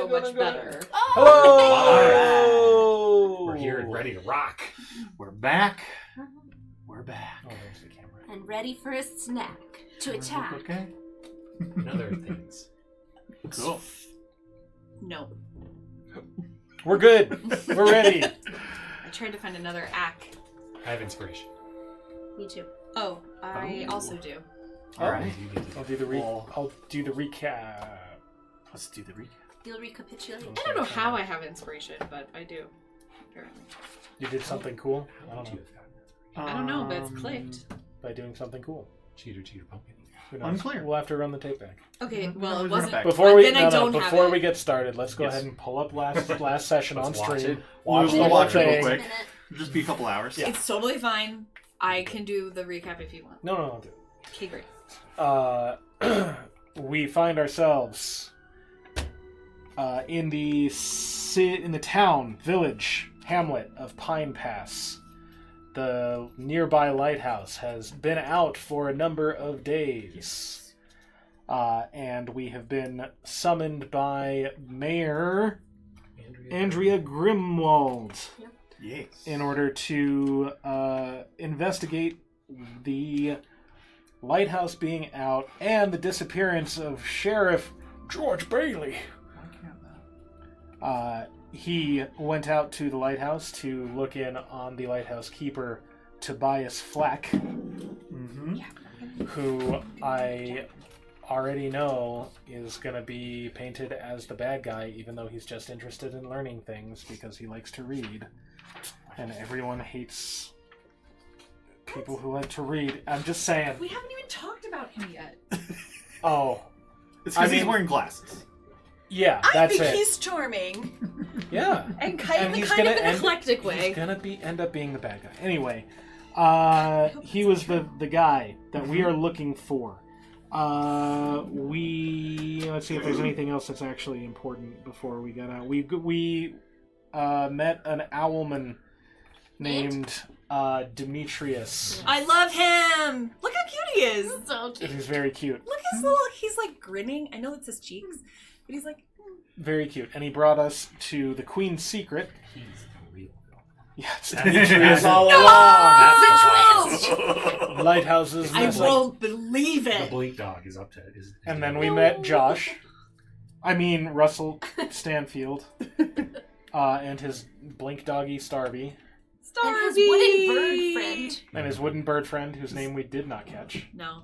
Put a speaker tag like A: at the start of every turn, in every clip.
A: so much better.
B: Hello!
C: We're here and ready to rock.
B: We're back. We're back.
C: Oh, there's the camera.
A: And ready for a snack to attack.
B: Okay.
C: And other things.
B: Cool.
A: No.
B: We're good. We're ready.
D: I tried to find another ack.
C: I have inspiration.
A: Me too.
D: Oh, I also do.
B: All right.
C: You
B: I'll do the recap. Let's do the recap.
A: You'll recapitulate.
D: I don't know how I have inspiration, but I do. Apparently.
B: You did something cool? I don't
C: Would
B: know.
C: you have gotten inspiration?
D: I don't know, but it's clicked.
B: By doing something cool.
C: Cheater, pumpkin.
B: Who knows?
E: Unclear.
B: We'll have to run the tape back.
D: Okay, well,
E: We'll
D: it
E: run it
D: wasn't.
E: back.
B: Before we
D: then I don't have
B: before
D: it.
B: we get started, let's go
E: Yes.
B: ahead and pull up last session
C: Let's
B: on
C: watch
B: stream.
C: it.
B: Watch the
E: We'll
B: whole
E: watch it real
B: thing.
E: quick. It'll just be a couple hours.
B: Yeah.
D: It's totally fine. I can do the recap if you want.
B: No, I'll do it.
D: Okay, great.
B: We find ourselves in the town, village, hamlet of Pine Pass. The nearby lighthouse has been out for a number of days. And we have been summoned by Mayor Andrea Grimwald
E: Yes.
B: in order to investigate the lighthouse being out and the disappearance of Sheriff George Bailey. He went out to the lighthouse to look in on the lighthouse keeper, Tobias Flack,
E: Mm-hmm.
B: who I already know is going to be painted as the bad guy, even though he's just interested in learning things because he likes to read. And everyone hates people who like to read. I'm just saying.
D: We haven't even talked about him yet.
B: Oh,
E: It's because he's
B: mean-
E: wearing glasses.
B: yeah,
D: I
B: that's
D: think
B: it.
D: he's charming.
B: Yeah.
D: And kind
B: And
D: of,
B: he's
D: kind of
B: gonna
D: an
B: end-
D: eclectic way.
B: He's gonna end up being the bad guy. Anyway, he was the guy that we are looking for. Let's see if there's anything else that's actually important before we get out. We met an owlman named Demetrius.
D: I love him. Look how cute he is.
A: So cute.
B: He's very cute.
D: Look his little. He's like grinning. I know it's his cheeks, but he's like.
B: Very cute. And he brought us to the Queen's Secret.
C: He's the real villain.
B: Yes, Demetrius all
D: No!
B: along.
A: That's the twist!
B: Lighthouses.
D: I won't believe
C: The
D: it.
C: bleak dog is up to is
B: And then we met Josh. Russell Stanfield. And his blink doggy Starby.
A: And his wooden bird friend.
B: And his wooden bird friend, whose name we did not catch.
D: No.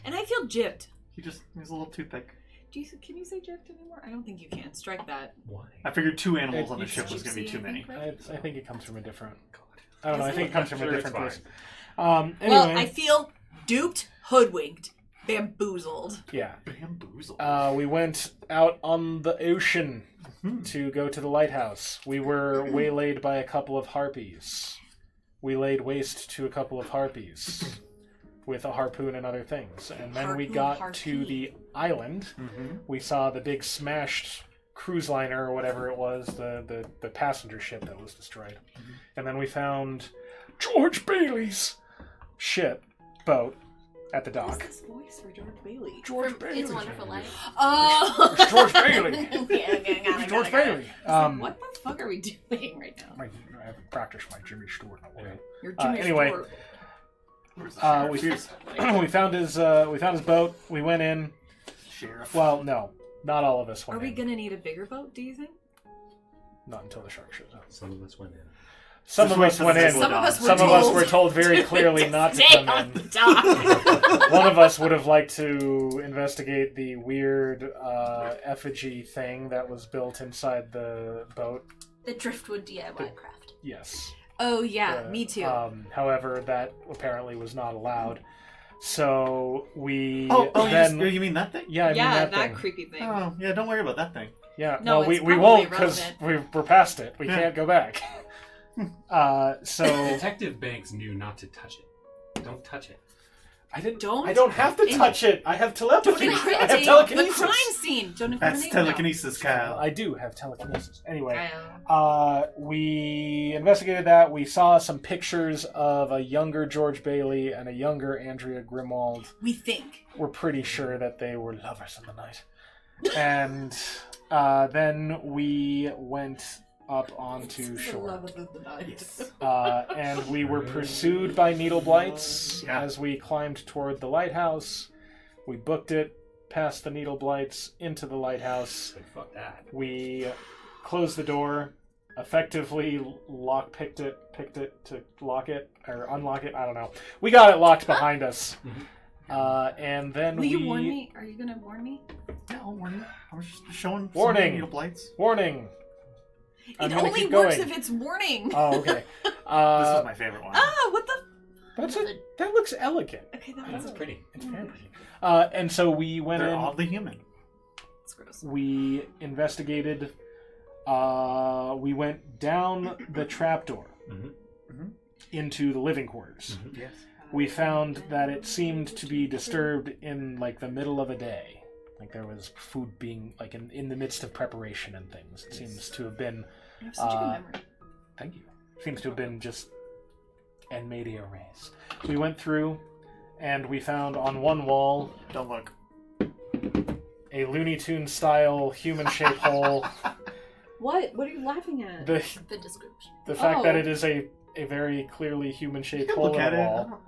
D: And I feel gypped.
E: He's a little toothpick.
D: Can you say gypped anymore? I don't think you can. Strike that.
C: Why?
E: I figured 2 animals on the
B: It's
E: ship was going to be
D: gypsy,
E: too
D: I
E: many.
D: think, right?
B: I think it comes from a different... I don't know. I think it comes from
C: Sure,
B: a
C: it's
B: different place.
C: fine.
B: Anyway,
D: Well, I feel duped, hoodwinked, bamboozled.
B: yeah.
E: Bamboozled.
B: We went out on the ocean
E: Mhm.
B: to go to the lighthouse. We were waylaid by a couple of harpies. We laid waste to a couple of harpies with a harpoon and other things. And then we got to the island.
E: Mm-hmm.
B: We saw the big smashed cruise liner or whatever it was, the passenger ship that was destroyed.
E: Mhm.
B: And then we found George Bailey's boat at the dock.
D: What's this voice for George Bailey?
B: George
A: From
B: Bailey.
A: It's a Wonderful Life.
D: Oh!
B: It's George Bailey.
D: Yeah,
B: George Bailey.
D: What the fuck are we doing right now?
B: I haven't practiced my Jimmy Stewart in a while.
D: You're Jimmy
B: anyway.
D: Stewart.
B: We found his boat. We went in.
E: Sheriff.
B: Well, no, not all of us
D: Are
B: went
D: we
B: in.
D: gonna need a bigger boat, do you think?
B: Not until the shark shows up.
C: Some of us went in.
B: Some
E: Just
B: of
E: wait
B: us
E: for
B: went
E: the
B: in.
D: Some of us were
B: Some of us
D: told.
B: were told very clearly not to
D: Stay
B: come
D: on
B: in.
D: the dock.
B: One of us would have liked to investigate the weird effigy thing that was built inside the boat.
A: The Driftwood DIY craft.
B: Yes.
D: Oh yeah,
B: The,
D: me too.
B: However, that apparently was not allowed. So we
E: then... you mean that thing?
B: yeah, I mean
D: yeah,
B: that thing.
D: creepy thing.
E: Oh, yeah, don't worry about that thing.
B: Yeah,
D: No,
B: well, we
D: it's probably
B: won't because
D: irrelevant.
B: we're past it. We
E: Yeah.
B: can't go back. So
C: Detective Banks knew not to touch it. Don't touch it.
B: I didn't.
D: Don't
B: I don't have to touch it. I have telepathy.
D: Don't
B: I have
D: incriminate the
B: telekinesis.
D: crime scene. Don't
E: That's
D: incriminate
E: telekinesis, Kyle.
B: I do have telekinesis. Anyway,
D: Kyle.
B: we investigated that. We saw some pictures of a younger George Bailey and a younger Andrea Grimwald.
D: We think.
B: We're pretty sure that they were lovers in the night. And then we went up onto shore. And we were pursued by needle blights as we climbed toward the lighthouse. We booked it past the needle blights into the lighthouse.
C: Fuck that.
B: We closed the door, effectively picked it to lock it or unlock it. I don't know. We got it locked behind us. And then
A: Will you warn me? Are you gonna warn me?
E: Yeah, I'll warn you. I was just showing
B: Warning.
E: needle blights.
B: Warning. I'm
A: It
B: gonna
A: only
B: keep
A: works
B: going.
A: if it's warning.
B: Oh, okay.
E: This was my favorite one.
A: What the?
B: That looks elegant.
A: Okay,
C: That's pretty.
B: It's very pretty. And so we went
E: They're
B: in.
E: oddly human.
A: It's gross.
B: We investigated. We went down the trapdoor into the living quarters.
E: Yes.
B: We found that it seemed to be disturbed in like the middle of a day. Like there was food being like in the midst of preparation and things. It seems to have been.
A: You have such a good memory.
B: Thank you. Seems to have been just en media res. We went through, and we found on one wall
E: Don't look.
B: a Looney Tunes style human-shaped hole.
F: What? What are you laughing at?
B: The
A: description.
B: fact that it is a very clearly human-shaped hole
E: Look
B: in
E: at
B: the
E: it.
B: wall.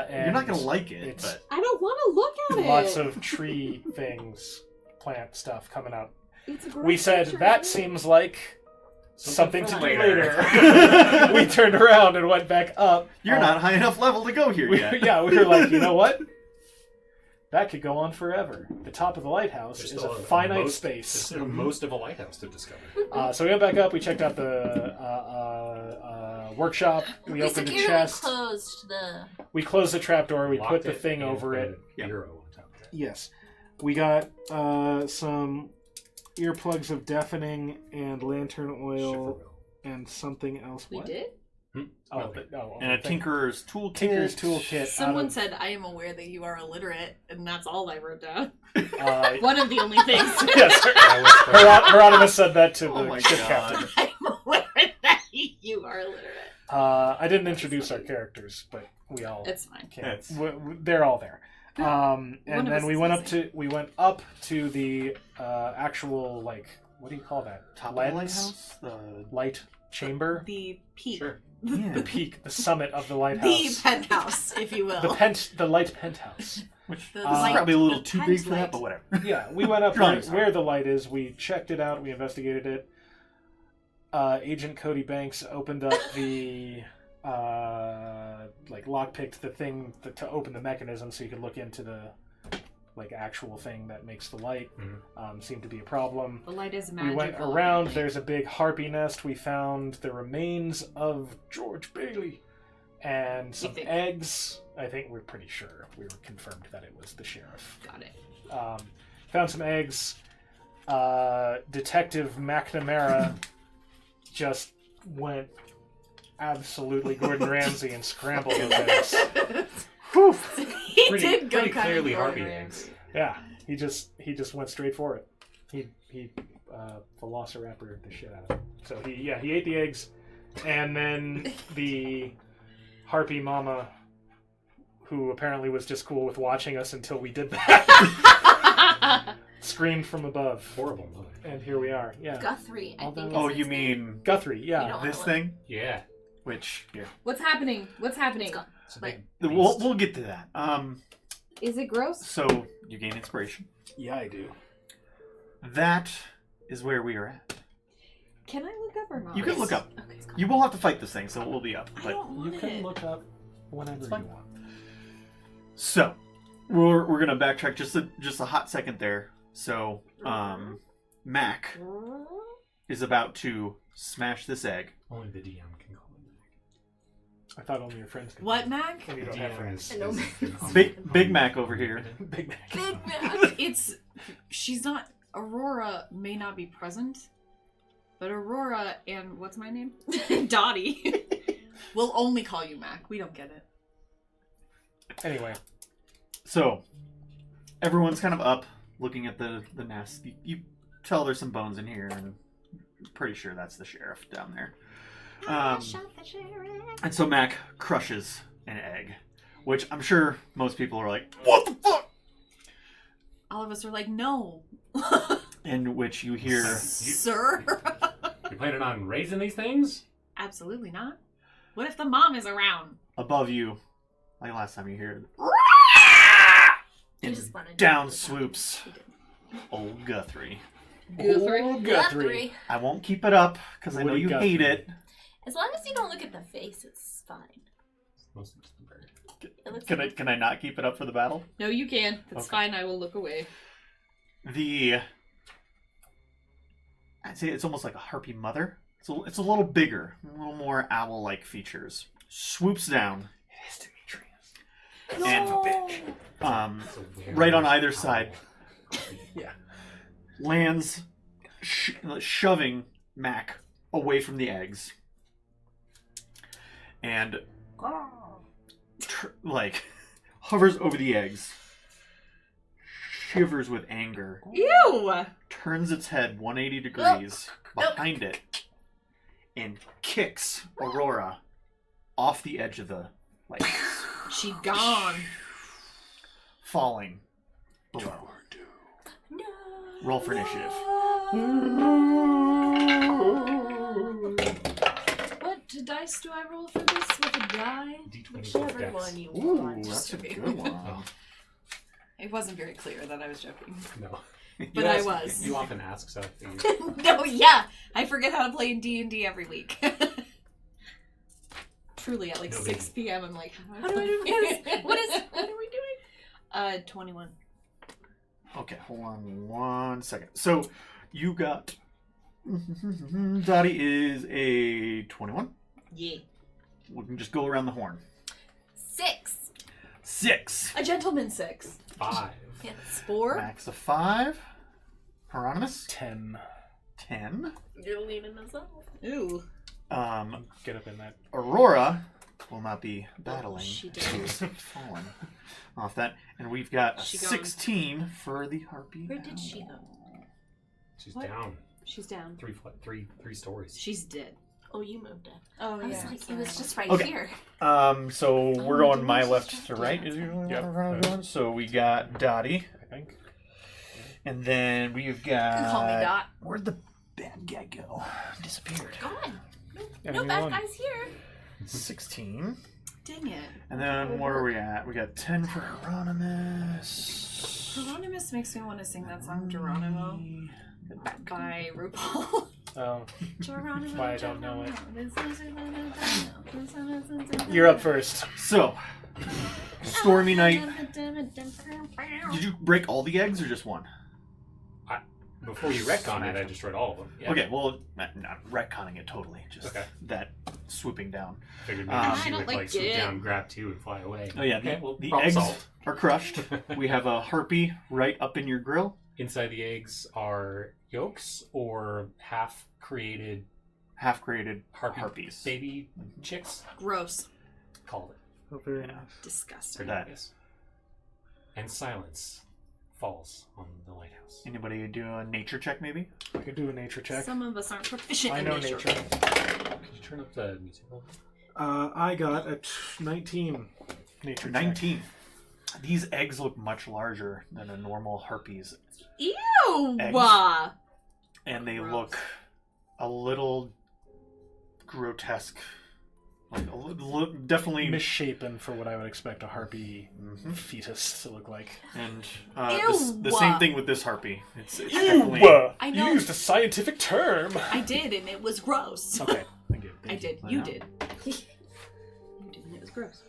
B: And
E: You're not gonna like it,
B: it's
E: but
F: I don't want to look at it.
B: lots of tree things, plant stuff coming out.
F: It's a great
B: We said,
F: picture,
B: that
F: isn't it?
B: seems like something to
C: for
B: do
C: later."
B: later. We turned around and went back up.
E: you're not high enough level to go here yet.
B: We were like, you know what? That could go on forever. The top of the lighthouse
C: There's
B: is
C: still
B: a finite
C: most-
B: space.
C: There's still most of a lighthouse to discover.
B: So we went back up. We checked out the workshop. We opened a
A: securely
B: chest.
A: closed the.
B: We closed the trapdoor. We
C: Locked
B: put the
C: it
B: thing
C: and
B: over
C: put
B: it.
C: a bureau on top of it.
B: Yes. We got some earplugs of deafening and lantern oil
C: Schifferville.
B: and something else.
F: We
B: What?
F: did?
B: Oh,
C: Nothing.
B: okay,
E: And a
B: thank-
E: Tinkerer's toolkit.
B: Tinker's toolkit.
D: Someone said, I am aware that you are illiterate, and that's all I wrote down.
B: Uh,
A: One of the only things.
B: yes, Hieronymus said that to
E: Oh
B: the
E: my
B: ship
E: God.
B: captain.
A: I'm aware that you are illiterate.
B: I didn't introduce our characters, but we all
A: It's fine.
B: can.
E: It's-
B: They're all there. And
A: One of
B: then
A: us
B: we
A: is
B: went up
A: missing.
B: to the actual what do you call that?
E: Top
B: Lens?
E: of the lighthouse.
B: Light chamber?
D: The peak.
C: Sure.
E: Yeah.
B: The peak, the summit of the
D: The
B: lighthouse.
D: penthouse, if you will.
B: The light penthouse.
E: Which
D: The
E: is
B: light-
E: probably a little
D: the
E: too
D: tent
E: big for
D: light.
E: that, but whatever.
B: Yeah, we went up
E: Drawing's
B: where
E: hard.
B: the light is. We checked it out. We investigated it. Agent Cody Banks opened up the lockpicked the thing to open the mechanism so you could look into the actual thing that makes the light. Seemed to be a problem.
F: The light is
B: We
F: magical.
B: went around. There's a big harpy nest. We found the remains of George Bailey and some
A: think?
B: eggs. I think we're pretty sure. We were confirmed that it was the sheriff.
A: Got it.
B: Found some eggs. Detective McNamara just went absolutely Gordon Ramsay and scrambled those eggs. Whew.
A: He
C: Pretty,
A: did go
C: pretty
A: kind
C: clearly
A: of
C: harpy
A: ordinary.
C: eggs.
B: Yeah, he just went straight for it. He velociraptored the shit out of it. So he ate the eggs, and then the harpy mama, who apparently was just cool with watching us until we did that, screamed from above.
C: Horrible mother.
B: And here we are. Yeah,
A: Guthrie, I think.
E: Oh,
A: is
E: you
A: his name.
E: mean
B: Guthrie.
A: You
B: Yeah,
A: don't-
E: this thing?
C: Yeah.
E: Which, yeah.
F: What's happening? What's happening?
A: It's gone.
C: It's a
A: Like,
C: big
E: We'll
C: beast.
E: get to that.
F: Is it gross?
E: So you gain inspiration.
B: yeah, I do.
E: That is where we are at.
F: Can I look up or not?
E: You can look up.
A: Okay, it's gone.
E: You will have to fight this thing, so it will be up.
A: I
E: But
A: don't want
B: You can
A: it.
B: look up whenever you
E: fine.
B: want.
E: so we're gonna backtrack just a hot second there. So Mac is about to smash this egg.
C: Only the DM can call it.
B: I thought only your friends could.
D: What, Mac?
B: And you
C: The
B: don't have
C: DM
B: friends.
C: is
A: I know.
E: Big Mac over here.
B: Big Mac.
A: Big Mac.
D: She's not. Aurora may not be present, but Aurora and what's my name? Dottie. We'll only call you Mac. We don't get it.
B: Anyway,
E: So everyone's kind of up, looking at the nest. You tell there's some bones in here, and I'm pretty sure that's the sheriff down there. And so Mac crushes an egg, which I'm sure most people are like, "What the fuck?"
D: All of us are like, no.
E: in which you hear
D: Sir?
C: You planning on raising these things?
D: Absolutely not. What if the mom is around?
E: above you, like last time you hear,
A: You
E: and
A: just wanted to
E: down
A: do that.
E: swoops
A: You did.
E: old Guthrie.
B: Old Guthrie.
A: Guthrie.
E: I won't keep it up because I know
B: Woody
E: you
B: Guthrie.
E: hate it.
A: As long as you don't look at the face, it's fine.
C: Most of it's the bird.
A: It looks
E: Can I
A: like
E: can I not keep it up for the battle?
D: No, you can. It's
E: Okay.
D: fine. I will look away.
E: I'd say it's almost like a harpy mother. It's a little bigger, a little more owl-like features. Swoops down,
B: It is Demetrius.
E: and
C: It's a weird
E: right on either
C: owl.
E: side,
B: Yeah.
E: lands, shoving Mac away from the eggs, and hovers over the eggs, shivers with anger,
D: Ew!
E: turns its head 180 degrees behind it, and kicks Aurora off the edge of the lighthouse,
D: She gone.
E: falling below.
A: no.
E: Roll for initiative.
D: What dice do I roll for this with a die?
C: D20
A: Whichever
C: dex.
A: one you
E: Ooh,
A: want.
E: that's a
D: Okay.
E: good one.
C: Oh,
D: It wasn't very clear that I was joking.
C: no.
D: But
C: You
D: I
C: ask-
D: was.
C: You often ask, so I figured.
D: No, yeah. I forget how to play in D&D every week. Truly, at like
C: No
D: 6
C: biggie.
D: p.m. I'm like,
A: How do I do this? What are we doing?
D: 21.
E: Okay, hold on 1 second. So, you got... Dottie is a 21.
D: Yeah.
E: We can just go around the horn.
A: 6.
E: 6.
D: A gentleman 6.
C: 5.
A: Yes.
D: 4.
E: Max a 5. Hieronymus,
B: 10.
E: 10.
A: You're leaving us off.
D: Ooh.
B: Get up in that.
E: Aurora will not be battling.
D: she did.
E: She's fallen off that. And we've got a
D: She gone.
E: 16 for the harpy.
A: Where did she go?
C: She's
D: What?
C: down
D: She's down.
C: three stories.
D: She's dead.
A: Oh, you moved it.
D: Oh,
A: I was like, it was just right
E: Okay.
A: here.
E: So we're
A: Oh,
E: going my
A: Denise
E: left
A: is
E: to
A: just-
E: right.
A: yeah.
E: Is usually
B: Yep.
E: what we're going. So we got Dottie,
B: I think.
E: and then we've
D: You can
E: got.
D: call me Dot.
E: Where'd the bad guy go? Disappeared.
A: Gone. No
B: Anyone?
A: bad guys here.
E: 16.
D: Dang it.
E: And then where are we at? We got 10 for Hieronymus.
D: Hieronymus makes me want to sing that song Geronimo by RuPaul.
B: Oh,
D: Geronimo.
B: why I don't know it.
D: it.
B: You're up first.
E: So, Stormy Night. Did you break all the eggs or just one?
C: Before you retcon it, I just read all of them. Yeah.
E: Okay, well, not retconning it totally. Just
C: Okay.
E: that swooping down.
C: Figured maybe
E: I
C: she
D: don't
C: would
D: like
C: like swoop
D: it.
C: down, grab two, and fly away.
E: Oh yeah,
C: Okay, well,
E: the
C: problem
E: eggs
C: solved.
E: are crushed. We have a harpy right up in your grill.
C: Inside the eggs are yolks or half-created
E: Half-created
C: harpies. Baby
E: Mhm.
C: chicks,
D: Gross.
C: called it.
B: Oh, very
E: Yeah.
B: nice.
D: Disgusting.
E: That.
C: Yes. And silence falls on the lighthouse.
E: Anybody do a nature check maybe?
B: I could do a nature check.
D: Some of us aren't proficient
B: I
D: in
B: know
D: nature.
B: nature.
C: Could you turn up the music a little bit?
B: I got a 19 nature check.
E: 19. These eggs look much larger than a normal harpy's,
D: Ew!
E: Eggs. and they
D: Gross.
E: look a little grotesque. Like definitely.
B: Misshapen for what I would expect a harpy
E: Mhm.
B: fetus to look like.
E: And
D: Ew.
E: the same thing with this harpy. It's definitely.
D: I know.
B: You used a scientific term.
D: I did, and it was gross.
B: Okay, thank you.
D: I did.
E: I
D: You
E: know.
D: did. You did, and it was gross.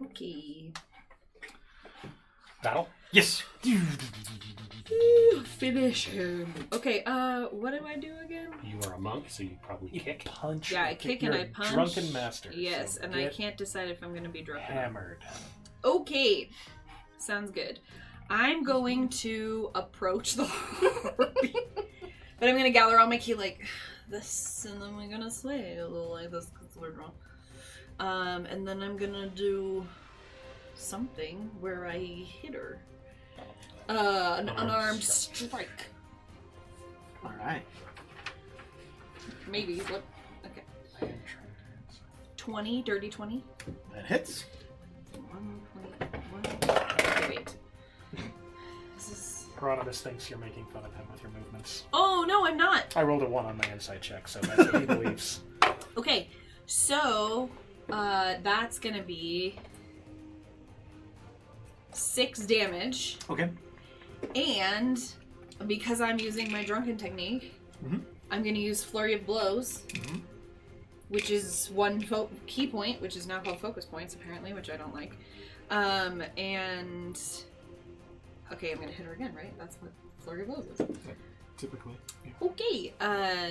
D: Okay.
C: Battle?
E: Yes.
D: Finish him. Okay, what do I do again?
C: You are a monk, so you probably kick.
B: Punch.
D: Yeah, I kick and
B: You're
D: I
B: a
D: punch.
B: Drunken master.
D: Yes,
B: so
D: and I
B: get
D: can't decide if I'm gonna be drunk or not.
B: hammered.
D: Okay. Sounds good. I'm going to approach the harpy. But I'm gonna gather all my key like this, and then we're gonna sway a little like this because we're drunk. And then I'm gonna do something where I hit her. An unarmed strike.
E: All right.
D: Maybe. What? Okay. 20, dirty 20.
E: That hits.
D: 121. Okay, wait. This is
B: Hieronymus thinks you're making fun of him with your movements.
D: Oh, no, I'm not.
B: I rolled a 1 on my insight check, so that's what he believes.
D: Okay, so that's gonna be 6 damage.
E: Okay.
D: And because I'm using my drunken technique,
E: Mhm.
D: I'm gonna use Flurry of Blows,
E: Mhm.
D: which is 1 key point, which is now called focus points, apparently, which I don't like. And... Okay, I'm gonna hit her again, right? That's what Flurry of Blows is.
B: Typically. Yeah.
D: Okay,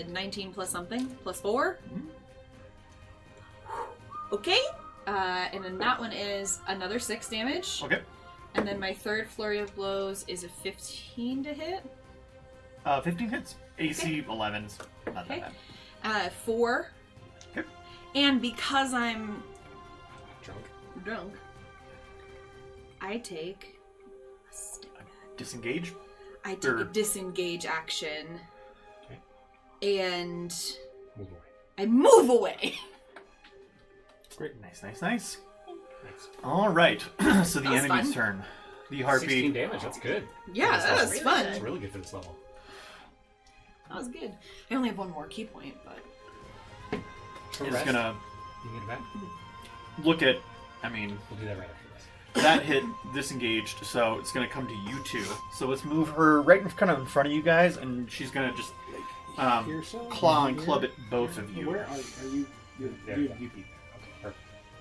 D: 19 plus something, plus 4. Okay, and then that one is another 6 damage.
E: Okay.
D: And then my third Flurry of Blows is a 15 to hit.
E: 15 hits. AC 11's not
D: Okay.
E: that bad.
D: 4.
E: Okay.
D: And because I'm
C: Drunk.
D: I take a step back.
E: Disengage.
D: I take
E: Sure.
D: a disengage action.
C: Okay.
D: And
C: Move away.
D: I move away.
E: Great. Nice, nice, nice.
C: Nice.
E: All right. So the
D: That was
E: enemy's
D: fun.
E: turn. The harpy.
C: 16 damage. That's good.
D: Yeah,
C: That's
D: that was
C: awesome.
D: fun.
C: That's really good for this level.
D: That was good. I only have 1 more key point, but
E: Is gonna
C: You get it back?
E: look at. I mean,
C: We'll do that right after this.
E: that hit disengaged, so it's gonna come to you two. So let's move her right in kind of in front of you guys, and she's gonna just
B: Here, so
E: claw and
B: here.
E: club at both of you.
B: Where are you?
C: There.
B: You beat there.
C: Okay, perfect.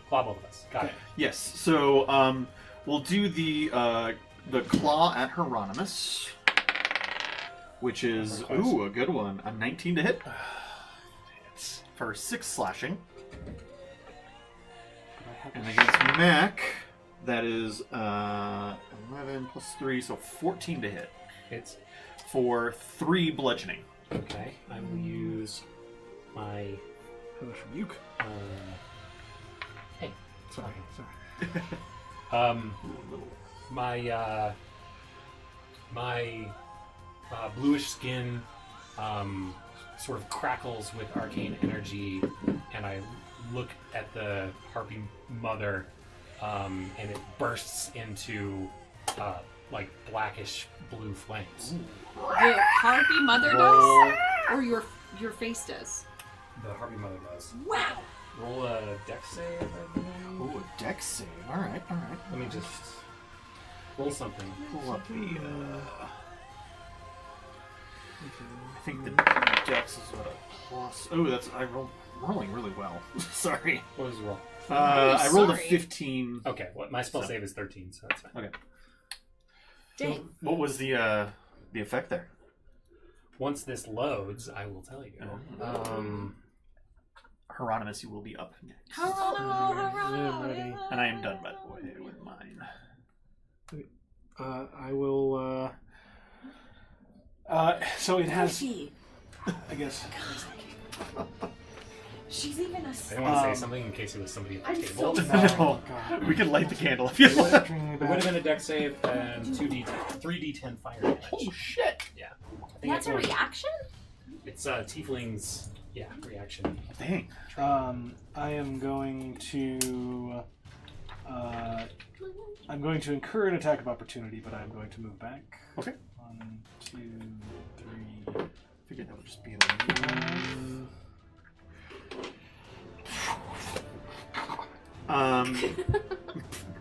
C: Claw both of us. Got it.
E: Yes. So we'll do the claw at Hieronymus, which is a good one. A 19 to hit
B: It's,
E: for 6 slashing.
B: I have
E: And
B: a
E: against Mac, that is 11 plus 3, so 14 to hit
C: It's
E: for 3 bludgeoning.
C: okay. I will use my.
B: Hello from Uke.
C: Hey.
B: Sorry.
C: My bluish skin sort of crackles with arcane energy, and I look at the harpy mother, and it bursts into like blackish blue flames.
D: the harpy mother
C: Roll,
D: does, or your face does.
C: the harpy mother does.
D: Wow.
C: Roll a dex save, I believe.
E: Oh, a dex save. All right.
C: Let me just roll something.
E: Pull up the. I think the dex is what a plus. Oh, that's rolling really well. Sorry.
C: What was the roll?
E: I rolled a
D: sorry.
E: 15.
C: Okay, my spell
E: So-
C: save is 13, so that's fine.
E: Okay.
D: Dang.
E: What was the effect there?
C: Once this loads, I will tell you.
E: Hieronymus, you will be up next.
B: ready.
E: And I am done, by the way, with mine.
B: I will. So it has. I guess.
F: She's even a.
C: I didn't want to say something in case it was somebody at the
F: I'm
C: table.
F: so
E: No.
B: God.
E: We can light the candle if you like.
B: Extremely
C: It would have
B: bad.
C: been a dex save and 3d10 fire damage.
E: Oh, shit!
C: Yeah. I think
F: That's a
C: what-
F: reaction?
C: It's tiefling's reaction.
E: Dang.
B: I am going to. I'm going to incur an attack of opportunity, but I'm going to move back.
E: Okay.
B: 1, 2, 3.
E: Figured that would just be a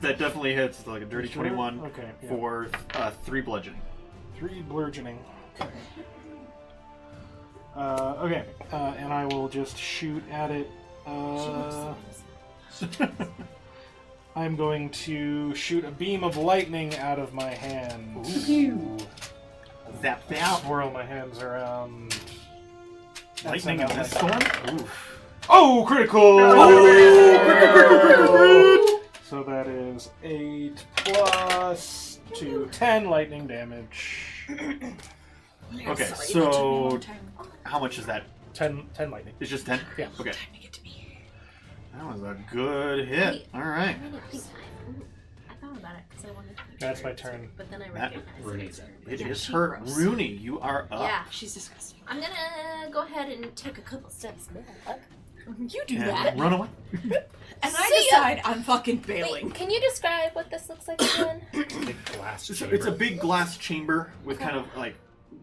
E: that definitely hits like a dirty
B: Sure?
E: 21
B: Okay. Yeah.
E: for 3 bludgeoning.
B: 3 bludgeoning. Okay. Okay. And I will just shoot at it. I'm going to shoot a beam of lightning out of my hands.
E: Ooh. Zap that.
B: Swirl my hands around.
E: Lightning in
B: That's
E: this
B: not
E: storm? Oof.
B: Oh, critical!
E: Oh!
B: So that is 8 plus 2, 10 lightning damage.
E: Okay,
D: Sorry,
E: so-
D: that took me a long time.
E: How much is that?
B: 10 lightning.
E: It's just 10?
B: Yeah.
E: Okay.
D: Time to get to me.
E: That was a good hit.
F: Wait,
E: Alright.
F: I really think I thought about it because I wanted to. make
B: That's
F: sure
B: my
F: it was
B: turn.
F: her, But then I
E: That-
F: recognized
C: Rooney's
F: it.
E: It
D: Yeah,
E: is
D: she
E: her.
D: gross.
E: Rooney, you are up.
F: Yeah,
D: She's disgusting.
F: I'm gonna go ahead and take a couple steps back.
D: You do
E: And
D: that.
E: run away.
D: And I
F: See ya.
D: decide I'm fucking bailing.
F: Wait, can you describe what this looks like again?
C: Big glass
E: So
C: chamber.
E: it's a big glass chamber with kind of like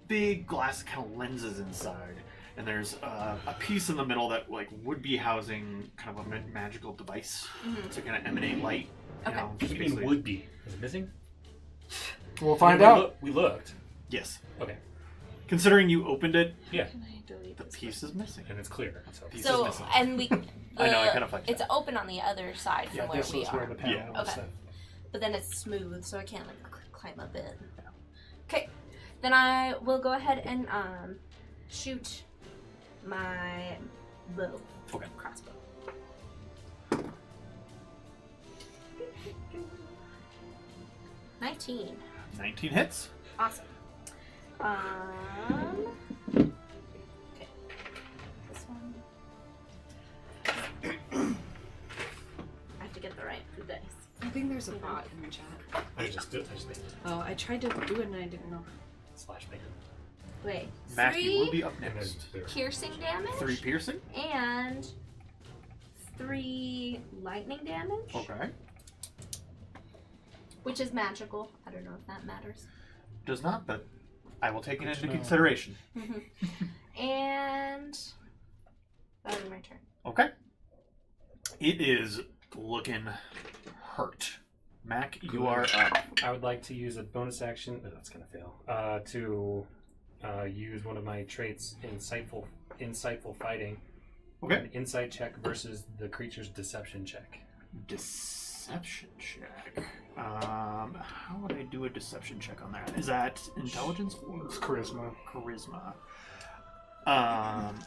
E: big glass kind of lenses inside, and there's a piece in the middle that like would be housing kind of a magical device to kind of emanate light. You
F: Okay.
E: know,
C: What do you mean would be? Is it missing?
B: We'll find
C: we
B: out.
C: We looked.
E: Yes.
C: Okay.
E: Considering you opened it,
C: Yeah.
D: Can I delete
E: the
D: this?
E: piece is missing.
C: And it's clear. So.
E: Piece is
F: So,
E: missing.
F: and we.
E: I know, I kinda fucked
F: It's
E: that.
F: open on the other side from
B: Yeah,
F: where
B: this
F: we
B: was where
F: are.
B: the panel
E: Yeah.
B: was.
F: Okay.
B: set.
F: But then it's smooth, so I can't like climb up it. Okay. Then I will go ahead and shoot my bow.
E: Okay.
F: Crossbow. $19.
E: 19 hits.
F: Awesome. Okay. This one. I have to get the right dice.
D: I think there's a bot in the chat.
C: I just made it.
D: Oh, I tried to do it and I didn't know.
C: Slash maker.
F: Wait.
E: Mac, you will
F: 3
E: be up
C: And then
E: next.
C: there.
F: piercing damage
E: 3 piercing.
F: and 3 lightning damage,
E: Okay.
F: which is magical. I don't know if that matters.
E: Does not, but I will take it
B: Good to
E: into
B: know.
E: consideration.
F: And that'll be my turn.
E: Okay. It is looking hurt. Mac, you are up.
C: I would like to use a bonus action. Oh, that's gonna fail. To use one of my traits, insightful fighting.
E: Okay.
C: An insight check versus the creature's deception check.
E: Deception check. How would I do a deception check on that? Is that intelligence or
B: It's charisma.
E: charisma?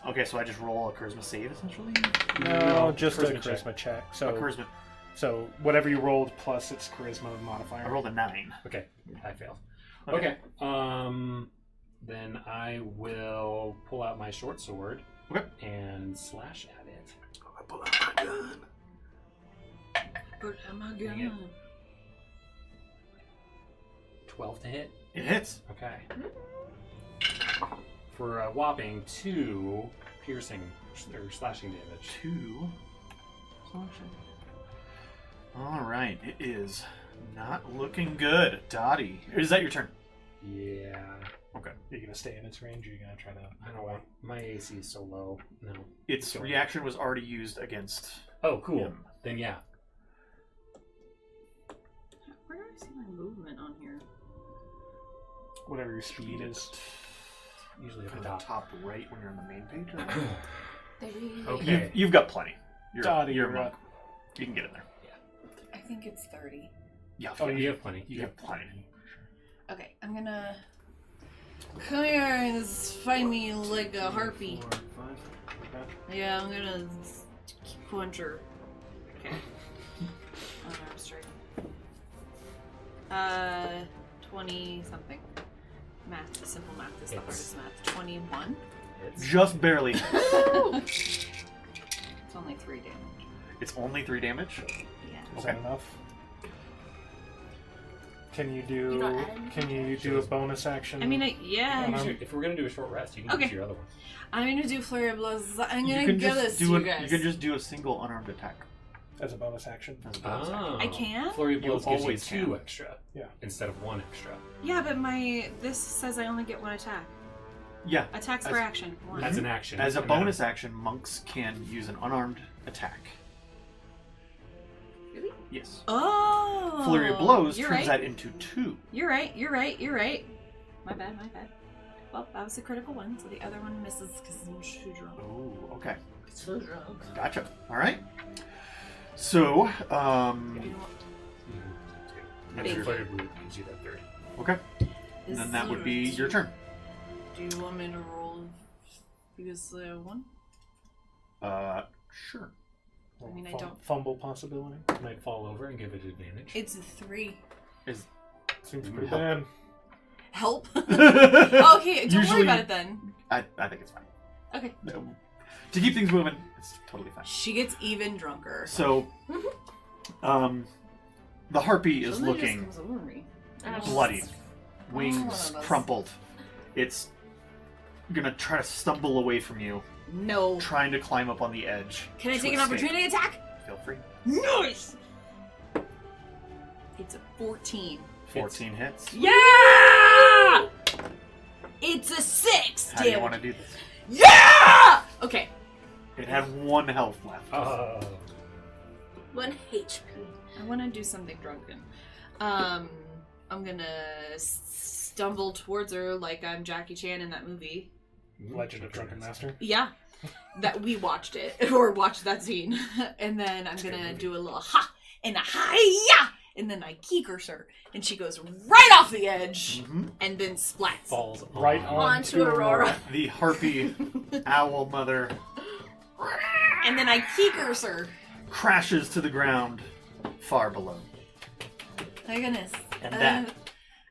E: Okay, so I just roll a charisma save essentially.
B: No, just a
C: charisma
B: charisma check.
E: A
B: So,
E: charisma.
B: so whatever you rolled plus its charisma modifier.
E: I rolled a 9.
C: Okay, I failed.
E: Okay.
C: Okay. Then I will pull out my short sword.
E: Okay.
C: And slash at it.
E: I pull out my gun.
D: But am I
C: Dang it.
D: gonna?
C: 12 to hit.
E: It hits.
C: Okay. For a whopping 2 piercing or slashing damage.
E: 2. All right, it is not looking good. Dottie, is that your turn?
C: Yeah.
E: Okay.
B: Are you gonna stay in its range? Or are you gonna try to?
C: I don't want. My AC is so low. No.
E: Its
C: Go on.
E: reaction was already used against
C: Oh, cool.
E: him.
C: Then yeah.
D: Where do I see my movement on here?
B: Whatever your speed is.
C: Usually at
E: At
C: the
E: the
C: top.
E: top right when you're on the main page. Right?
F: Maybe.
C: Okay.
E: You've got plenty. You're
B: Dottie,
E: you're a
B: you're
E: monk.
B: up.
E: You can get in there.
D: I think it's 30.
E: Yeah.
C: Oh, you have plenty.
E: You have plenty.
D: Okay, I'm gonna come here and find me like a harpy.
B: 4, 5. Okay.
D: Yeah, I'm gonna punch her. Okay. Arm strike. 20 something. Math, simple math is the
C: It's-
D: hardest math. 21.
E: Just barely.
D: It's only 3 damage.
E: It's only 3 damage.
D: Yeah.
B: Is
E: Okay.
B: that enough? Can you
F: You don't
B: do?
F: add anything
B: Can you
F: to
B: do a bonus action?
D: I mean, yeah.
C: If we're gonna do a short rest, you can
D: Okay.
C: use your other one.
D: I'm gonna do flurry of blows. I'm
E: You
D: gonna
E: can
D: give
E: just
D: this to
E: do
D: you
E: a,
D: guys.
E: You can just do a single unarmed attack
B: as a bonus action.
E: as a bonus action.
C: Oh.
D: I can?
C: Flurry of blows gives you
E: always
C: 2
E: can.
C: extra.
B: Yeah.
C: Instead of 1 extra.
D: Yeah, but this says I only get 1 attack.
E: Yeah.
D: Attacks
E: As-
D: per action. 1.
C: As an action.
E: As a
C: and then-
E: bonus action, monks can use an unarmed attack.
D: Really?
E: Yes.
D: Oh!
E: Flurry of blows
D: You're
E: turns
D: right.
E: that into 2.
D: You're right. My bad. Well, that was a critical one, so the other one misses because I'm too drunk.
E: Oh, okay.
F: So drunk.
E: Gotcha. All right. So,
D: You know what?
C: And
D: Big.
C: your flurry of blows gives you that 30.
E: okay. And
D: Is
E: then that would
D: there-
E: be your turn.
D: Do you want me to roll because 1?
E: Sure.
D: I mean, I
B: Fum-
D: don't-
B: Fumble possibility.
C: You might fall over and give it advantage.
D: It's a 3.
B: Seems
E: You
B: pretty
E: help.
B: bad.
D: Help? Okay, don't worry
E: Usually-
D: about it then.
E: I think it's fine.
D: Okay.
E: No. To keep things moving, it's totally fine.
D: She gets even drunker.
E: So, the harpy is
D: Somebody
E: looking
D: just comes over me.
E: bloodied,
D: Oh,
E: wings
D: that's-
E: crumpled. It's gonna try to stumble away from you,
D: No.
E: trying to climb up on the edge.
D: Can I
E: to
D: take an
E: escape.
D: opportunity attack?
E: Feel free.
D: Nice! It's a 14.
E: 14 hits.
D: Yeah! It's a 6.
E: How do you want to do this?
D: Yeah! Okay.
E: It had 1 health left.
F: 1 HP.
D: I want to do something drunken. I'm gonna stumble towards her like I'm Jackie Chan in that movie.
B: Legend of Drunken Master.
D: Yeah. That we watched it, or watched that scene. And then I'm gonna do a little ha and a hi-ya! And then I keekers her, and she goes right off the edge, and then splats.
C: Falls
B: Right
F: Onto Aurora.
E: The harpy owl mother
D: And then I keekers her.
E: crashes to the ground far below.
D: My goodness.
E: And that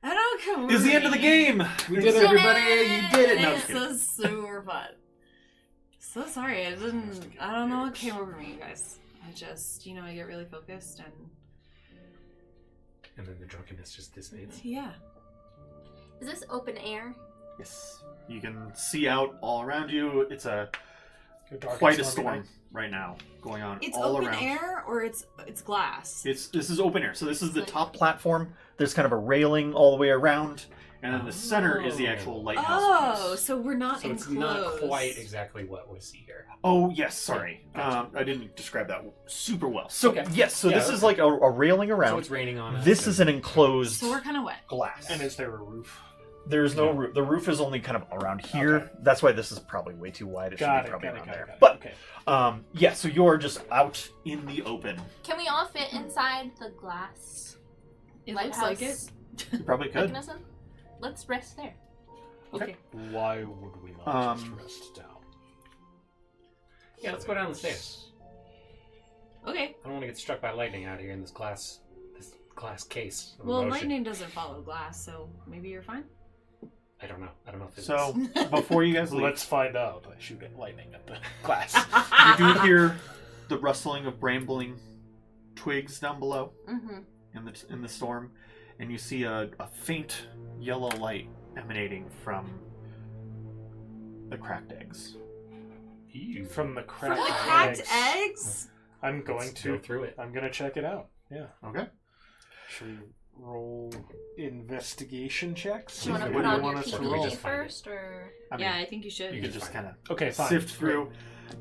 D: I don't come
E: is the end of the game. We did it, everybody. You did it. No, I'm just
D: This
E: kidding.
D: is super fun. So sorry, I don't know what came over me, you guys. I just, I get really focused and
C: And then the drunkenness just dissipates.
D: yeah.
F: Is this open air?
E: Yes, you can see out all around you. It's
B: Dark
E: quite a
B: and stormy
E: storm
B: night.
E: right now going on
D: It's
E: all
D: open
E: around.
D: air or it's glass?
E: This is open air. So this is the top platform. There's kind of a railing all the way around, and then the center is the actual lighthouse.
D: Oh,
E: piece.
D: so we're not
C: So it's
D: enclosed.
C: not quite exactly what we see here.
E: Oh yes, sorry.
C: Gotcha.
E: I didn't describe that super well. So
C: Okay.
E: yes, so
C: Yeah,
E: this is
C: okay.
E: like a railing
C: So
E: around.
C: it's raining on us.
E: This is an enclosed
D: So we're kind of wet.
E: glass.
B: And is there a roof?
E: There's no
C: Yeah.
E: roof. The roof is only kind of around here.
B: Okay.
E: That's why this is probably way too wide. It should
B: Got
E: be
B: it,
E: probably
B: got it,
E: around
B: got it,
E: there.
B: got it.
E: But
B: Okay.
E: yeah, so you're just out in the open.
F: Can we all fit inside the glass
D: It
F: lighthouse
D: looks like it.
E: You probably could.
F: mechanism? Let's rest there.
D: Okay.
B: Why would we not just rest down?
C: Yeah, let's go down the stairs.
D: Okay.
C: I don't want to get struck by lightning out here in this glass case. Of
D: Well,
C: emotion.
D: lightning doesn't follow glass, so maybe you're fine.
C: I don't know. I don't know if it's
E: So before you guys leave,
B: Let's find out. I shoot at lightning at the glass.
E: you do hear the rustling of brambling twigs down below
F: Mm-hmm.
E: in the storm, and you see a faint yellow light emanating from the cracked eggs.
C: Ew.
B: From the
D: From
B: cracked,
D: the cracked
B: eggs.
D: eggs?
B: I'm going
C: Let's go
B: to.
C: through it.
B: I'm going to check it out. Yeah.
E: Okay.
B: Should we roll investigation checks?
F: Do you want to
E: What
F: put
E: do you
F: on
E: want
F: your
E: us to
C: roll?
F: PPE
C: Just find it.
F: first, or
E: I mean,
D: Yeah, I think you should.
E: you could just kind of
B: Okay, fine.
E: sift through.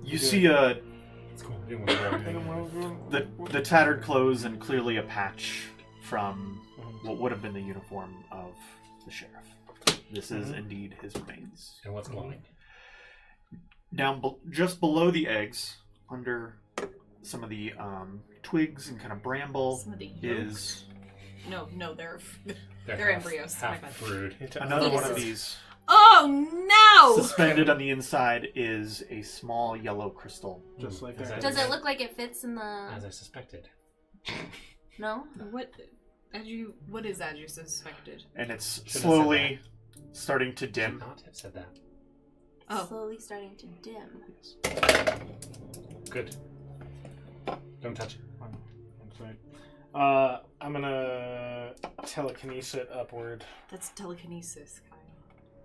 E: You
B: do
E: see
C: It's cool. We didn't want to roll.
E: the tattered clothes and clearly a patch from what would have been the uniform of the sheriff. This is indeed his remains.
C: And what's glowing?
E: Down just below the eggs, under some of the twigs and kind of bramble,
D: Some of the yolk.
E: is
D: No, they're
C: They're
D: embryos. My
C: Half
D: bad.
C: brood.
E: another one of
F: Fetuses.
E: these.
D: Oh no!
E: Suspended on the inside is a small yellow crystal.
B: Just like
C: Is
B: that.
F: does it look like it fits in the?
C: As I suspected.
F: No.
D: What is as you suspected?
E: And it's
C: Should've said
E: slowly starting to
C: Did
E: dim.
C: not have said that.
D: Oh.
F: Slowly starting to dim.
C: Good. Don't touch it.
B: I'm gonna telekinesis it upward.
D: That's telekinesis, Kyle.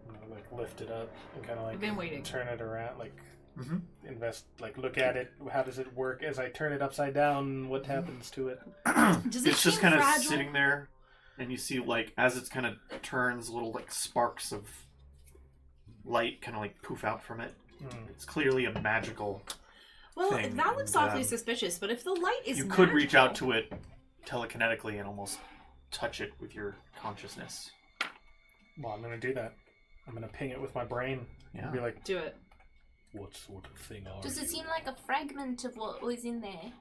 B: I'm gonna, like lift it up and kind of like
D: I've been waiting.
B: turn it around, like
E: Mhm.
B: look at it. How does it work? As I turn it upside down, what happens to it?
D: Does it
E: It's just
D: seem
E: kind of
D: fragile?
E: sitting there, and you see like as it's kind of turns, little like sparks of light kind of like poof out from it. It's clearly a magical.
D: Well,
E: thing,
D: that looks
E: and,
D: awfully suspicious. But if the light is
E: You could reach out
D: magical-
E: to it telekinetically and almost touch it with your consciousness.
B: Well, I'm gonna do that. I'm gonna ping it with my brain
E: Yeah.
B: and be like,
D: do it.
B: "What sort of thing are
F: Does
B: you?"
F: it seem like a fragment of what was in there?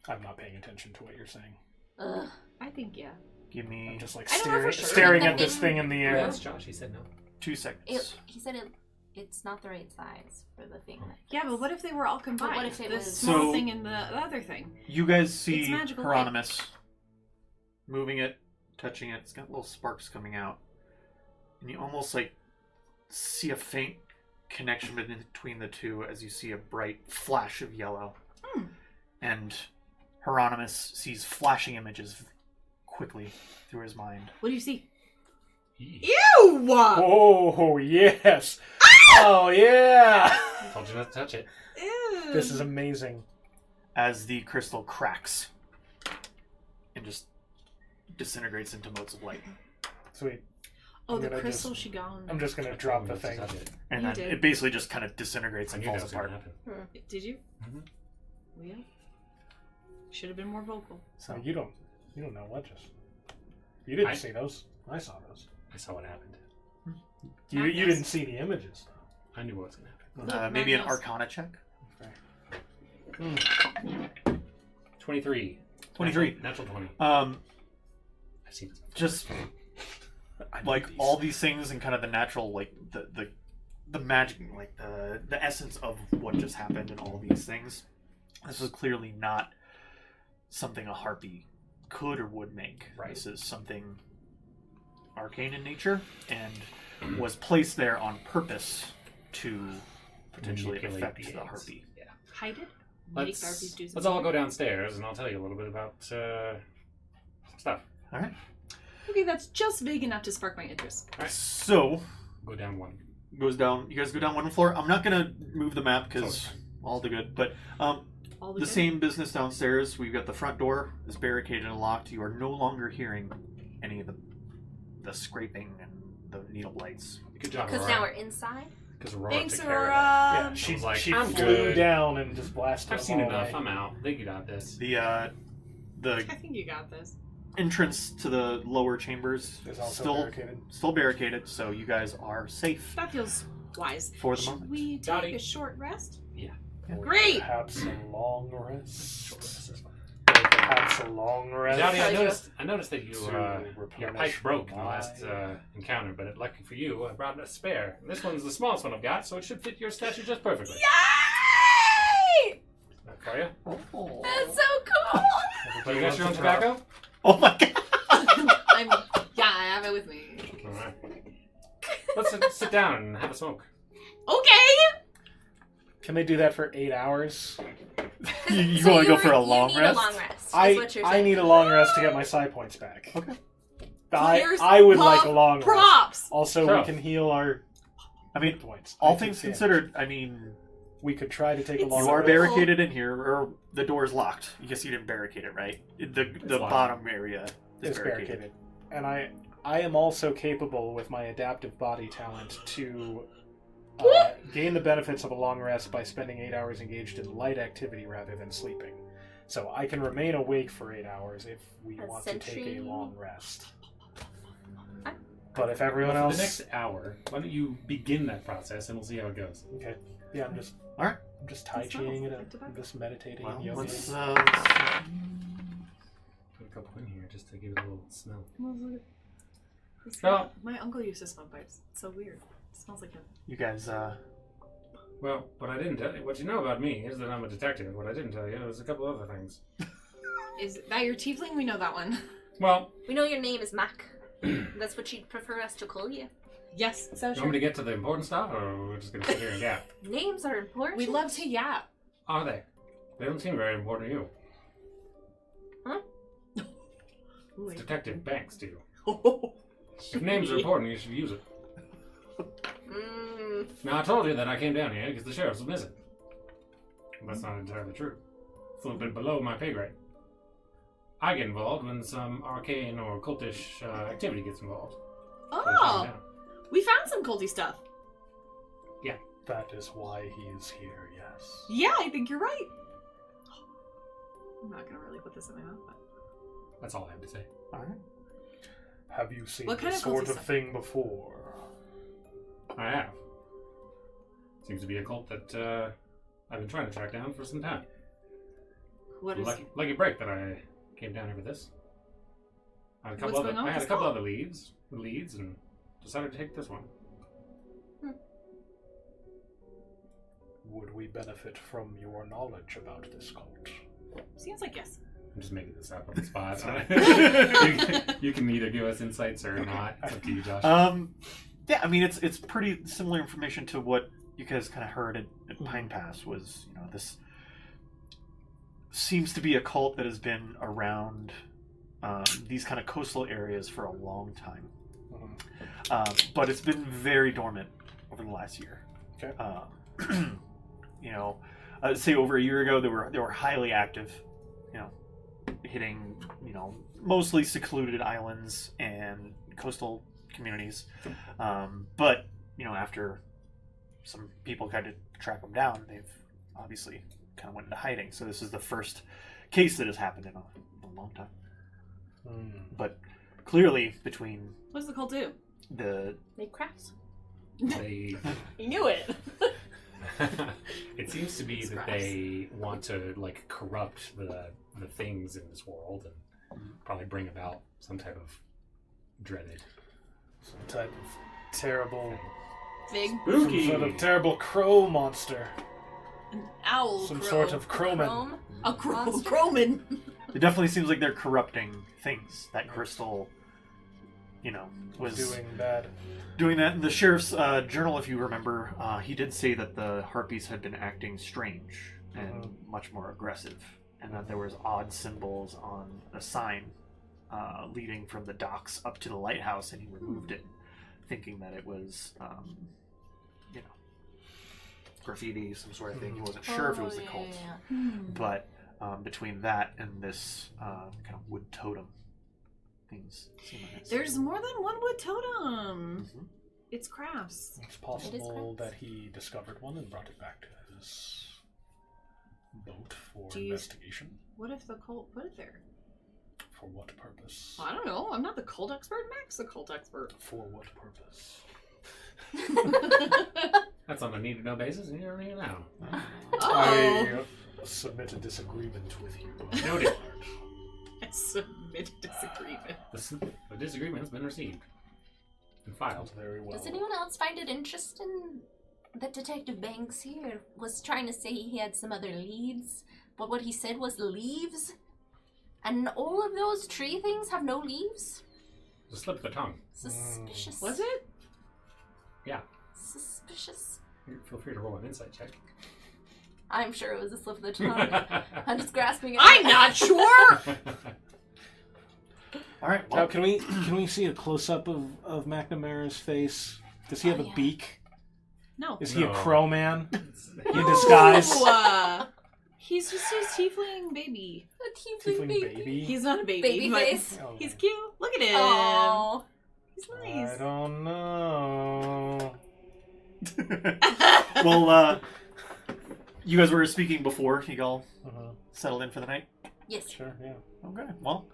B: I'm not paying attention to what you're saying.
F: Ugh.
D: I think yeah.
E: Give me
B: I'm just like
D: I don't know for sure.
B: staring at
F: Nothing-
B: this thing in the air.
C: That's Josh. He said no.
E: 2 seconds.
F: He said it's not the right size for the thing. that
D: Yeah, but what if they were all combined?
F: what if it
D: the
F: was-
D: small
E: So-
D: thing and the other thing?
E: You guys see
D: It's magical
E: Hieronymus moving it, touching it. It's got little sparks coming out. And you almost like see a faint connection between the two as you see a bright flash of yellow. And Hieronymus sees flashing images quickly through his mind.
D: What do you see?
C: Ew.
D: Ew!
B: Oh yes! Oh yeah!
C: Told you not to touch it.
D: Ew.
B: This is amazing.
E: as the crystal cracks and just disintegrates into motes of light.
B: Sweet.
D: Oh,
B: I'm
D: the
B: gonna
D: crystal
B: just-
D: she gone.
B: I'm just gonna drop the thing.
E: And
D: You
E: then
D: did.
E: it basically just kind of disintegrates
C: I
E: and
C: knew that
E: falls
C: was going
E: apart.
C: to happen.
D: Did you?
C: Mhm.
D: Well, yeah. Should have been more vocal.
B: So you don't know what just. You didn't
C: I-
B: see those. I saw those.
C: I saw what happened.
B: You
D: Not
B: you
D: nice.
B: didn't see the images.
C: I knew what was going to happen.
D: Look,
E: Maybe an
D: Magnus.
E: Arcana check.
C: 23.
E: 23.
C: Natural 20.
E: Um,
C: I've seen this before.
E: just like all these things and kind of the natural, like the magic, like the essence of what just happened and all these things. This is clearly not something a harpy could or would make.
C: Right.
E: This is something arcane in nature and was placed there on purpose to potentially
C: Manipulate
E: affect
C: the
E: the
C: eggs.
E: harpy.
C: Yeah.
D: Hide it? Make Darby's do
C: Let's all go downstairs and I'll tell you a little bit about stuff.
E: All right.
D: Okay, that's just vague enough to spark my interest.
C: Right.
E: So
C: Go down one.
E: goes down. You guys go down one floor. I'm not gonna move the map because
C: Totally.
E: all the good. But
D: All
E: the
D: good?
E: same business downstairs. We've got the front door is barricaded and locked. You are no longer hearing any of the scraping and the needle blights.
C: Good job,
F: Because
C: Aurora.
F: now we're inside.
C: Because Aurora
D: Thanks,
C: took care of
D: Aurora.
C: that.
B: Yeah, she
C: I was like,
B: she
C: I'm
B: flew
C: good.
B: down and just blasted.
C: I've
B: them
C: seen
B: all
C: enough.
B: away.
C: I'm out. They got this.
E: The
D: I think you got this.
E: entrance to the lower chambers
B: It's also
E: still
B: barricaded.
E: still barricaded, so you guys are safe
D: That feels wise.
E: for the
D: Should
E: moment.
D: we take
C: Dottie.
D: a short rest?
B: Great.
D: Great!
B: Perhaps a long rest.
C: Short rest is fine.
B: Or perhaps a long rest.
C: Dowdy, I
F: Tell you.
C: noticed that you
B: To
C: your
B: replenish
C: pipe broke in the
B: my-
C: last encounter, but lucky for you, I brought a spare. This one's the smallest one I've got, so it should fit your statue just perfectly.
F: Yay!
C: That for you?
E: Oh.
F: That's so cool.
C: Do you got your own tobacco?
E: Oh my god!
D: I have it with me.
C: All right. Let's sit down and have a smoke.
D: Okay!
B: Can they do that for 8 hours?
E: You
F: So
E: want to go
F: you
E: for a
F: you
E: long
F: need
E: rest?
F: A long rest. Is
B: I
F: what you're
B: I
F: saying.
B: need a long rest to get my side points back.
E: Okay.
D: Players
B: I would
D: love
B: like a long rest.
D: Props!
B: Also,
C: Sure.
B: we can heal our
E: I mean,
B: hit points.
E: all
B: I
E: things
B: take damage.
E: considered, I mean,
B: we could try to take a
D: It's
B: long
E: you are
B: rest.
E: barricaded in here, or the door is locked. I guess you didn't barricade it, right? The
C: locked.
E: bottom area is
B: It's barricaded. And I am also capable with my adaptive body talent to gain the benefits of a long rest by spending 8 hours engaged in light activity rather than sleeping. So I can remain awake for 8 hours if we
F: A
B: want to take
F: sentry.
B: a long rest. But if everyone
C: Well,
B: else,
C: for the next hour, why don't you begin that process and we'll see how it goes.
B: okay, yeah, I'm just
E: Alright.
B: I'm just tai
D: That smells
B: chiing it
D: like
B: up.
D: tobacco.
B: I'm just meditating
E: Well,
B: and yoga.
E: let's
C: Put a couple in here just to give it a little smell. Well-
D: My uncle used to smoke pipes. It's so weird. It smells like him.
E: you guys,
C: Well, what I didn't tell you, what you know about me is that I'm a detective. What I didn't tell you is a couple other things.
D: Is that your tiefling? We know that one.
C: Well,
F: We know your name is Mac. That's what you'd prefer us to call you.
D: Yes, so
C: you want me to get to the important stuff, or we're just going to sit here and gap?
F: Names are important.
D: We love to yap.
C: Are they? They don't seem very important to you. It's Detective Banks to you. If names are important, you should use it. Now, I told you that I came down here because the sheriff was missing. That's not entirely true. It's a little bit below my pay grade. I get involved when some arcane or cultish activity gets involved. So I shut
D: Oh,
C: it down.
D: we found some culty stuff.
B: That is why he is here. Yes.
D: Yeah, I think you're right. I'm not gonna really put this in my mouth, but
C: That's all I have to say.
E: alright.
B: Have you seen
D: What kind
B: this
D: of
B: sort
D: culty
B: of
D: stuff?
B: thing before?
C: I have. Seems to be a cult that I've been trying to track down for some time.
D: what is
C: Lucky break that I came down here with this. I had a couple
D: What's
C: other,
D: going on
C: I
D: with
C: had a
D: this
C: couple
D: cult?
C: other leads, and decided to take this one.
B: Would we benefit from your knowledge about this cult?
D: Seems like yes.
C: I'm just making this up on the spot. you can either give us insights or not. It's up to you, Josh.
E: Yeah, I mean it's pretty similar information to what you guys kind of heard at Pine Pass. Was this seems to be a cult that has been around these kind of coastal areas for a long time, but it's been very dormant over the last year.
B: Okay.
E: say over a year ago, they were highly active, hitting mostly secluded islands and coastal communities. But after some people tried to track them down, they've obviously kind of went into hiding. So this is the first case that has happened in a long time. But clearly, between
D: What does the cult do?
F: Make crafts.
C: They
D: He knew it.
C: it seems to be that they want to like corrupt the things in this world and probably bring about some type of dreaded,
B: Some type of terrible,
D: Big
C: spooky,
B: some sort of terrible crow monster.
D: an owl.
B: Some
D: crow.
B: sort of crowman.
F: Chrome.
D: a crow.
F: monster?
D: Crowman.
E: it definitely seems like they're corrupting things. That crystal, was
B: Doing bad.
E: doing that. In the sheriff's journal, if you remember, he did say that the harpies had been acting strange and much more aggressive, and that there was odd symbols on a sign leading from the docks up to the lighthouse, and he removed it, thinking that it was, graffiti, some sort of thing. He wasn't sure if it was the cult, but between that and this kind of wood totem, things seem like it's...
D: There's more than one wood totem.
E: Mhm.
D: It's crafts.
B: It's possible
F: crafts.
B: that he discovered one and brought it back to his boat for
D: Do you-
B: investigation.
D: What if the cult put it there?
B: For what purpose?
D: I don't know. I'm not the cult expert. Mac's the cult expert.
B: For what purpose?
C: That's on a need-to-know basis, and you don't even know.
D: Oh.
B: I submit a disagreement with you.
C: Noted.
D: I submit a disagreement.
C: The disagreement has been received and filed.
B: Very well.
F: Does anyone else find it interesting that Detective Banks here was trying to say he had some other leads, but what he said was leaves? And all of those tree things have no leaves?
C: Just slip the tongue.
F: Suspicious.
D: Was it?
C: Yeah.
F: Suspicious.
C: Feel free to roll an insight check.
F: I'm sure it was a slip of the tongue. I'm just grasping it.
D: I'm not sure.
E: All right.
B: Now,
E: Well,
B: can we see a close up of McNamara's face? Does he have a
F: yeah.
B: beak?
D: No.
B: Is he a
C: No.
B: crow man in disguise?
D: No. He's just his tiefling baby.
F: A tiefling
B: Tiefling
F: baby.
B: baby.
D: He's not a baby.
F: Baby
D: but
F: face.
B: Oh,
D: He's
B: man.
D: cute. Look at him.
F: Oh.
D: He's
B: I
D: nice.
B: don't know.
E: well, you guys were speaking before. You all settled in for the night?
F: Yes.
B: Sure, yeah.
E: Okay. Well,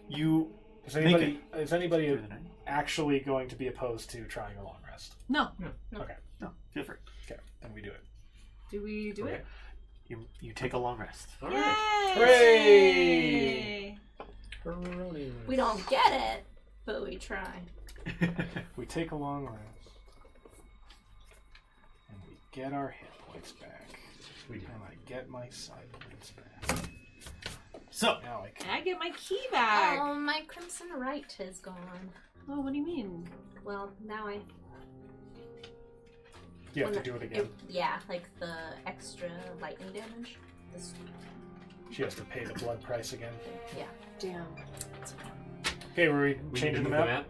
E: you
B: Is anybody
E: through the night.
B: actually going to be opposed to trying a long rest?
D: No.
B: Okay,
E: No, feel free.
B: okay, then we do it.
D: Do we do it?
E: You take a long rest.
C: All
D: Yay!
C: right.
B: Hooray!
F: We don't get it, but we try.
B: We take a long rest, and we get our hit points back.
C: We do.
B: And I get my side points back.
E: So,
B: Now I can.
D: And I get my key back.
F: Oh, my crimson right is gone.
D: Oh, what do you mean?
F: Well, now I...
B: You have to
F: when
B: do it again.
F: Yeah, like the extra lightning damage. This,
B: She has to pay the blood price again.
D: Damn.
B: Okay, were we
C: We need to
B: changing the
C: move
B: map?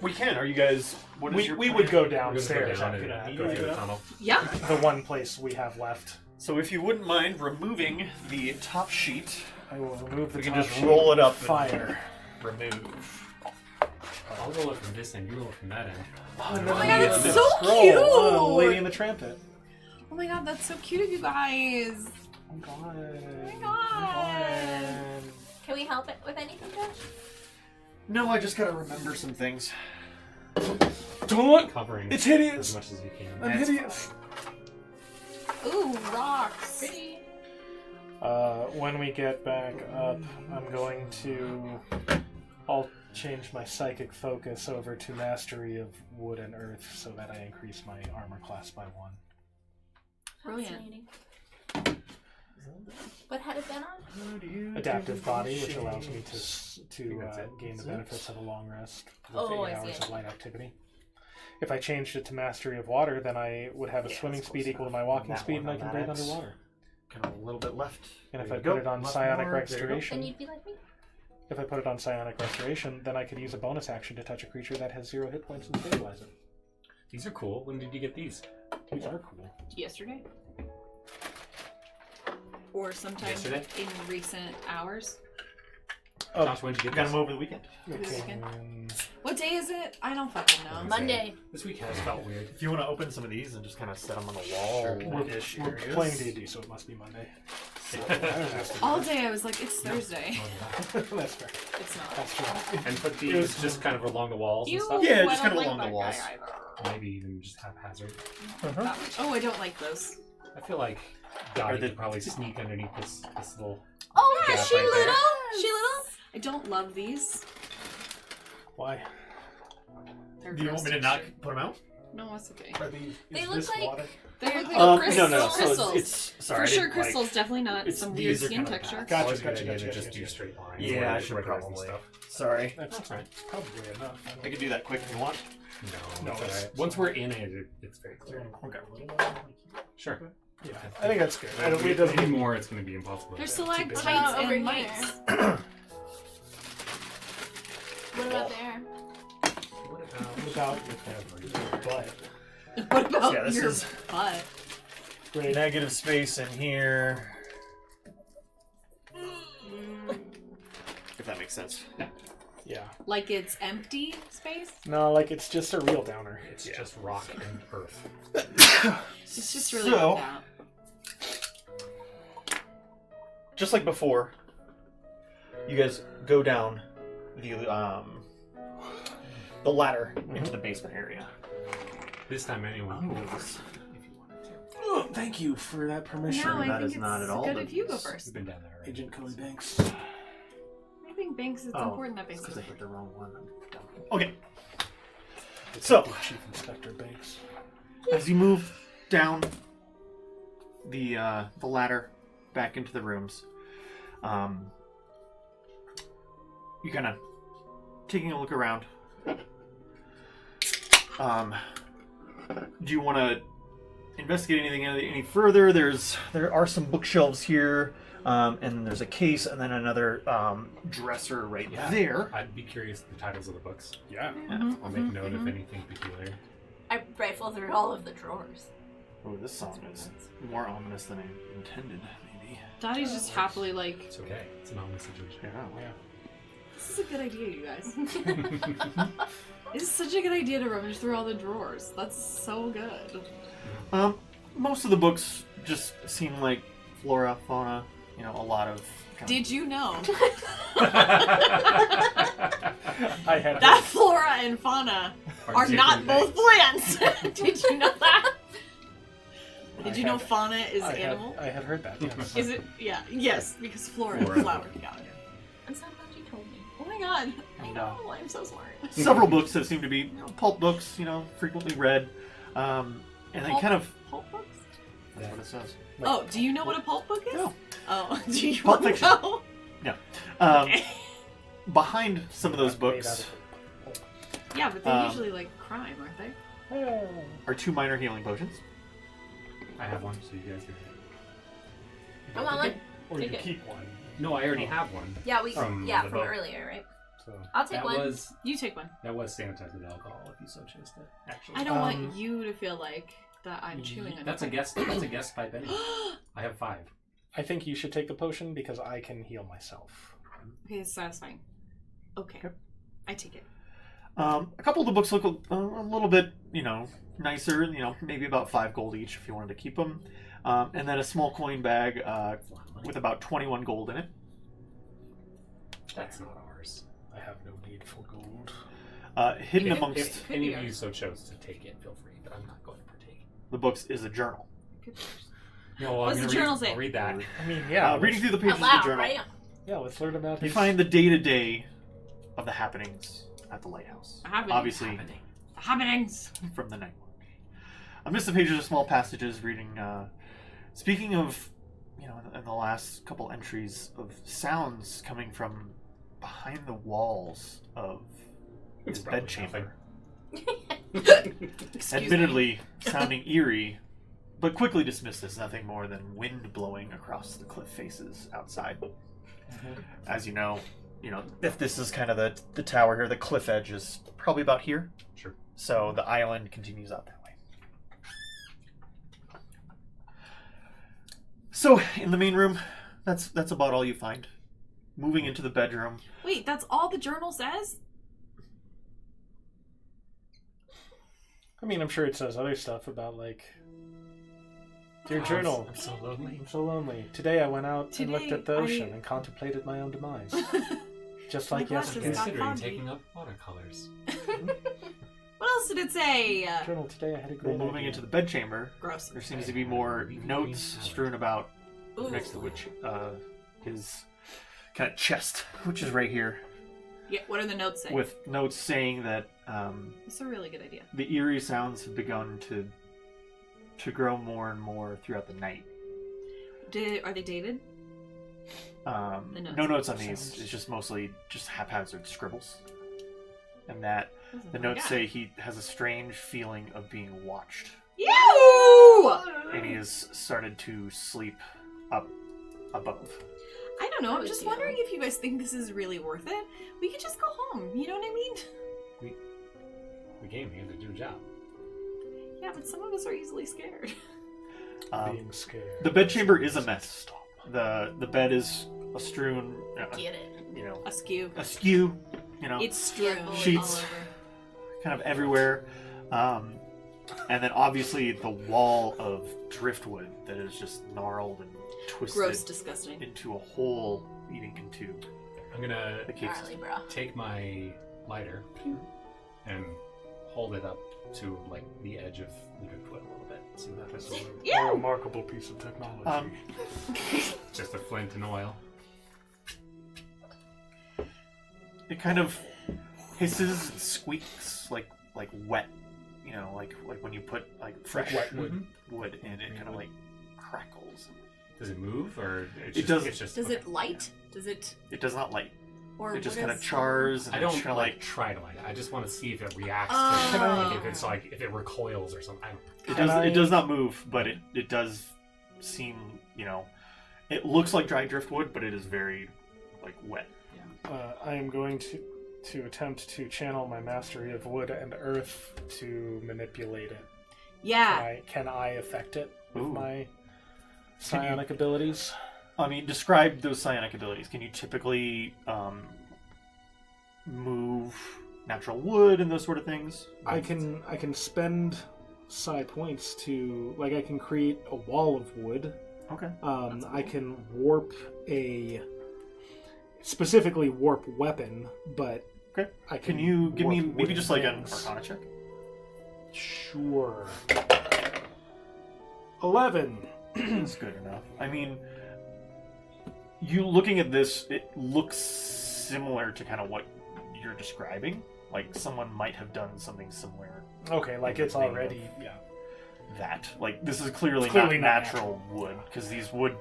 E: we can. Are you guys? What is
B: We
E: your
B: would
E: plan?
B: go downstairs
C: down
B: after
C: and
B: that.
C: go through the tunnel.
D: Yeah.
B: The one place we have left.
E: So, if you wouldn't mind removing the top sheet,
B: I will remove the
E: we can
B: top
E: just
B: sheet.
E: roll it up. and
B: Fire.
E: Remove.
C: I'll roll it from this end. You roll it from that end.
B: Oh,
D: my God, it's
B: the
D: so
B: scroll.
D: cute!
B: Oh, Lady in the Trampet.
D: Oh my god, that's so cute of you guys.
B: Oh god.
D: Oh my god.
F: can we help it with anything, Josh?
E: No, I just gotta remember some things.
B: Don't look!
C: Covering
B: It's hideous!
C: as much as you can.
B: I'm
E: That's
B: hideous!
F: Ooh, rocks.
B: When we get back up, I'm going to... I'll change my psychic focus over to mastery of wood and earth so that I increase my armor class by 1.
D: Brilliant.
F: Fascinating. What had it been on?
B: Adaptive body, which allows me to
C: that's it.
B: gain the benefits of a long rest with
F: Oh,
B: 8
F: I
B: hours
F: see.
B: of light activity. If I changed it to mastery of water, then I would have a
E: Yeah,
B: swimming
E: that's
B: speed
E: close
B: equal to
E: enough.
B: my walking
E: That
B: speed,
E: one
B: and I can
E: on
B: breathe
E: that.
B: underwater.
E: Kind of a little bit left.
B: And if
E: There
B: I
E: you
B: put
E: go.
B: it on
E: Left
B: psionic
E: more. There you go.
F: And
B: restoration,
F: you'd be like me?
B: if I put it on psionic restoration, then I could use a bonus action to touch a creature that has 0 hit points and stabilize it.
C: These are cool. When did you get these?
B: These are cool.
D: Yesterday? or sometime
C: Yesterday?
D: in recent hours.
B: Oh,
C: Josh, when did you
E: Got
C: get
E: them
C: this?
E: over the weekend.
B: okay.
D: What day is it? I don't fucking know.
F: Monday.
C: This week has felt weird.
E: If you want to open some of these and just kind of set them on the wall, ish
B: We're
E: areas.
B: playing D&D, so it must be Monday. So, I don't have to-
D: All day I was like, it's Thursday.
B: That's fair.
D: It's not.
B: That's true.
C: And put
B: It was
C: these just kind of along the walls and
D: Ew,
C: stuff.
E: Yeah,
D: I
E: just
D: don't
E: kind of
D: like
E: along the
D: that
E: walls.
D: guy either.
C: Maybe even just haphazard.
D: Oh, I don't like those.
C: I feel like Dottie
E: the-
C: could probably sneak underneath this little.
F: Oh,
C: Yeah,
F: is she
C: right there.
F: little?
D: She little? I don't love these.
B: Why?
D: They're
E: Do you want me to
D: gross
E: not
D: texture.
E: put them out?
D: No, it's okay.
B: Are these,
F: They
B: is
F: look
B: this
F: like-
B: water?
D: They look like
E: No,
D: crystals.
E: no.
D: Crystals.
E: So it's sorry.
D: For
E: I
D: sure,
E: didn't, like-
D: crystals. Definitely not
E: it's-
D: some
E: these
D: weird
E: are
D: skin
E: kinda
D: texture.
E: bad.
B: Gotcha,
C: Always a good
B: gotcha,
C: idea to
B: gotcha,
C: just
B: gotcha,
C: do
B: gotcha.
C: straight lines.
E: Yeah,
C: and
E: I should
C: regulars and
E: probably.
C: stuff.
E: Sorry.
B: That's
C: right.
B: probably enough.
E: I can do that quick if you want.
C: No,
B: No,
C: it's
B: it's-
C: alright. Once we're in it, it's very clear.
E: Okay.
C: Sure.
B: Yeah, I think that's good. I don't, it doesn't
C: Any
B: need more.
C: more, it's going to be impossible.
D: They're
C: to-
D: stalactites
F: Over
D: and
F: here.
D: mites.
F: What about there?
C: What about
B: Without your butt.
D: What about
E: Yeah, this
D: your
E: is-
D: butt?
B: Great.
E: Negative space in here. If that makes sense.
B: Yeah.
D: Like it's empty space?
B: No, like it's just a real downer.
C: It's just rock and earth.
D: It's just really
E: So-
D: like that.
E: Just like before, you guys go down the ladder into the basement area.
C: This time, anyone can do this. If you wanted to.
B: Oh, thank you for that permission,
D: No, I
E: that
D: think
E: is
D: it's
E: not at all
D: good
E: the-
D: if you go
C: We've
D: first.
C: been down there already.
B: Agent Cody Banks.
D: I think Banks, it's
E: Oh,
D: important that Banks
E: Because
D: goes
E: I hit
D: first.
E: the wrong one. I'm dumb. Okay.
B: So,
E: So-
B: Chief Inspector Banks.
E: As you move down the ladder back into the rooms, you kind of taking a look around. Do you want to investigate anything any further? There are some bookshelves here, and there's a case, and then another dresser right
C: Yeah.
E: there.
C: I'd be curious the titles of the books.
B: Yeah.
C: I'll make note of anything peculiar.
F: I rifle through all of the drawers.
E: Oh, this song is more ominous than I intended, maybe.
D: Dottie's just happily like,
C: It's okay. It's an ominous situation.
E: Yeah.
D: this is a good idea, you guys. It's such a good idea to rummage through all the drawers. That's so good.
E: Most of the books just seem like flora, fauna, a lot of...
D: Did you know
B: I had
D: that flora and fauna are not
C: different
D: both
C: things.
D: plants? Did you know that? Did
B: I
D: you know
B: had-
D: fauna is
B: I
D: animal?
B: had heard that. Yes.
D: Is it? Yeah. Yes, because flora
C: Flora.
D: and flower. Yeah.
F: I'm so glad you told me.
D: Oh my god. I
E: And,
D: know. I'm so smart.
E: Several books that seem to be pulp books, frequently read. And they
D: Pulp?
E: kind of...
D: Pulp books?
E: That's what it says.
D: Oh, do you know what a pulp book is?
E: No.
D: Oh, do you
E: Pulp
D: want to
E: fiction.
D: know?
E: Um, behind some of those
B: Made out
E: books
B: of
D: Yeah, but they're
E: Um,
D: usually like crime, aren't they?
B: it.
E: are 2 minor healing potions.
C: I have one, so you guys can.
F: I want one.
B: Or
F: Take
B: you
F: it.
B: keep one.
C: No, I already have one.
F: Yeah, we
C: From
F: yeah
C: the
F: from
C: boat.
F: earlier, right?
C: So
F: I'll take
C: that
F: one.
C: was
D: You take one.
C: sanitized with alcohol if you so chose to. Actually,
D: I don't want
B: Um,
D: you to feel like that I'm chewing on
C: That's a
D: it.
C: guess. That's a guess pipe anyway. I have 5.
B: I think you should take the potion because I can heal myself.
D: Okay, it's satisfying. Okay.
E: Okay.
D: I take it.
E: A couple of the books look a little bit, nicer, maybe about 5 gold each if you wanted to keep them. And then a small coin bag with about 21 gold in it.
C: That's not ours.
B: I have no need for gold.
E: Hidden
D: If-
E: amongst
C: If
D: Could
C: any
D: be
C: of you
D: ours.
C: so chose to take it, feel free. But I'm not going to partake.
E: the books is a journal.
C: No,
D: What's
C: I'm
D: the
C: gonna
D: journal
C: read,
D: say?
C: I'll read that.
B: I mean, yeah.
E: Reading through the pages
F: Out loud,
E: of the journal,
F: right?
B: Yeah, let's learn about
E: you
B: his...
E: find the day-to-day of the happenings at the lighthouse.
D: Happenings.
E: Obviously,
D: The happenings.
E: from the night work. Amidst the pages of small passages reading, speaking of, in the last couple entries of sounds coming from behind the walls of his
C: It's probably
E: bedchamber.
D: Excuse
E: Admittedly sounding eerie, but quickly dismissed as nothing more than wind blowing across the cliff faces outside. As you know, if this is kind of the tower here, the cliff edge is probably about here.
C: Sure.
E: So the island continues out that way. So in the main room, that's about all you find. Moving into the bedroom.
D: Wait, that's all the journal says?
B: I mean, I'm sure it says other stuff about, like, dear journal,
C: I'm so lonely.
B: I'm so lonely. Today I went out and looked at the
D: Today
B: ocean and contemplated my own demise. Just like
D: My glasses
B: yesterday.
D: got
C: Considering
D: foggy.
C: taking up watercolors.
D: What else did it say?
B: Journal, today I had a
E: Well,
B: great
E: moving
B: idea.
E: into the bedchamber,
D: Gross.
E: there seems to be more notes strewn about
D: Ooh.
E: next to which his kind of chest, which is right here,
D: Yeah, what are the notes saying?
E: with notes saying that
D: That's a really good idea.
E: the eerie sounds have begun to grow more and more throughout the night.
D: Are they dated? notes.
E: No notes on these.
B: Sounds.
E: It's just mostly just haphazard scribbles, and that the
D: Oh
E: notes say he has a strange feeling of being watched,
D: You!
E: and he has started to sleep up above.
D: I don't know. I'm
F: Good
D: just
F: deal.
D: wondering if you guys think this is really worth it. We could just go home. You know what I mean?
C: We came here to do a job.
D: Yeah, but some of us are easily scared.
B: Being scared.
E: The bedchamber is a mess. The bed is a strewn,
F: Get it.
E: you know,
D: Askew.
E: askew, you know,
D: It's strewn.
F: Yeah, bullet
E: Sheets.
F: all over.
E: kind of everywhere. And then obviously the wall of driftwood that is just gnarled and twisted
D: Gross, disgusting.
E: into a hole leading into
C: I'm gonna
E: the cave
F: Gnarly,
E: system.
F: bro.
C: take my lighter and hold it up to like the edge of the driftwood a little bit. See what
B: That is
C: happens.
B: a
D: Yeah.
B: remarkable piece of technology.
C: Just a flint and oil.
E: It kind of hisses and squeaks like wet, you know, like when you put like fresh
B: wet
C: wood.
E: wood in it, kind of like crackles.
C: Does it move or it's
E: It
C: just,
E: does-
C: It's just,
F: Does
C: okay.
F: it light? Does it?
E: It does not light.
F: Or
E: It just
F: what
E: kind of
F: is-
E: chars and
C: I
E: it's
C: don't
E: kind of
C: like try to light it. I just want to see if it reacts
D: Oh.
C: to like if it's like if it recoils or something. I don't know.
E: it does not move, but it does seem, you know, it looks like dry driftwood, but it is very like wet.
B: I am going to attempt to channel my mastery of wood and earth to manipulate it.
D: Yeah.
B: Can I affect it with
E: Ooh.
B: my psionic abilities?
E: I mean, describe those psionic abilities. Can you typically move natural wood and those sort of things?
B: I can spend psi points to, like, I can create a wall of wood.
E: Okay.
B: I can warp specifically warp weapon, but
E: Okay.
B: I
E: Can you give me
B: warp
E: maybe
B: wooden
E: just like an
B: things.
E: Arcana check?
B: Sure. 11.
E: That's good enough. I mean, you looking at this, it looks similar to kind of what you're describing. Like someone might have done something similar.
B: Okay, like it's
E: Made of
B: already, yeah.
E: That this is clearly,
B: It's clearly
E: not
B: not
E: natural wood because these wood,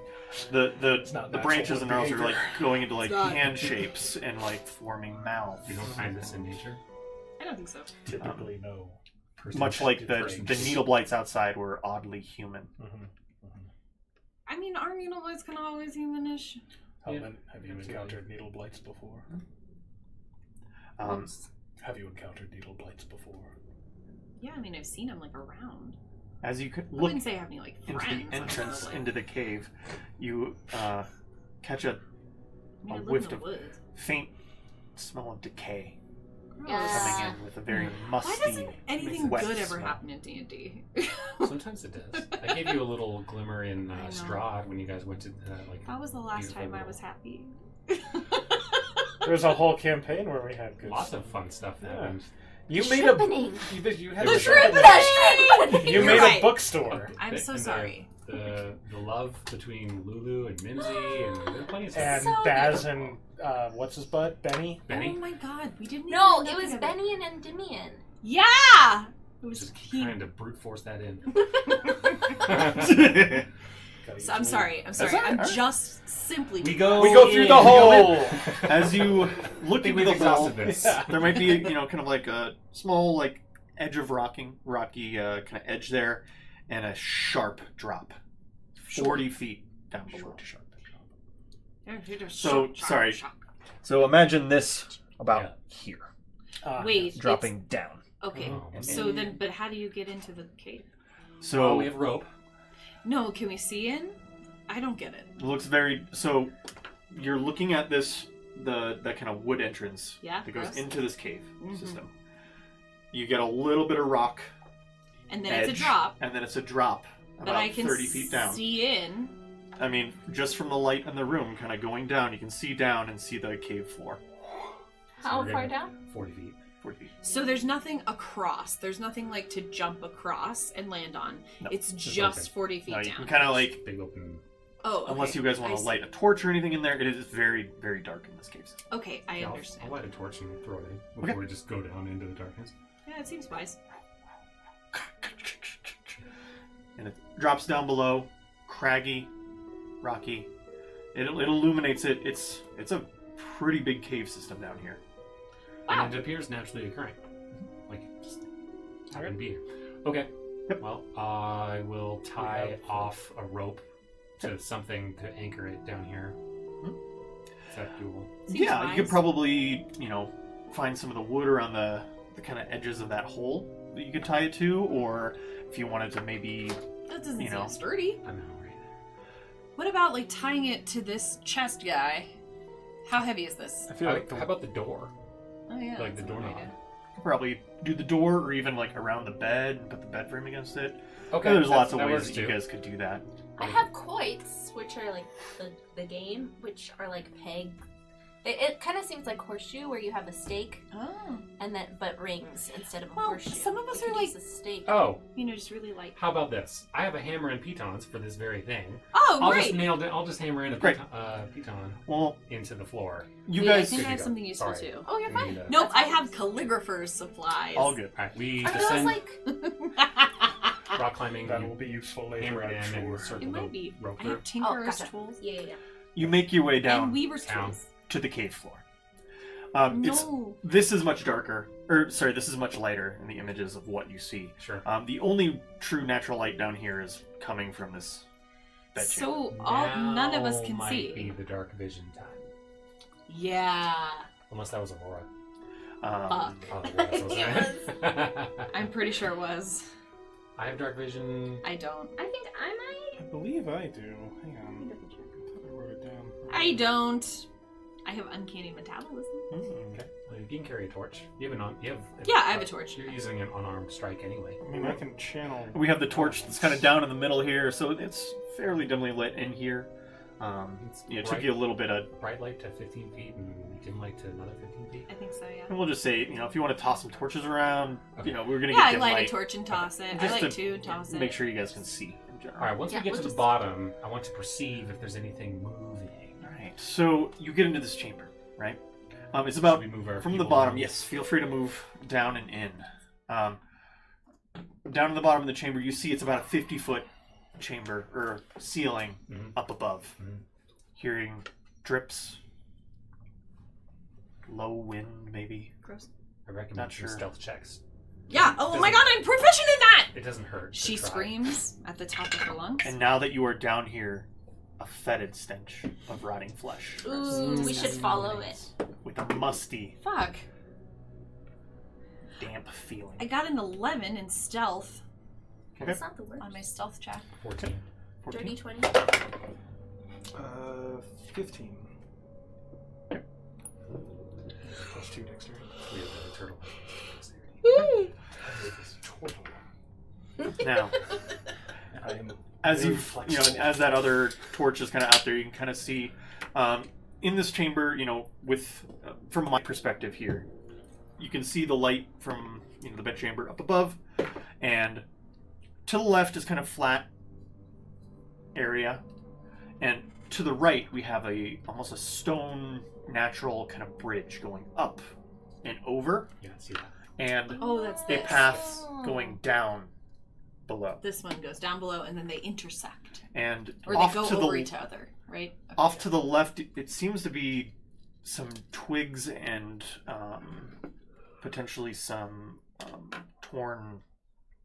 E: the
B: not
E: the
B: natural
E: branches
B: wood
E: and gnarls are
B: behavior.
E: like going into like
D: It's not.
E: hand shapes and like forming mouths.
C: You don't find this in nature.
D: I don't think so.
B: Typically no.
E: Much like the
B: Different.
E: needle blights outside were oddly human.
B: Mhm.
D: I mean, our needle blights can always humanish.
B: Have
C: Yeah.
B: you
C: Absolutely.
B: encountered needle blights before?
E: Um,
B: Have you encountered needle blights before?
D: Yeah, I mean, I've seen them like around.
E: as you could
D: I
E: look
D: wouldn't say I have any like
E: into
D: friends.
E: the entrance
D: like,
E: into the cave, you catch a
D: I mean, I
E: a
D: live
E: whiff
D: in the
E: of
D: woods.
E: faint smell of decay
F: Yeah.
E: coming in with a very
D: Why
E: musty.
D: doesn't anything
E: wet
D: good ever
E: smell.
D: happen in D&D?
C: Sometimes it does. I gave you a little glimmer in
D: I know.
C: Strahd when you guys went to like.
D: That was the last
C: Beautiful
D: time I
C: little-
D: was happy.
B: There's a whole campaign where we had good
C: Lots of fun stuff
B: Yeah.
C: happened.
B: You
F: The
B: made a
F: shrimpening.
B: you had
C: The
B: a-
F: shrimpening!
B: You
D: You're
B: made
D: right.
B: a bookstore
D: I'm so
C: And the-
D: sorry.
C: The love between Lulu and Mimsy and there's plenty of stuff.
B: and
F: So
B: Baz
F: beautiful.
B: and what's his butt? Benny?
C: Benny,
D: Oh my god, we didn't
F: No,
D: even
F: it
D: end up
F: was
D: together.
F: Benny and Endymion.
D: Yeah! It was
C: just
D: he.
C: trying to brute force that in.
D: So, I'm sorry.
E: all right,
D: I'm
E: all right.
D: just simply.
C: We go.
B: We go through the
C: in.
B: hole.
E: As you look
C: I think
E: into
C: we've
E: the hole,
C: exhausted this.
B: Yeah.
E: there might be kind of like a small like edge of rocky kind of edge there, and a sharp drop, 40 feet down below. So, sorry. So imagine this about
C: Yeah.
E: here,
D: Wait.
E: dropping down.
D: Okay.
C: Oh.
D: So then, but how do you get into the cave?
E: So
C: Oh, we have rope.
D: No, can we see in? I don't get it.
E: It looks very... So, you're looking at this, that kind of wood entrance
D: Yeah,
E: that goes
D: gross.
E: into this cave
D: Mhm.
E: system. You get a little bit of rock
D: And then
E: edge,
D: it's a drop.
E: and then it's a drop
D: But
E: about
D: I can
E: 30 feet down.
D: see in.
E: I mean, just from the light in the room, kind of going down, you can see down and see the cave floor.
F: How
C: we're
F: far
C: gonna-
F: down?
C: 40 feet.
E: 40 feet.
D: So there's nothing across. There's nothing like to jump across and land on.
E: No,
D: it's
C: just
D: just
C: open.
D: 40 feet
E: No, you
D: down.
E: can kind of like,
C: Big open.
D: Oh, okay.
E: unless you guys want
D: I
E: to
D: see.
E: light a torch or anything in there, it is very, very dark in this cave system.
D: Okay, I
C: Yeah, I'll
D: understand.
C: light a torch and throw it in before we just go down into the darkness.
D: Yeah, it seems wise.
E: And it drops down below, craggy, rocky. It illuminates it. It's a pretty big cave system down here.
D: Wow.
C: And it appears naturally occurring. Like, just happen to be here. Okay.
E: Yep.
C: Well, I will tie off a rope to something to anchor it down here.
E: Hmm.
C: Is that doable?
D: Seems
E: yeah, you could
D: wise.
E: probably, find some of the wood around the kind of edges of that hole that you could tie it to, or if you wanted to maybe,
D: That doesn't
E: You
D: seem
E: know.
D: sturdy.
C: I know, right?
D: What about like tying it to this chest guy? How heavy is this?
B: I feel
C: How,
B: like the
C: how about the door?
D: Oh yeah,
C: Like
D: that's
C: the
D: a good
C: doorknob.
D: idea.
E: you could probably do the door or even like around the bed and put the bed frame against it.
C: Okay.
E: There's lots of
C: that
E: ways
C: works
E: that you
C: too.
E: guys could do that.
F: I have quoits, which are like the game, which are like peg. It kind of seems like horseshoe, where you have a stake
D: Oh,
F: and then but rings instead of a
D: Well,
F: horseshoe.
D: some of us
F: You
D: are
F: could
D: like-
F: use a stake.
C: Oh,
D: just really light.
C: how about this? I have a hammer and pitons for this very thing.
D: Oh,
C: I'll
D: great.
C: just nail it. I'll just hammer in a
E: Great.
C: piton
E: Well,
C: into the floor.
E: you
D: Wait, I
E: guys,
D: think I
C: Good
D: have
C: to go.
D: something useful
C: Sorry.
D: too.
F: Oh, you're
C: We
F: fine.
C: need a-
D: Nope, I
F: That's
D: have calligrapher's supplies.
E: all good.
C: Alright, we
F: Are those
C: descend
F: like?
C: rock climbing.
B: that will be useful later.
C: hammer it
B: I'm
C: in and
B: sure.
C: circle
D: It
C: the
D: might be.
C: rope
D: I
C: through.
D: have tinkerer's
F: gotcha.
D: tools
F: Yeah.
E: You make your way
D: and
E: down
D: weaver's
C: Down.
D: tools.
E: to the cave floor.
D: No.
E: This is much darker, this is much lighter in the images of what you see.
C: Sure.
E: The only true natural light down here is coming from this bed chamber.
D: So none of us
C: Now
D: can
C: might
D: see.
C: be the dark vision time.
D: Yeah.
C: Unless that was Aurora.
D: Fuck.
C: Oh, yeah, that's what I was
D: I'm pretty sure it was.
C: I have dark vision.
D: I don't.
F: I think I
B: I believe I do. Hang on. I thought I wrote it down.
D: I don't. I have uncanny metabolism.
C: Okay. Well, you can carry a torch. You have an on. You have.
D: Yeah, I have a torch.
C: You're using an unarmed strike anyway.
B: I mean, I can channel.
E: We have the torch that's kind of down in the middle here, so it's fairly dimly lit in here. It took you a little bit of...
C: Bright light to 15 feet and dim light to another 15 feet.
D: I think so, yeah.
E: And we'll just say, if you want to toss some torches around,
C: Okay.
E: we're going to
D: Yeah,
E: get
D: I
E: dim
D: light
E: light.
D: a torch and toss it. I
E: Just
D: light
E: to
D: two and toss it.
E: Make sure you guys can see in general.
C: All right. Once
F: Yeah,
C: we get
F: we'll
C: to the
F: just-
C: bottom, I want to perceive if there's anything moving.
E: All right. So you get into this chamber, right? It's
C: Should
E: about
C: we move our
E: from the
C: people
E: bottom.
C: around?
E: Yes, feel free to move down and in. Down to the bottom of the chamber, you see it's about a 50-foot chamber or ceiling
C: Mhm.
E: up above.
C: Mhm.
E: Hearing drips, low wind, maybe.
D: Gross.
C: I recommend
E: Not
C: some
E: sure.
C: stealth checks.
D: Yeah, oh my
C: Doesn't-
D: god, I'm proficient in that!
C: It doesn't hurt. to
D: She
C: try.
D: screams at the top of her lungs.
E: And now that you are down here, a fetid stench of rotting flesh
F: Ooh, we should follow it.
E: with a musty,
D: Fuck.
E: damp feeling.
D: I got an 11 in stealth
E: Okay.
F: That's not the word.
D: on my stealth check.
C: 14.
E: 14.
F: Dirty 20.
B: 15. Plus 2 dexterity.
C: We have the turtle.
E: Now,
B: I am
E: as
B: very
E: you
B: flexible.
E: as that other torch is kind of out there, you can kind of see in this chamber, with from my perspective here, you can see the light from the bed chamber up above, and to the left is kind of flat area, and to the right we have almost a stone natural kind of bridge going up and over,
C: Yeah, I see that.
E: and
D: Oh, that's
E: a
D: this.
E: path going down below.
D: This one goes down below and then they intersect.
E: And
D: Or they
E: off
D: go
E: to
D: over
E: the
D: each other, right? Okay.
E: off to the left, it seems to be some twigs and potentially some torn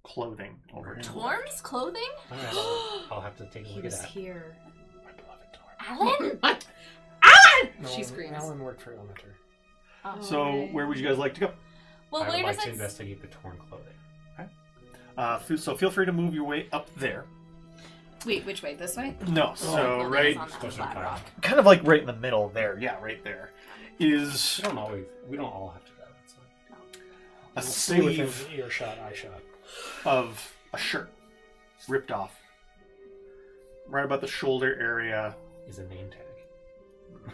E: clothing over here.
F: Torm's clothing?
C: All right, I'll have to take a
D: He
C: look at
D: was
C: that.
D: here.
B: My beloved Torm.
F: Alan?
B: No,
D: She screams.
B: Alan worked for Elementor.
F: Oh.
E: So where would you guys like to go?
F: Well,
C: I would
F: where
C: like
F: does
C: to
F: it?
C: investigate the torn clothing.
E: So feel free to move your way up there.
D: Wait, which way? This way?
E: No, so right,
F: on that
C: Special
F: flat
C: kind.
F: rock.
E: kind of like right in the middle there. Yeah, right there is
C: We don't all have to go. That's fine.
E: a
B: Stay within
E: sleeve
B: earshot, eye shot.
E: of a shirt ripped off right about the shoulder area.
C: Is a name tag.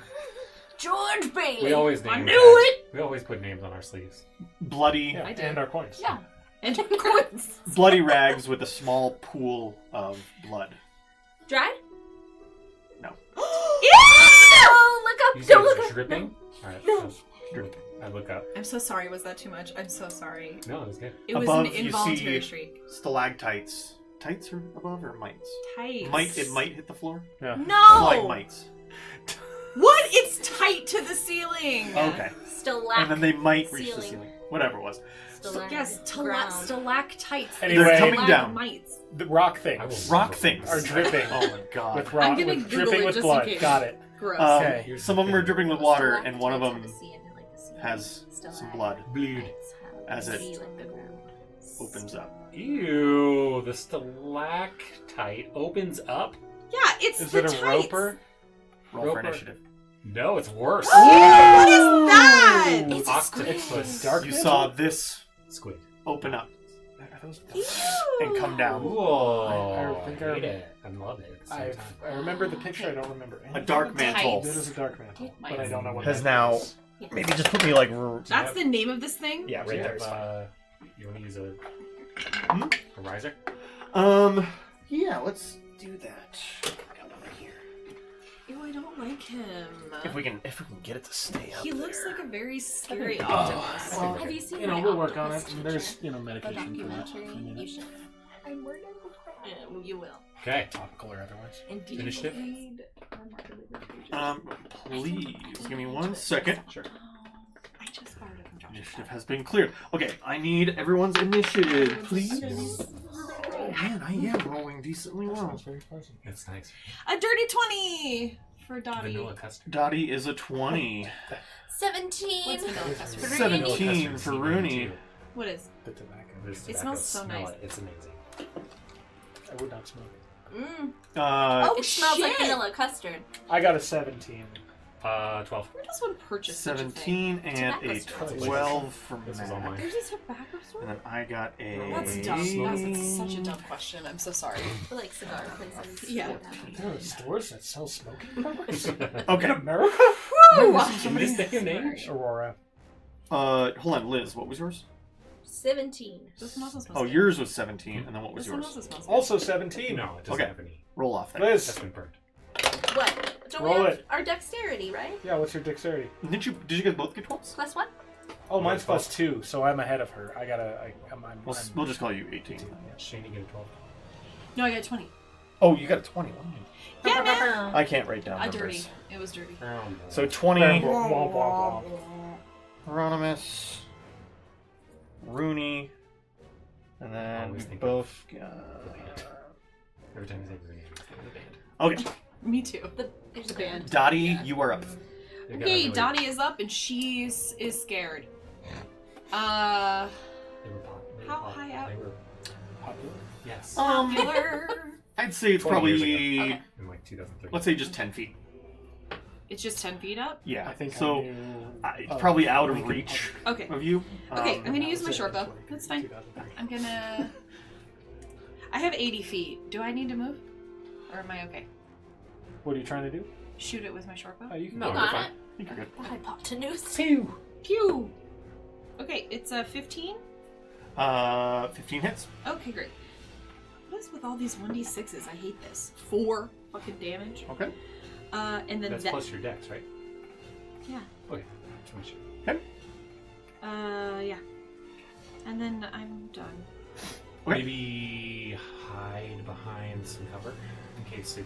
F: George Bailey.
C: We always
D: I
C: name
D: knew
C: tags.
D: it!
C: We always put names on our sleeves.
E: Bloody,
B: Yeah,
D: I did.
B: and our coins.
F: Yeah.
D: And coins.
E: bloody rags with a small pool of blood.
F: Dried?
E: No.
F: Oh, look up!
C: You said
F: Don't look
C: it's
F: up!
C: dripping? Alright.
F: No.
C: I look up.
D: I'm so sorry. Was that too much? I'm so sorry.
C: No, it was good.
D: It was
E: Above,
D: an
E: you
D: involuntary
E: see-
D: shriek.
E: Stalactites. Tights or above or mites?
D: Tight.
E: It might hit the floor.
B: Yeah.
E: Like
D: No!
E: mites.
D: What? It's tight to the ceiling.
E: Okay.
F: Stalactites.
E: And then they might reach the ceiling. Whatever it was.
D: Yes,
F: ground.
D: stalactites.
B: Anyway-
E: They're coming down.
D: Mites.
B: The rock
C: I
B: things
C: will
E: Rock
C: remember
E: things.
B: are
C: this.
B: dripping.
E: Oh my god.
B: with rock,
D: I'm gonna
B: with
D: Google
B: dripping
D: it
B: with
D: just in
B: blood.
D: case.
B: Got it.
D: Gross.
B: Okay.
C: Here's
E: Some
C: the
E: of them are
C: thing.
E: dripping with water, and one of them
F: Stalactites
E: has
F: have
E: some blood
B: Bleed.
E: as it
F: See, like the ground.
E: opens up.
C: Ew, the stalactite opens up?
D: Yeah, it's
B: Is
D: the
B: it a
D: tights.
B: roper?
E: Roll
C: Roper.
E: for initiative.
C: No, it's worse.
D: What is that?
F: It's a squid.
C: Octopus.
B: Dark
E: You
B: mantle?
E: saw this
C: Squid.
E: open up
B: Are those-
E: and come down.
C: Whoa.
B: I think
C: I
B: I-
C: hate it. I love it at the same time.
B: I remember the picture. I don't remember.
E: A dark mantle.
B: It is a dark mantle,
F: It
B: but I don't know what
E: has
B: that
E: now-
B: is.
F: Yes.
E: Maybe just put me like.
D: That's the name of this thing?
E: Yeah,
C: Do
E: right
C: you
E: there
C: have,
E: is fine.
C: you want to use a
E: Hmm?
C: riser?
E: Yeah, let's do that. Got one right here.
D: Ew, I don't like him.
E: If we can get it to stay up.
D: He looks
E: there.
D: like a very scary
B: Oh,
D: octopus.
B: well,
F: Have you seen
B: You know,
F: my
B: we'll work on it.
F: octopus
B: There's,
F: picture? The
B: medication for that.
F: documentary.
B: if you need
F: You
B: it.
F: should. I'm working on
D: You will.
C: Okay.
B: Topical or otherwise.
F: And do you
C: Initiative?
F: read Remarkably Good Creatures?
E: Please give me 1 second.
C: Sure.
D: I just fired it from Josh's
E: Initiative has been cleared. Okay, I need everyone's initiative, please. Oh man, I am rolling decently well.
B: Sounds very pleasant.
C: That's nice.
D: A dirty 20 for Dottie.
C: Vanilla custard.
E: Dottie is a 20.
F: 17.
D: What's vanilla custard?
F: Three.
E: 17 for Rooney.
D: What is?
B: The tobacco.
C: There's
D: It
C: tobacco.
D: smells so
C: Smell
D: nice.
C: it. It's amazing.
B: I would not smoke it.
D: Mm.
F: Oh, it smells like
D: shit.
F: vanilla custard.
B: I got a 17.
C: 12.
D: Where does one purchase such a thing?
E: 17 and a
F: Tobacco
E: 12 from
C: This is all
E: Mac.
C: mine.
D: There's a tobacco store?
E: And then I got a.
D: That's dumb. That's such a dumb question. I'm so sorry.
F: For like cigar places.
D: Yeah.
B: There are stores that sell smoking products
E: Okay.
B: in America.
D: Woo!
C: In this day and age?
B: Aurora.
E: Hold on, Liz. What was yours?
F: 17.
D: This one also smells
E: Oh,
D: good.
E: yours was 17, and then what was
D: This one
E: yours?
D: also smells good.
B: Also 17.
C: No, it doesn't
E: Okay.
C: have any.
E: Roll off that.
B: Liz.
C: That's been burned.
F: What? Don't
B: Roll
F: we have
B: it.
F: our dexterity, right?
B: Yeah, what's your dexterity?
E: Did you guys both get 12s?
F: Plus 1?
B: Oh, mine's plus 2, so I'm ahead of her. I gotta.
E: We'll just call you 18.
C: Shane, you get a 12.
D: No, I got a 20.
E: Oh, you got a 20. Wow.
D: Yeah, man.
E: I can't write down
D: A
E: numbers.
D: dirty. It was dirty.
E: So 20.
B: Womp, womp, womp.
E: Hieronymus, Rooney, and then
C: Always
E: we
C: think
E: both got.
C: Every time you say the name, I think of the band.
E: Okay,
D: Me too.
F: There's
D: The
F: a
D: band.
E: Dottie, you are up.
C: They got a
D: Okay,
C: really-
D: Dottie is up and she's is scared.
C: They were
D: How high up?
C: They were
B: Popular.
C: yes.
D: Popular.
E: I'd say it's
C: 20 years
E: probably,
F: Okay.
C: In like 2003.
E: let's say just 10 feet.
D: It's just 10 feet up?
E: Yeah,
B: I think
E: so.
B: I knew,
E: It's probably out of
B: Lincoln
E: reach
D: Okay.
E: of you.
D: Okay, I'm gonna
B: That
D: use my
B: was
D: short bow.
B: 2003,
D: That's fine.
B: 2003.
D: I'm gonna. I have 80 feet. Do I need to move? Or am I okay?
B: What are you trying to do?
D: Shoot it with my short bow?
B: Oh, you can
C: No,
B: go.
C: you're
F: got
C: fine.
F: it.
E: I think you're good.
F: Hypotenuse.
B: Pew!
D: Pew! Okay, it's a 15?
E: 15 hits.
D: Okay, great. What is with all these 1d6s? I hate this. 4 fucking damage.
E: Okay.
D: And then
C: That's
D: that.
C: plus your dex, right?
D: Yeah.
C: Okay. Just wanna check.
D: Yeah. And then I'm done.
E: Okay.
C: Maybe hide behind some cover in case it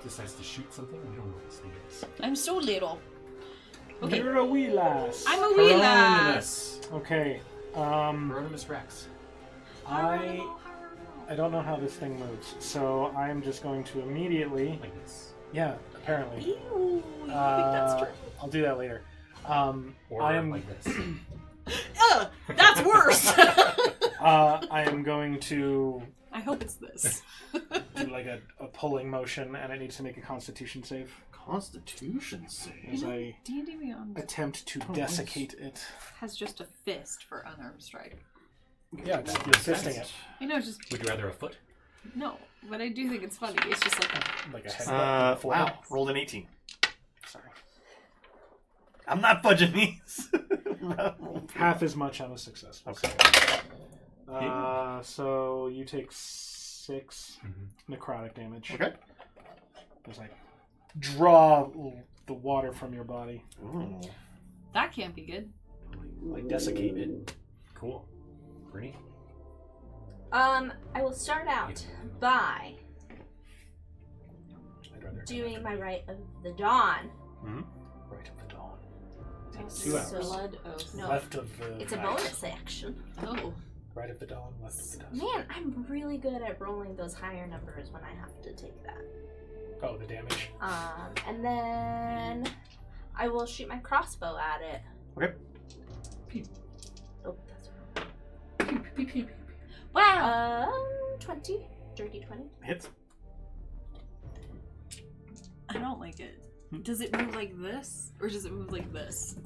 C: decides to shoot something. We don't know what this thing is.
D: I'm so little. Okay.
B: You're a wee lass.
D: I'm a wee lass.
B: Okay.
C: Hieronymus Rex.
B: I don't know how this thing moves, so I'm just going to immediately.
C: Like this.
B: Yeah, apparently.
D: Ew, you think that's true?
B: I'll do that later.
C: Or
B: I am.
C: like this.
D: Ugh, that's worse.
B: I am going to
D: I hope it's this.
B: do like a pulling motion, and it needs to make a Constitution save
E: Constitution save.
B: as I
D: D&D Beyond
B: attempt to desiccate it.
D: has just a fist for unarmed strike.
B: Yeah, it's fisting it.
D: I know, just
C: Would you rather a foot?
D: no, but I do think it's funny. It's just like
B: Like a headbutt.
E: Wow. Rolled an 18.
B: Sorry.
E: I'm not fudging these.
B: Half as much on a success.
E: Okay.
B: So you take 6 necrotic damage.
E: Okay.
B: As I draw the water from your body.
E: Ooh.
D: that can't be good.
B: I desiccate it.
C: Cool. Brittany?
F: I will start out by
B: I'd rather
F: doing my Rite of the Dawn.
B: right of the dawn.
F: Takes
B: 2 hours.
D: Blood oath.
F: No,
B: Left of the
F: it's a
B: night.
F: bonus action.
D: Oh,
B: Right of the dawn, left of the dusk.
F: Man, I'm really good at rolling those higher numbers when I have to take that.
B: Oh, the damage.
F: And then I will shoot my crossbow at it.
E: Okay.
F: Oh, that's wrong.
D: wow!
F: 20. Dirty 20.
E: Hits.
D: I don't like it. Does it move like this, or does it move like this?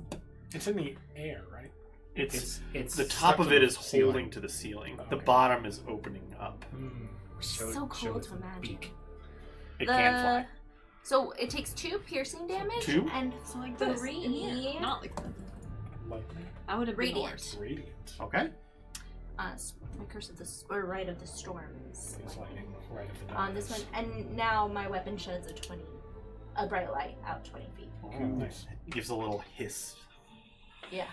B: It's in the air, right?
E: It's
C: It's
E: the top
C: stuck
E: of
C: to
E: it
C: the
E: is
C: ceiling.
E: holding to the ceiling.
B: Oh,
E: The
B: okay.
E: bottom is opening up.
F: So cool to imagine.
C: Beak.
E: It can fly.
F: So it takes 2 piercing damage
E: 2?
F: and
D: So like this, in the air.
F: 3
D: Not like that.
B: Lightning.
D: I would have been
F: Radiant.
D: worse.
B: Radiant.
E: Okay.
F: my curse of the or Rite of the Storms
B: It's lightning. Right of the dawn.
F: on this one, and now my weapon sheds a bright light out 20 feet.
B: Oh, nice.
E: It gives a little hiss.
F: Yeah.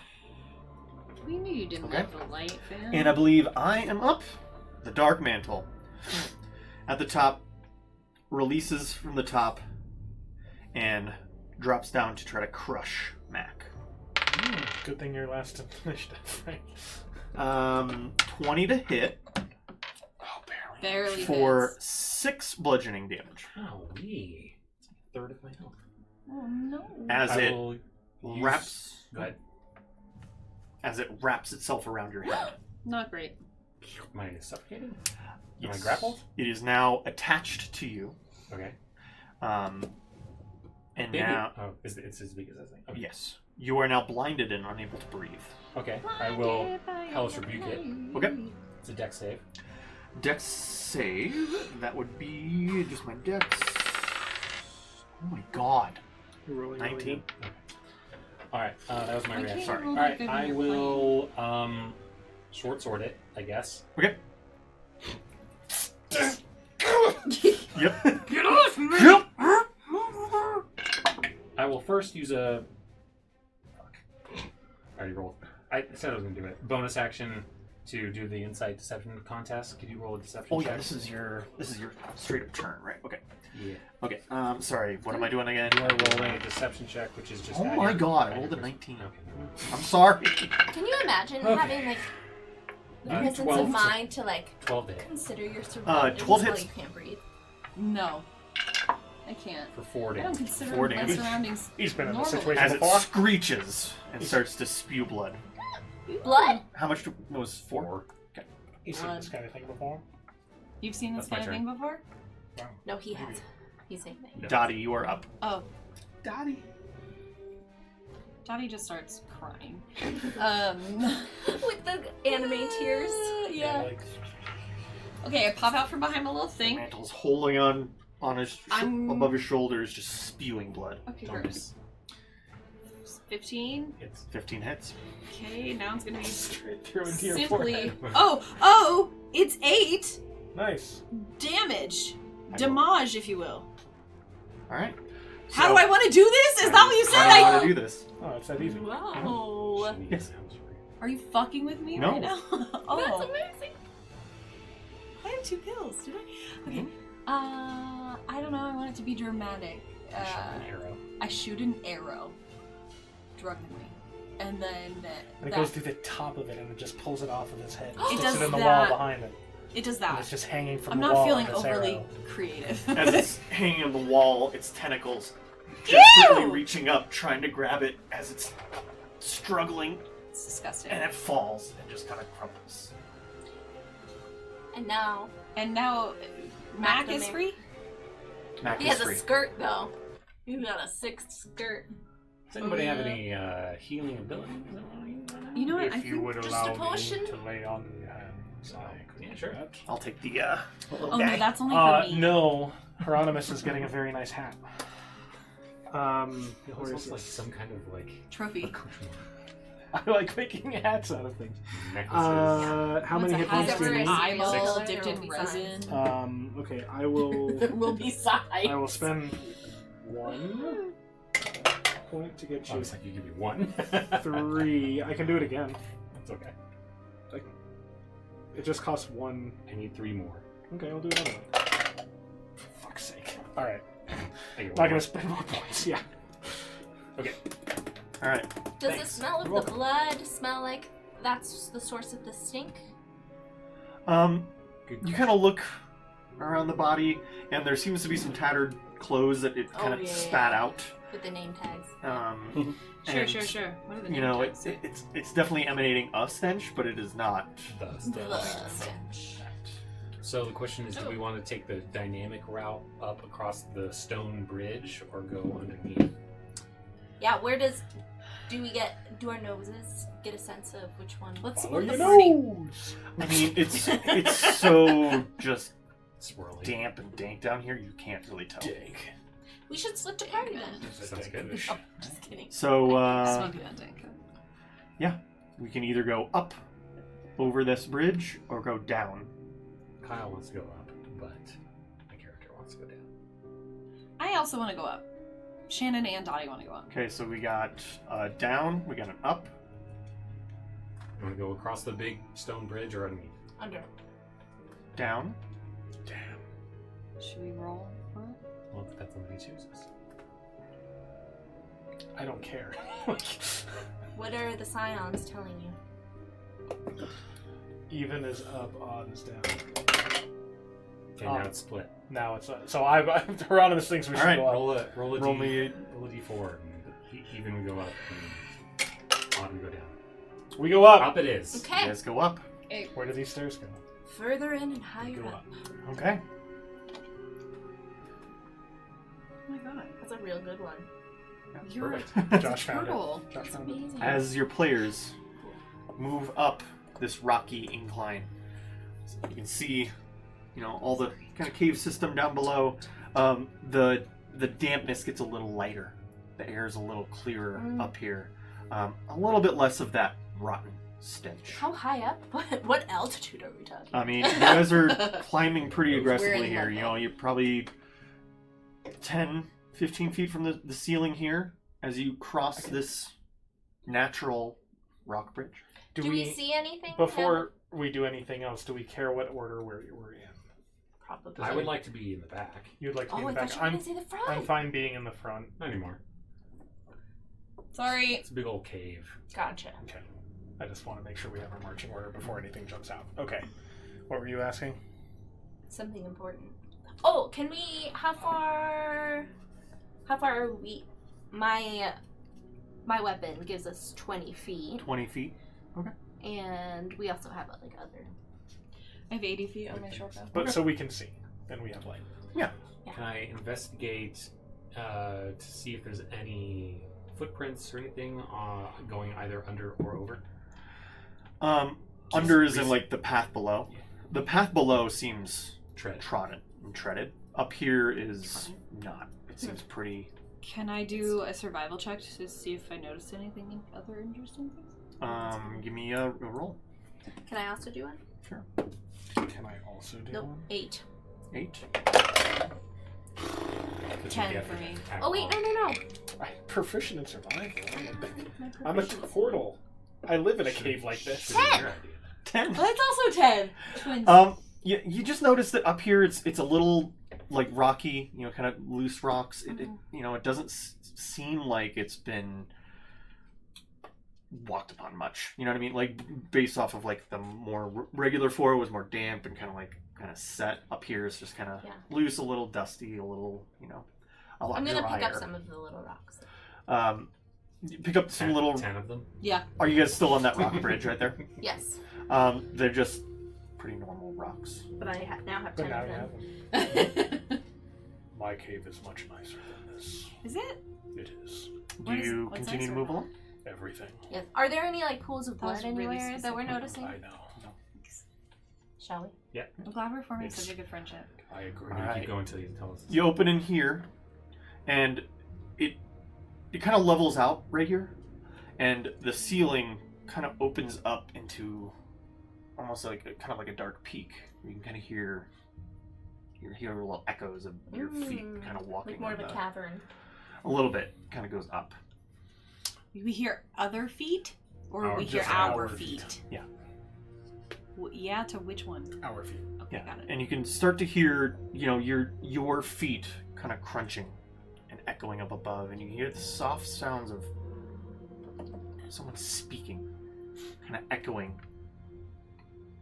D: We knew you didn't
E: Okay.
D: love the light, fan.
E: And I believe I am up. The Dark Mantle. At the top, releases from the top, and drops down to try to crush Mac.
B: Good thing you're last in initiative, right?
E: 20 to hit
B: Oh, barely.
D: Barely
E: for
D: hits.
E: 6 bludgeoning damage.
C: Oh, wee. It's a third of my health.
D: Oh no.
E: As
C: I
E: it
C: will use-
E: wraps,
C: Go ahead.
E: as it wraps itself around your head.
D: Not great.
C: Am I suffocated? Am I
E: Yes.
C: grappled?
E: It is now attached to you.
C: Okay.
E: And
C: Maybe.
E: now,
C: Oh, it's as big as that thing. Okay.
E: yes, you are now blinded and unable to breathe.
C: Okay. I will Hellish Rebuke it.
E: Okay.
C: It's a dex save.
E: Dex save. That would be just my dex. Oh my god.
B: You're rolling
E: 19.
C: Okay. Alright, that was my
D: Why
C: reaction.
D: can't
E: Sorry.
D: you roll
C: Alright,
D: that good
C: I
D: when you're
C: will short sword it, I guess.
E: Okay. Yep.
D: Get off me!
E: Yep.
C: I will first use a. Fuck. I already rolled. I said I was going to do it. Bonus action to do the insight deception contest. Could you roll a deception
E: Oh
C: check?
E: yeah, this is your straight up turn, right? Okay.
C: Yeah.
E: Okay. Sorry. What am I doing again?
C: You are rolling a deception check, which is just.
E: Oh
C: add
E: my
C: your-
E: god, I
C: add
E: rolled
C: your
E: a
C: first-
E: 19.
C: Okay.
E: I'm sorry.
F: Can you imagine
C: Okay.
F: having like the presence
C: 12
F: of
C: to-
F: mind to like
C: 12 to hit
F: consider your surroundings
E: 12
F: while
E: hits.
F: you can't breathe?
D: No. I can't.
C: for 4
D: I don't
C: damage.
D: consider
E: 4
D: my
E: damage.
D: surroundings
B: He's been in this
D: normal.
B: situation
E: As it
B: before.
E: screeches and starts to spew blood.
F: Blood?
E: How much was 4?
B: He's seen this kind of thing before.
D: You've seen this
C: That's my
D: kind of thing before?
F: No, he has. He's saying that.
C: No.
E: Dottie, you are up.
D: Oh.
B: Daddy.
D: Dottie just starts crying.
F: With the anime tears.
D: Yeah.
B: Like,
D: Okay, I pop out from behind my little thing.
E: Mantle's holding on his
D: I'm-
E: above his shoulders, just spewing blood.
D: Okay,
C: Don't
D: gross. 15.
C: It's
E: 15 hits.
D: Okay, now it's gonna be
B: straight through into your
D: simply.
B: forehead.
D: Oh! It's 8
B: Nice.
D: damage.
E: I
D: Damage, if you will.
E: All right.
D: How do I want to do this? Is that what you said?
E: How do I want to do this?
B: Oh, it's that easy.
D: Wow.
E: Yes.
D: Are you fucking with me
E: No.
D: right now? Oh.
F: That's amazing.
D: I have 2 kills, did I? Okay. I don't know. I want it to be dramatic.
C: an arrow.
D: I shoot an arrow drunkenly, and then
B: And it goes through the top of it and it just pulls it off of his head. And
D: It
B: sticks
D: does
B: it in the
D: that.
B: wall behind it.
D: it does
B: And
D: that.
B: it's just hanging from
D: I'm
B: the
D: not
B: wall.
D: feeling
B: on this
D: overly
B: arrow.
D: creative.
E: As it's hanging on the wall, its tentacles desperately
D: Ew!
E: reaching up, trying to grab it as it's struggling,
D: It's disgusting.
E: and it falls and just kind of crumbles.
F: And now
D: Mac
F: the
D: is
F: mayor.
D: free?
E: Mac
F: he
E: is
F: has
E: free.
F: a skirt though. He's got a 6th skirt.
C: Does anybody have any healing abilities?
D: You know what?
B: If
D: I
B: you
D: think
B: would
F: just
B: allow
F: a potion?
B: me to lay on your hands, I could
C: Yeah, sure.
B: do that.
E: I'll take the little
D: Oh
E: guy.
D: no, that's only for me.
B: No. Hieronymus is getting a very nice hat.
C: It
B: Where
C: looks
B: is
C: like
B: this?
C: some kind of like
D: Trophy.
C: accoutrement.
B: I like making hats out of things.
C: Necklaces.
B: How many hit points do you
F: Has
B: need?
F: every
D: Eyeball
F: Six.
D: dipped in
F: There will be
D: resin.
B: Okay, I will.
D: There will be sides.
B: I will spend 1 point to get
C: Oh,
B: you
C: it's like you give me 1.
B: 3. I can do it again.
C: That's okay.
B: It just costs 1.
C: I need 3 more.
B: Okay, I'll do another one. For fuck's sake. Alright.
C: I get
B: Not
C: one
B: gonna spend more points, yeah.
C: Okay.
E: All right.
F: Does
C: Thanks.
F: the smell
C: You're
F: of the blood smell like that's the source of the stink?
C: Good
E: You kind of look around the body, and there seems to be some tattered clothes that it kind of
F: yeah,
E: spat
F: yeah.
E: out.
F: With the name tags.
D: Sure,
E: and,
D: sure. What are the
E: You
D: name
E: know,
D: tags?
E: it's definitely emanating a stench, but it is not.
F: The stench.
C: So the question is, do we want to take the dynamic route up across the stone bridge or go underneath?
F: Yeah, do our noses get a sense of which one?
D: Let's
C: Follow
D: split
C: your
D: the party.
B: Nose!
E: I mean, it's so just
C: Swirly.
E: damp and dank down here. You can't really tell.
B: Dank.
F: We should split the party then.
C: Sounds good.
F: Oh, just kidding.
E: So
D: Smoky that dank.
E: we can either go up over this bridge or go down.
C: Kyle wants to go up, but my character wants to go down.
D: I also want to go up. Shannon and Dottie want to go up.
E: Okay, so we got down, we got an up,
C: You want to go across the big stone bridge or underneath?
F: Under.
E: down.
B: Damn.
D: Should we roll for it?
C: Well, it depends on what he chooses.
B: I don't care.
F: What are the scions telling you?
B: Even is up, odd is down.
C: Okay, now it's split.
B: Now it's so I'm Hieronymus thinks we should
E: All right,
B: go up.
C: Roll a
E: Roll
C: D,
E: me-
C: roll a D4, and even we go up, and odd we go down.
B: We go up.
C: Up it is.
E: You
F: Okay.
E: guys go up.
B: Where do these stairs go?
F: Further in and
B: We
F: higher
B: go
F: up.
B: up. Okay.
D: Oh my god.
F: That's a real good one.
D: You're
B: Perfect. Josh found
D: turtle.
B: it. Josh
F: That's
B: found it.
F: amazing.
E: As your players move up this rocky incline, so you can see, all the kind of cave system down below. The dampness gets a little lighter. The air is a little clearer up here. A little bit less of that rotten stench.
F: How high up? What altitude are we talking?
E: I mean, you guys are climbing pretty
D: We're
E: aggressively
D: in
E: here.
D: level.
E: You're probably 10, 15 feet from the ceiling here as you cross this natural rock bridge.
F: Do we see anything?
B: Before we do anything else, do we care what order we're in?
F: Probably.
C: I would like to be in the back.
B: You'd like to be
F: Oh,
B: in
F: I
B: the
F: thought
B: back.
F: you were going to say the front.
B: I'm fine being in the front.
C: Not anymore.
D: Sorry.
C: It's a big old cave.
F: Gotcha.
B: Okay. I just want to make sure we have our marching order before anything jumps out. Okay. What were you asking?
F: Something important. Oh, can we? How far are we? My weapon gives us 20 feet,
E: 20 feet.
F: and we also have other.
D: I have 80 feet on my short bow.
B: But so we can see. Then we have light.
C: Can I investigate to see if there's any footprints or anything going either under or over?
E: Under is in
C: recent-
E: like the path below.
C: Yeah.
E: The path below seems
C: Tread.
E: trodden and treaded. Up here is not. It seems pretty.
D: Can I do a survival check to see if I noticed anything other interesting things?
E: Give me a roll.
F: Can I also do one?
E: Sure.
B: Can I also do
F: Nope.
B: one?
F: 8.
E: 8.
F: 10 for me.
C: Add
F: Oh wait,
C: on.
F: no.
B: I'm proficient in survival.
F: My
B: I'm a
F: proficiency.
B: turtle. I live in a cave like this.
C: Should've been your idea.
E: 10.
F: Well, that's also 10. Twins.
E: You just notice that up here it's a little like rocky, kind of loose rocks. It doesn't seem like it's been walked upon much. You know what I mean? Like based off of like the more regular floor was more damp and kind of set. Up here is just kind of loose, a little dusty, a little a lot
F: I'm gonna
E: drier.
F: pick up some of the little rocks.
E: Pick up some
C: 10
E: little.
C: 10 of them.
D: Yeah.
E: Are you guys still on that rock bridge right there?
F: Yes.
E: They're just pretty normal rocks.
F: But I now have
B: But
F: 10
B: now
F: of
B: you
F: them.
B: have them. My cave is much nicer than this.
D: Is it?
B: It is.
E: Do you
D: what's
E: continue to
D: nicer?
E: move along?
B: Everything.
F: Yes. Are there any like pools of
D: That was
F: blood
D: really
F: anywhere that we're
D: specific.
F: noticing?
B: I know.
F: Shall we?
D: I'm glad we're forming
E: It's-
D: such a good friendship.
C: I agree.
E: All right.
C: Keep going until you tell us.
E: You open in here, and it kind of levels out right here, and the ceiling kind of opens up into almost like a dark peak. You can kind of hear little echoes of your feet kind of walking.
F: Like more of
E: on
F: a
E: the-
F: cavern.
E: A little bit, kind of goes up.
D: We hear other feet, or we hear
B: just
D: our
B: our
D: feet.
B: feet.
E: Yeah.
D: Yeah, to which one?
B: Our feet.
D: Okay,
E: Yeah,
D: got it.
E: and you can start to hear, your feet kind of crunching and echoing up above, and you hear the soft sounds of someone speaking, kind of echoing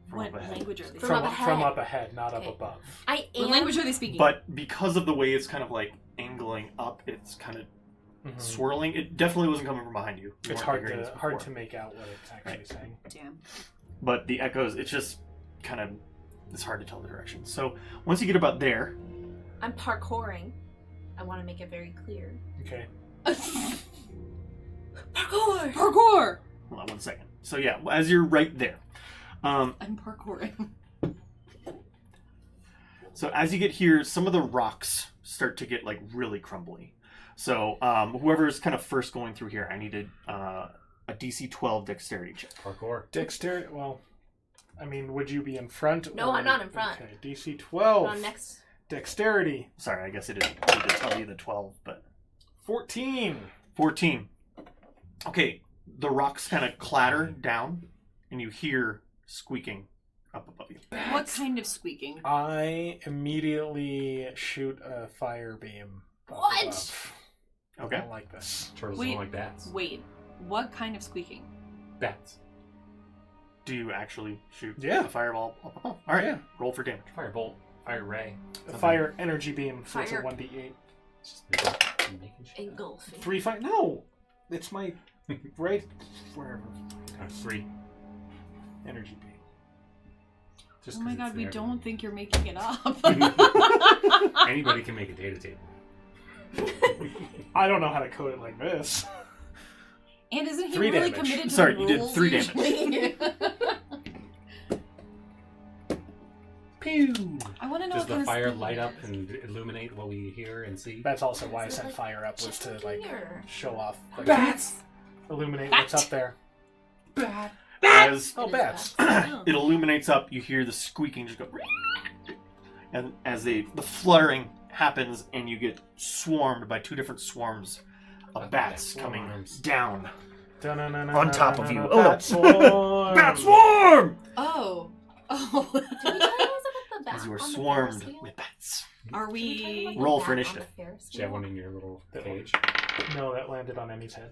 E: from
D: What
E: up ahead.
D: language are they
F: From
B: From,
F: up
D: speaking?
F: ahead.
B: from up ahead, not
F: Okay.
B: up above.
F: I am.
D: What language are they speaking?
E: But because of the way it's kind of like angling up, it's kind of
B: Mhm.
E: swirling. It definitely wasn't coming from behind you. You
B: It's
E: weren't hearing
B: hard
E: this
B: to
E: before.
B: make out what it's actually saying.
D: Damn.
E: But the echoes, it's just kind of, it's hard to tell the direction. So once you get about there,
F: I'm parkouring. I want to make it very clear.
B: Okay.
F: Parkour!
D: Parkour!
E: hold on 1 second. So yeah, as you're right there,
D: I'm parkouring.
E: so as you get here, some of the rocks start to get like really crumbly. So whoever's kind of first going through here, I needed a DC 12 dexterity check.
C: Parkour.
B: Dexterity. Well, I mean, would you be in front?
F: No,
B: or...
F: I'm not in front.
B: Okay. DC 12.
F: On next.
B: Dexterity.
E: Sorry, I guess it didn't need to tell you the 12, but
B: 14.
E: 14. Okay, the rocks kind of clatter down, and you hear squeaking up above you.
D: What kind of squeaking?
B: I immediately shoot a fire beam. up
F: What?
B: above. I
E: Okay.
B: don't like this.
C: Turtles
D: Wait.
C: don't like bats.
D: Wait, what kind of squeaking?
C: Bats.
E: Do you actually shoot
B: Yeah.
E: a fireball up above? All right,
B: Yeah.
E: roll for damage.
C: Firebolt. Fire ray.
B: A
C: Something.
B: fire energy beam, so it's a
F: Fire.
B: 1d8.
C: It's just making shit up.
F: Engulfing.
B: 3 fire. No! It's my right wherever.
C: Free.
B: Energy beam.
C: Just
D: Oh my
C: 'cause
D: god,
C: it's
D: we
C: there.
D: don't think you're making it up.
C: Anybody can make a data table.
B: I don't know how to code it like this.
D: And isn't he
B: 3
D: really
B: damage.
D: committed to
E: Sorry,
D: the
E: you did
D: rules
E: 3 damage.
D: usually?
B: Pew!
D: I want to know
C: Does
D: what
C: the
D: kind of
C: fire
D: squeaking
C: light
D: it
C: up
D: is.
C: and illuminate what we hear and see?
B: That's also why I
F: Is it
B: sent
F: like
B: fire up, was to like
F: Here.
B: show off, like,
D: Bats!
B: illuminate
D: Bat!
B: what's up there.
E: As
B: Oh,
F: It is
B: bats!
D: Oh.
E: it illuminates up, you hear the squeaking just go, and as the fluttering happens, and you get swarmed by 2 different swarms of bats coming
C: Swarms.
E: down.
B: On
E: On top of you. Oh,
B: Bat swarm!
E: Bat swarm!
D: Oh. Oh.
F: Did we tell you guys about the bat
E: As you are
F: on the
E: swarmed
F: Ferris wheel?
E: with bats.
D: Are
F: Did we tell you
D: we...
F: about the
E: Roll
F: bat
E: for
F: on
E: initiative.
F: the Ferris
C: Do you have
F: wheel?
C: one in your little cage?
B: No, that landed on Emmy's head.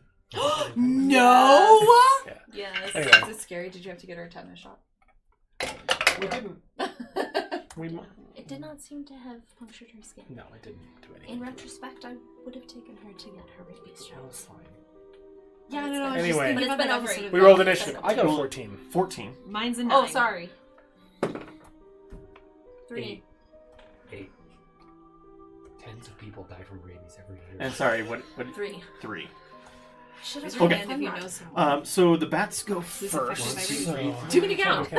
D: No!
B: Yeah.
D: Yes.
B: Anyway.
D: Is it scary? Did you have to get her a tetanus shot?
B: We didn't. We
F: It did not seem to have punctured her skin.
B: no, I didn't do
F: In
B: anything.
F: retrospect, I would have taken her to get her rabies
B: That
F: shot.
B: was fine.
D: Yeah, no, no.
B: Anyway.
F: But it's been over
D: episode.
B: We rolled initiative. I got a 14.
E: 14.
D: Mine's a 9.
F: Oh, sorry. 3.
C: 8. Tens of people die from rabies every year.
E: And sorry, what
F: 3.
E: 3.
F: Should
D: Raise
F: have
D: your
E: Okay.
D: hand if you know someone.
E: So the bats go
D: Who's
E: first.
D: affected by rabies?
B: So-
D: Too many to count.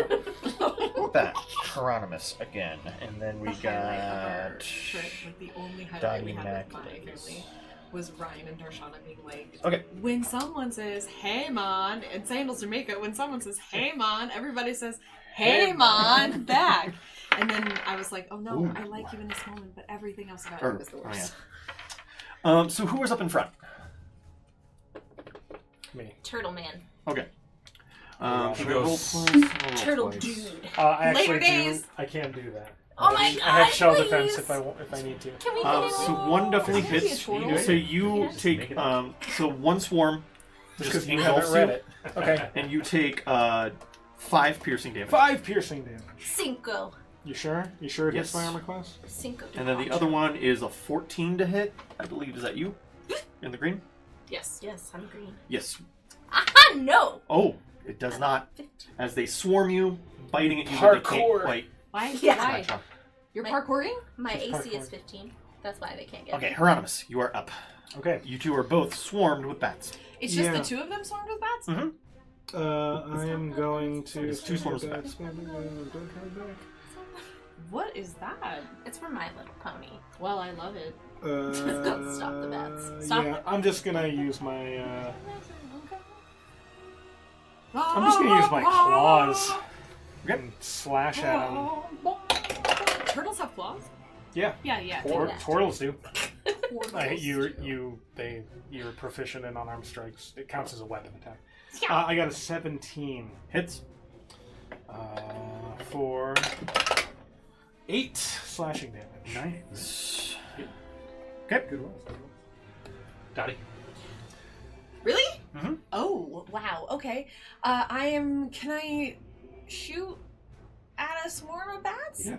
E: Bat Hieronymus again, and then we
D: The highlight of our
E: got.
D: trip, like the only highlight
E: Dottie
D: we had with my
E: Maculas.
D: family was Ryan and Darshana being like,
E: Okay.
D: when someone says, hey, Mon, in Sandals, Jamaica, when someone says, hey, Mon, everybody says, hey, Mon, back. And then I was like, oh no,
E: Ooh.
D: I like you in this moment, but everything else about
E: Or-
D: it was the
E: oh,
D: worst.
E: So who was up in front?
B: Me.
F: Turtle Man.
E: Okay.
C: He
E: should I roll
C: goes-
E: twice? I'll roll
F: Turtle
E: twice.
F: Dude.
B: I actually
D: Later
B: do.
D: days.
B: I can do that.
F: Oh my god,
B: I have shell
F: please.
B: defense if I need to.
F: Can we get it?
E: So one definitely
D: Is it gonna be a
E: hits.
D: turtle?
E: So you
F: Yes.
E: take
C: Make it
E: so one swarm
B: Just
E: just
B: because you haven't
E: engulfs
B: read
E: you,
B: it. Okay.
E: and you take 5 piercing damage.
B: 5 piercing damage.
F: Cinco.
B: You sure? You sure it hits
E: Yes.
B: my armor class?
F: Cinco. de
E: And then the
F: Macho.
E: other one is a 14 to hit. I believe, is that you? In the green?
F: Yes, yes, I'm green.
E: Yes.
F: Aha, no!
E: Oh, it does not.
F: 15.
E: As they swarm you, biting at you, but they can't
B: Parkour.
E: quite
F: Why?
D: Yeah.
F: Why?
E: latch on.
D: You're
F: My-
D: parkouring?
F: My
B: Just
F: AC is
B: parkour.
F: 15. That's why they can't get
E: Okay,
F: me.
E: Hieronymus, you are up.
B: Okay.
E: You two are both swarmed with bats.
D: It's just
B: Yeah.
D: the two of them swarmed with bats?
B: I am going to.
E: It's two swarms of bats.
D: What is that?
F: It's for My Little Pony.
D: Well, I love it.
F: Don't stop the bats. Stop
B: Yeah,
F: them.
B: I'm just gonna use my. I'm just gonna use my claws and slash at them.
D: Turtles have claws?
B: Yeah.
D: Yeah.
B: Turtles do.
F: Turtles
B: You're
F: do.
B: proficient in unarmed strikes. It counts as a weapon attack.
D: Yeah.
B: I got a 17
E: Hits.
B: for 8 slashing damage.
E: Nice.
B: Okay, good one.
C: Dottie.
D: Really?
E: Mhm.
D: Oh, wow. Okay. Can I shoot at a swarm of bats?
E: Yeah.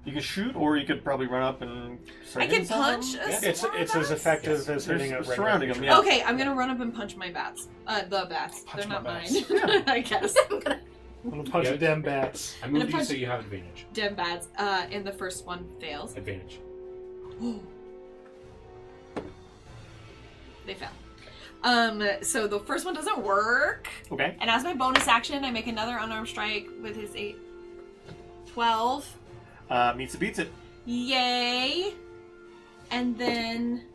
E: You can shoot, or you could probably run up and.
D: I can punch a
C: Yeah.
D: swarm of
B: It's
D: bats?
B: as effective
C: Yes.
B: as hitting a
E: They're
B: regular
E: surrounding them,
B: creature.
E: yeah.
D: Okay, I'm gonna run up and punch my bats. The bats.
B: Punch
D: They're
B: my
D: not
B: bats.
D: mine.
E: Yeah.
D: I guess.
B: I'm gonna punch
C: Yeah.
B: a damn bats.
C: I moved you
D: punch-
C: so you have advantage.
D: Dem bats. And the first one fails.
C: Advantage.
D: They fell. So the first one doesn't work.
E: Okay.
D: And as my bonus action, I make another unarmed strike with his 8. 12.
E: Meets it, beats it.
D: Yay! And then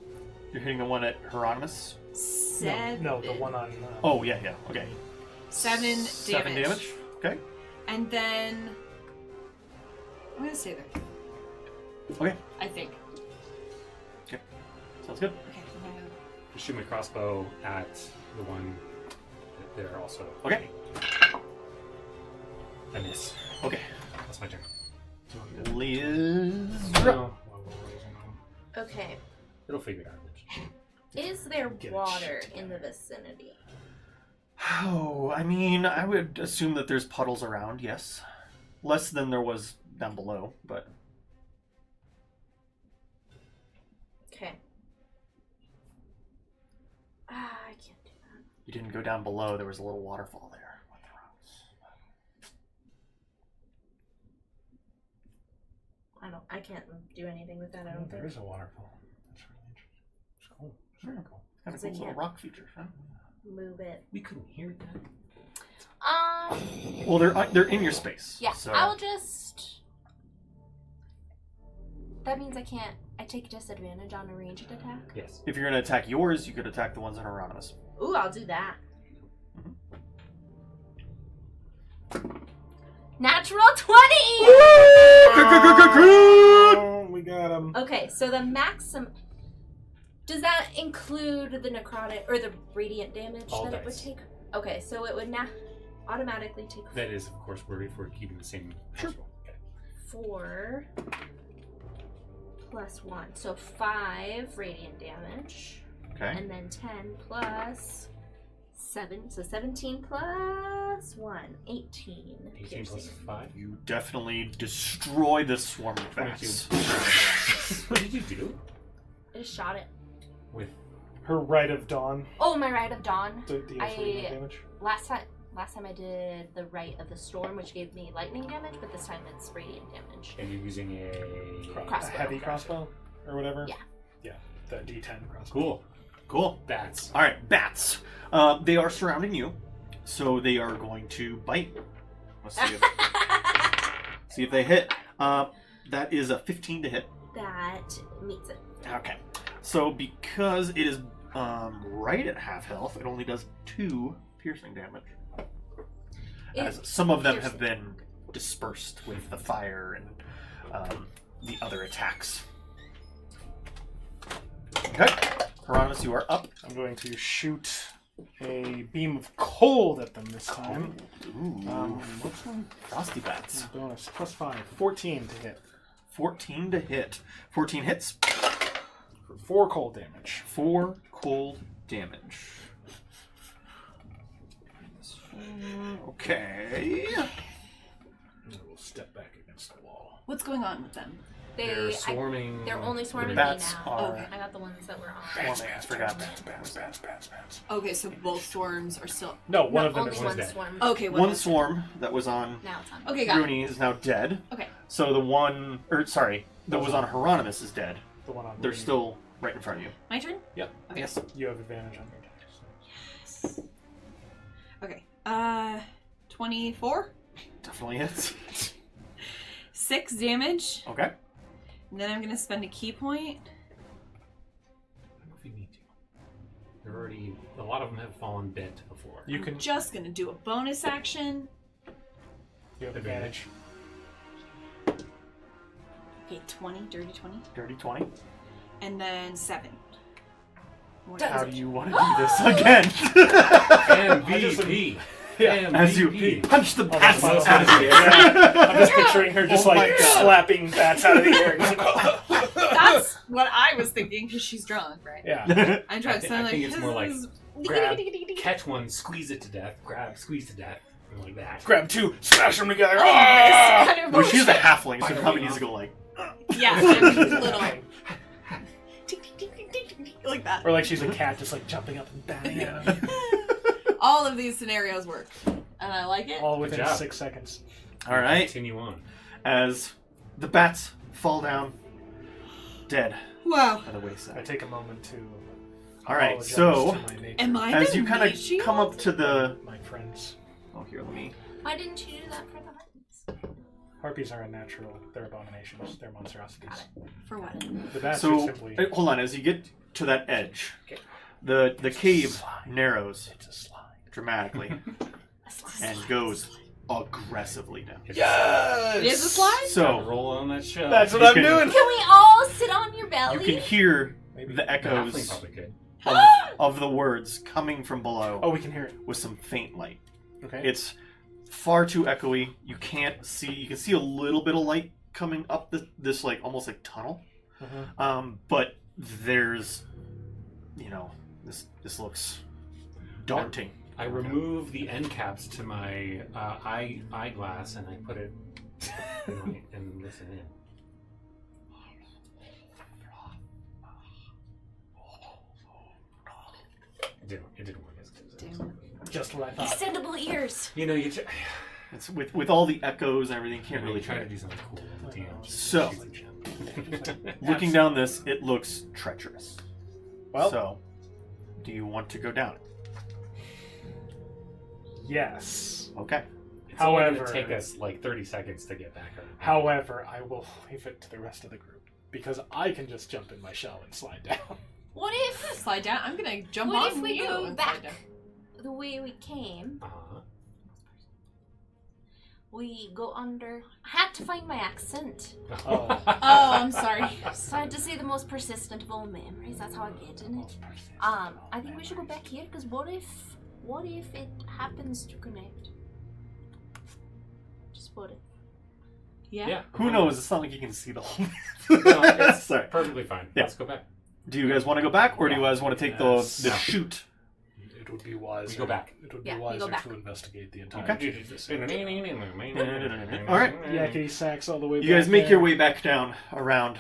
E: You're hitting the one at Hieronymus.
D: 7.
B: No, the one on.
E: Oh, yeah. Okay.
D: 7
E: 7 damage. Okay.
D: And then I'm gonna stay there.
E: Okay.
D: I think.
E: Sounds good.
D: Okay.
C: Just shoot my crossbow at the one there also.
E: Okay.
C: I miss.
E: Okay.
C: That's my turn.
E: Liz.
F: Okay.
C: It'll figure it out.
F: Is there
B: Get it
F: water
B: shit
F: in the vicinity?
E: Oh, I mean, I would assume that there's puddles around, yes. Less than there was down below, but.
F: Okay. I can't do that.
E: You didn't go down below, there was a little waterfall there with the rocks.
F: I can't do anything with that, I don't
B: There
F: think.
B: is a waterfall. That's really interesting. It's cool. It's very cool.
E: Kind of
F: They
E: cool little
F: can't-
E: rock features, huh?
F: Move it.
C: We couldn't hear that.
E: Well, they're in your space.
F: Yeah,
E: So
F: I'll just. That means I take disadvantage on a ranged attack.
C: Yes.
E: if you're gonna attack yours, you could attack the ones on Hieronymus.
F: Ooh, I'll do that. Natural 20!
B: Oh, we got him.
F: Okay, so the maximum. Does that include the necrotic or the radiant damage
C: All
F: that it would
C: dice.
F: take? Okay, so it would automatically take
C: That is, of course, if we're keeping the same.
E: Sure.
C: Okay.
F: 4 plus 1. So 5 radiant damage.
E: Okay.
F: And then 10 plus 7. So 17 plus 1. 18.
C: 18 plus
F: piercing.
C: 5.
E: You definitely destroy this swarm of bats.
C: 22. What did you do?
F: I just shot it.
C: With
B: Her Rite of Dawn.
F: Oh, my Rite of Dawn.
B: Deals radiant damage.
F: Last time I did the Rite of the Storm, which gave me lightning damage, but this time it's radiant damage.
C: and you're using a
B: A
F: Crossbow.
B: heavy crossbow or whatever.
F: Yeah.
B: Yeah. The D10 crossbow.
C: Cool.
E: Cool.
C: Bats.
E: All right, bats. They are surrounding you, so they are going to bite. Let's see if they hit. That is a 15 to hit.
F: That meets it.
E: Okay. So because it is right at half health, it only does 2 piercing damage. As some of them have been dispersed with the fire and the other attacks. Okay. Hieronymus, you are up.
B: I'm going to shoot a beam of cold at them this time.
E: Ooh.
B: What's my
E: Frosty bats.
B: bonus? Plus 5. 14 to hit.
E: 14 to hit. 14 hits.
B: For 4 cold damage.
E: 4 cold damage. Okay.
B: We'll step back against the wall.
D: What's going on with them?
C: They're swarming.
F: They're only swarming me
E: Bats
F: now.
E: are-
D: Okay.
F: I got the ones that were on.
E: Bats, forgot.
B: Bats.
D: Okay, so both swarms are still.
B: No, one
F: No,
B: of them
F: only
B: is
F: one
C: dead.
F: swarm.
D: Okay,
E: One swarm that was on
F: Now it's on.
D: Okay, got it.
E: Rooney is now dead.
D: Okay.
E: So the one, that was on Hieronymus is dead.
B: the one on.
E: They're
B: Rooney.
E: still right in front of you.
D: My turn?
B: Yep.
D: Okay.
E: Yes.
B: You have advantage on your dice.
D: Okay. 24.
E: Definitely hits.
D: 6 damage.
E: Okay.
D: And then I'm gonna spend a key point.
C: I don't know if you need to. They're already. A lot of them have fallen dead to the floor.
B: You can.
D: Just gonna do a bonus action.
B: You have advantage.
D: Okay, 20, dirty 20.
E: Dirty 20.
D: And then 7. More
F: Does
E: How
D: damage.
E: do you want to do this again?
C: MVP.
E: As you
C: MVP.
E: punch the bats
B: Oh,
E: out of the air.
B: I'm just picturing her just
E: Oh my
B: like
E: God.
B: slapping bats out of the air.
D: That's what I was thinking because she's drunk, right?
B: Yeah.
D: I'm drunk, so I'm
C: I
D: like,
C: think it's more like
D: "This is-
C: grab, catch one, squeeze it to death, grab, squeeze to death, and like that.
B: Grab two, smash them together.
D: This
B: Ah!
D: kind of
E: Well, she's a
D: motion.
E: halfling, so
C: Fire
E: probably
C: me
E: needs to
C: off.
E: go like.
D: Yeah, I'm little. Like that.
B: Or like she's a cat just like jumping up and batting at him.
D: All of these scenarios work. And I like it.
B: All within
C: Good job.
B: 6 seconds.
E: All right.
C: Continue on.
E: As the bats fall down, dead
D: Wow.
E: by the
B: I
E: wayside.
B: take a moment to.
E: All right,
B: apologize
E: so
B: to my nature,
D: Am I
E: as
D: the
E: you kind of
D: meat shield?
E: come up to the.
B: my friends.
E: Oh, here, let me.
F: Why didn't you do that for the Huttons?
B: Harpies are unnatural. They're abominations. They're monstrosities.
D: For what?
B: The bats are
E: So,
B: simply.
E: hold on. As you get to that edge,
B: Okay.
E: the cave
B: Slide.
E: narrows
B: It's a slide.
E: dramatically and goes aggressively down.
B: Yes!
D: It is a slide?
E: So
C: Roll on that show.
B: That's what
E: You
B: I'm
E: can-
B: doing!
F: Can we all sit on your
E: you
F: belly?
E: can hear
B: Maybe.
E: the
C: Halfling
E: echoes
C: probably could.
E: of the words coming from below
B: Oh, we can hear it.
E: with some faint light.
B: Okay.
E: It's far too echoey. You can't see. You can see a little bit of light coming up this like almost like tunnel. But there's, this looks daunting.
C: I remove the end caps to my eyeglass and I put it and listen in. It didn't work as good as I was hoping.
B: Just what I thought.
F: Extendable ears.
C: You know, you
E: It's with all the echoes and everything. Can't really
C: try
E: hear
C: to
E: it.
C: do something cool with the DM.
E: So, looking down this, it looks treacherous.
B: Well,
E: So, do you want to go down?
B: yes.
E: Okay.
C: It's only
B: However-
C: going to take us like 30 seconds to get back up.
B: However, I will leave it to the rest of the group because I can just jump in my shell and slide down.
F: What if
D: Slide down. I'm gonna jump
F: What
D: on
F: if we
D: you
F: go
D: and
F: back
D: slide down.
F: the way we came?
C: Uh-huh.
F: We go under. I had to find my accent.
B: Oh.
D: Oh, I'm sorry.
F: So I had to say the most persistent of all memories. That's how I get in it. I think we should go back here because what if it happens to connect? Just what if?
D: Yeah.
C: Yeah.
E: Who knows? It's not like you can see the whole.
C: No, it's
E: Sorry.
C: perfectly fine.
E: Yeah.
C: Let's go back.
E: Do you guys want to go back, or do you guys want to take the
B: Yes.
E: chute?
B: It would be wiser.
C: We go back.
B: It would
F: Yeah,
B: be
F: we go
B: wiser
F: back.
B: to investigate the entire.
E: Okay.
C: All
E: right.
B: Yakety sax all the way.
E: You
B: back
E: guys make
B: there.
E: your way back down around.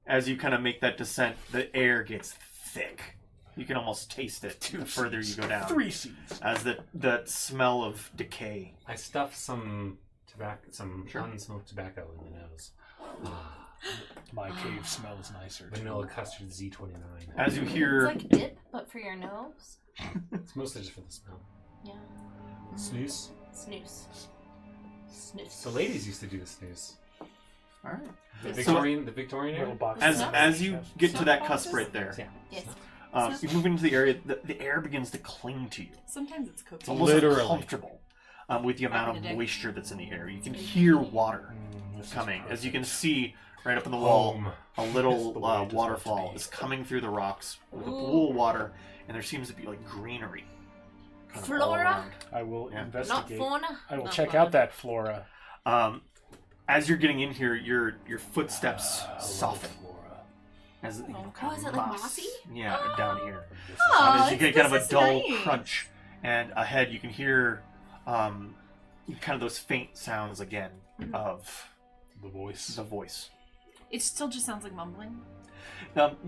E: As you kind of make that descent, the air gets thick. You can almost taste it the further you go down.
B: 3 seeds.
E: As the smell of decay.
C: I stuffed some tobacco,
E: Sure.
C: unsmoked tobacco in the nose.
B: My cave smells nicer. too.
C: Vanilla custard Z29.
E: As you
F: It's
E: hear,
F: like dip, but for your nose.
C: It's mostly just for the smell.
F: Yeah.
C: Snooze.
F: Snooze. Snooze.
C: The ladies used to do the snooze.
E: all right.
C: The
F: So-
C: Victorian, the Victorian
B: Little
C: era.
B: box.
E: As you get to that
D: Snuff
E: cusp
D: boxes?
E: right there,
C: Yeah.
F: Yes.
E: you move into the area. The air begins to cling to you.
D: Sometimes it's
E: It's
D: cookies.
E: almost
C: Literally.
E: uncomfortable with the amount
D: Back in
E: of
D: the day.
E: moisture that's in the air. You can hear water
B: This is
E: coming. As you can
B: perfect.
E: see right up in the wall,
C: Home.
E: a
B: It's
E: little
B: the way it deserves
E: waterfall
B: to be.
E: is coming through the rocks with a
F: Ooh.
E: pool of water, and there seems to be like greenery. kind of all
F: Flora?
E: around.
B: I will
E: Yeah.
F: Not
B: investigate.
F: fauna.
B: I will
D: Not
B: check
D: fauna.
B: out that flora.
E: As you're getting in here, your footsteps
B: I love
E: soften
B: flora.
E: as you know,
F: Oh,
E: kind
F: is
E: of
F: it like
E: moss.
F: mossy?
E: Yeah, down here.
B: This is-
D: Aw,
E: As you get kind of
D: this
E: a
D: is
E: dull
D: nice.
E: crunch, and ahead you can hear kind of those faint sounds again of
B: the voice.
E: the voice.
D: It still just sounds like mumbling.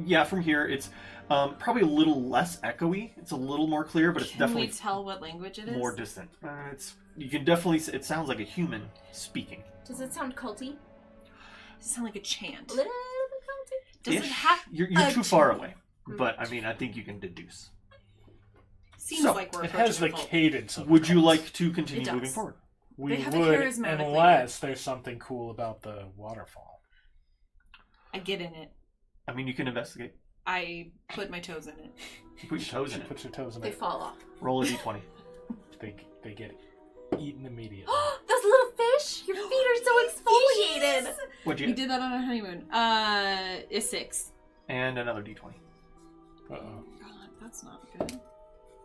E: Yeah, from here it's probably a little less echoey. It's a little more clear, but it's
D: Can
E: definitely
D: we tell what language it is?
E: more distant. You can definitely. It sounds like a human speaking.
F: Does it sound culty?
D: Does it sound like a chant?
F: A little bit culty?
D: Does it have?
E: You're
D: a
E: too far
D: chant?
E: away, but I mean, I think you can deduce.
D: Seems
E: So,
D: like we're
B: It has the
D: approaching a cult.
B: cadence of
E: Would you
B: cult.
E: like to continue
D: It does.
E: moving forward?
B: We
D: They have a
B: would,
D: charismatic
B: unless there's something cool about the waterfall.
D: I get in it.
E: I mean, you can investigate.
D: I put my toes in it.
E: You put your toes
B: She
E: in it.
B: puts her toes in
F: They
B: it.
F: fall off.
E: Roll a d20.
B: They get eaten immediately.
F: Those little fish! Your feet are so exfoliated!
E: What'd you
D: We
E: get?
D: did that on our honeymoon. It's 6.
E: And another d20.
B: Uh-oh.
D: God, that's not good.